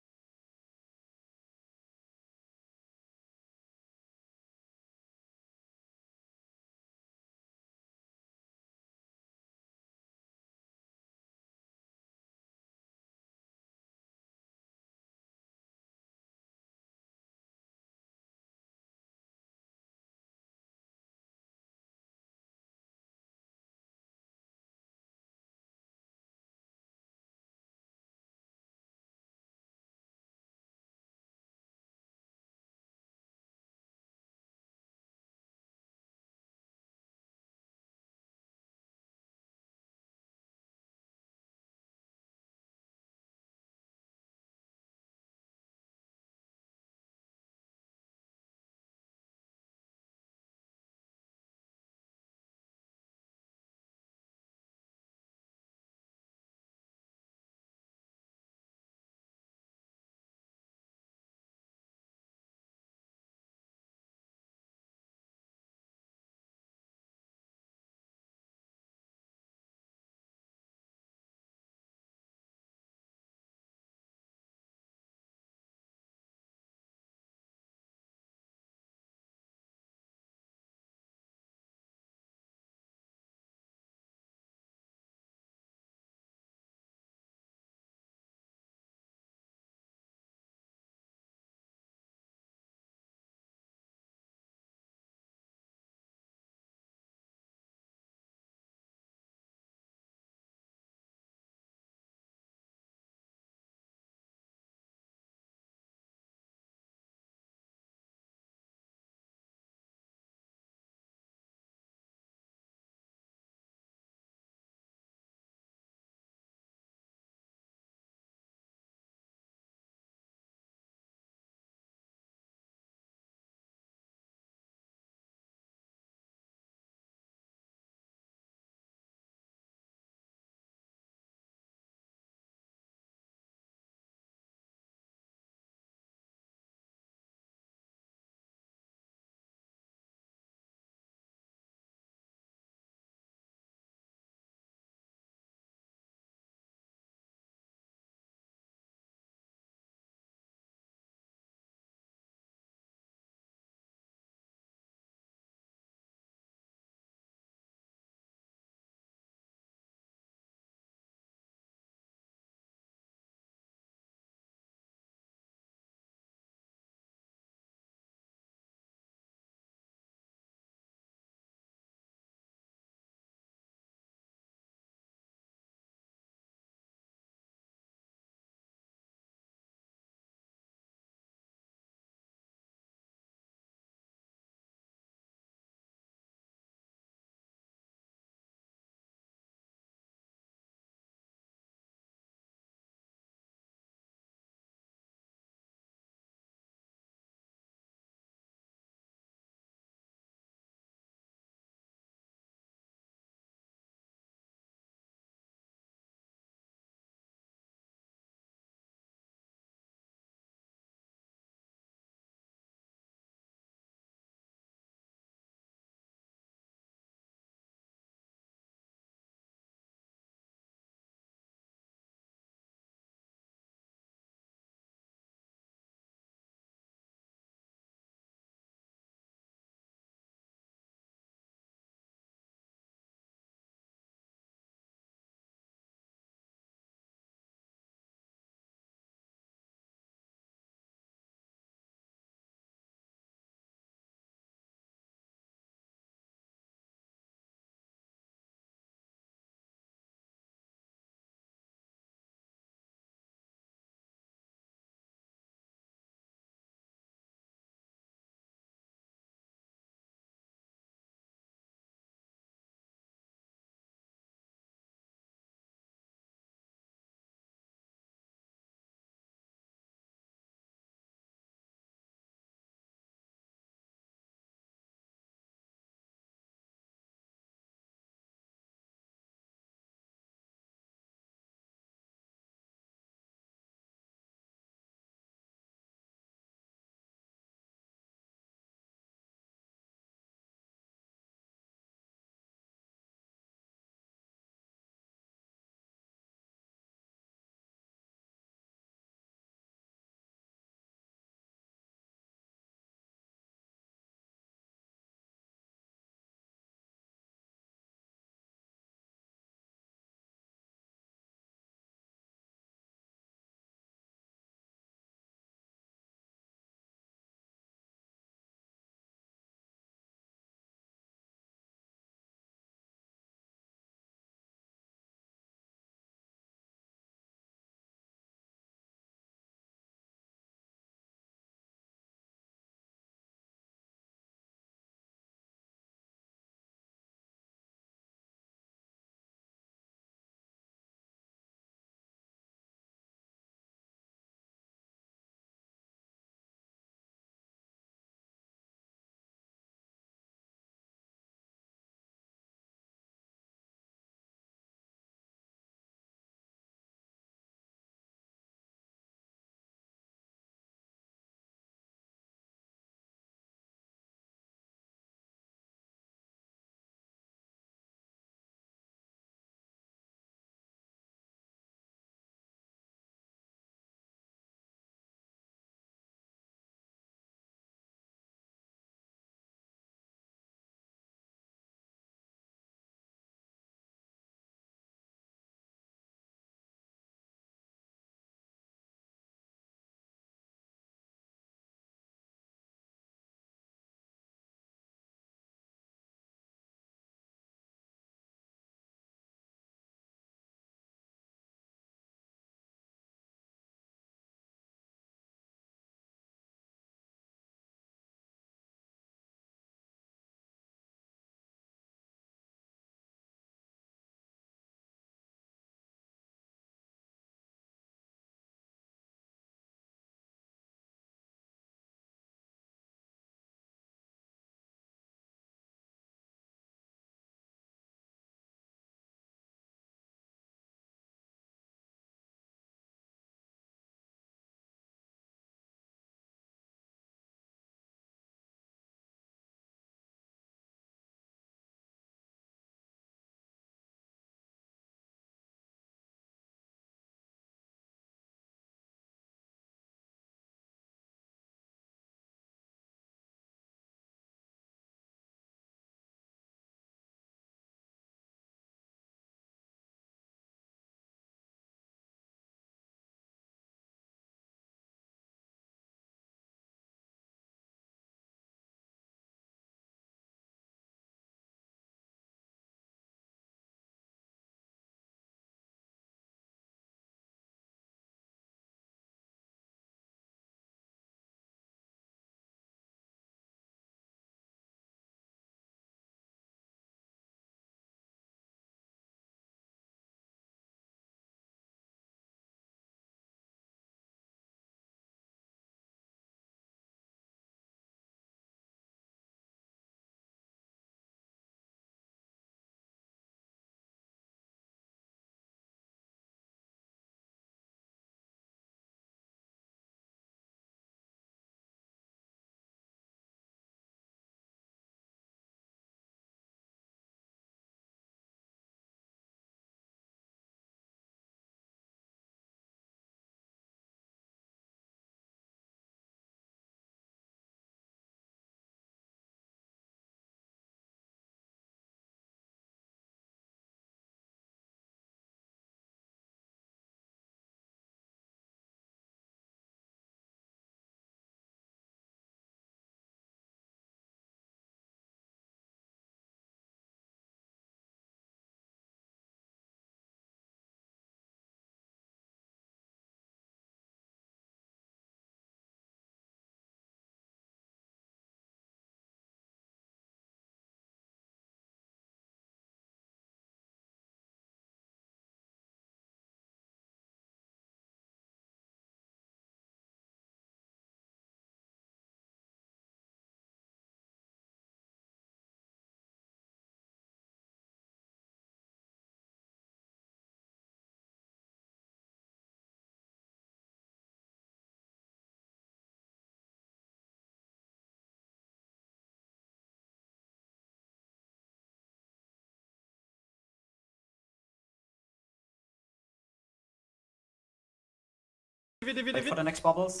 Wait for the next bubbles.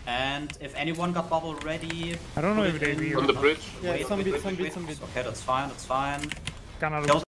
And if anyone got bubble ready,
I don't know if they
on the bridge.
Yeah,
Wait,
some
wait,
bit,
wait,
some
wait,
bit, some
wait.
bit.
Okay, that's fine, that's fine.
Cannot
Kill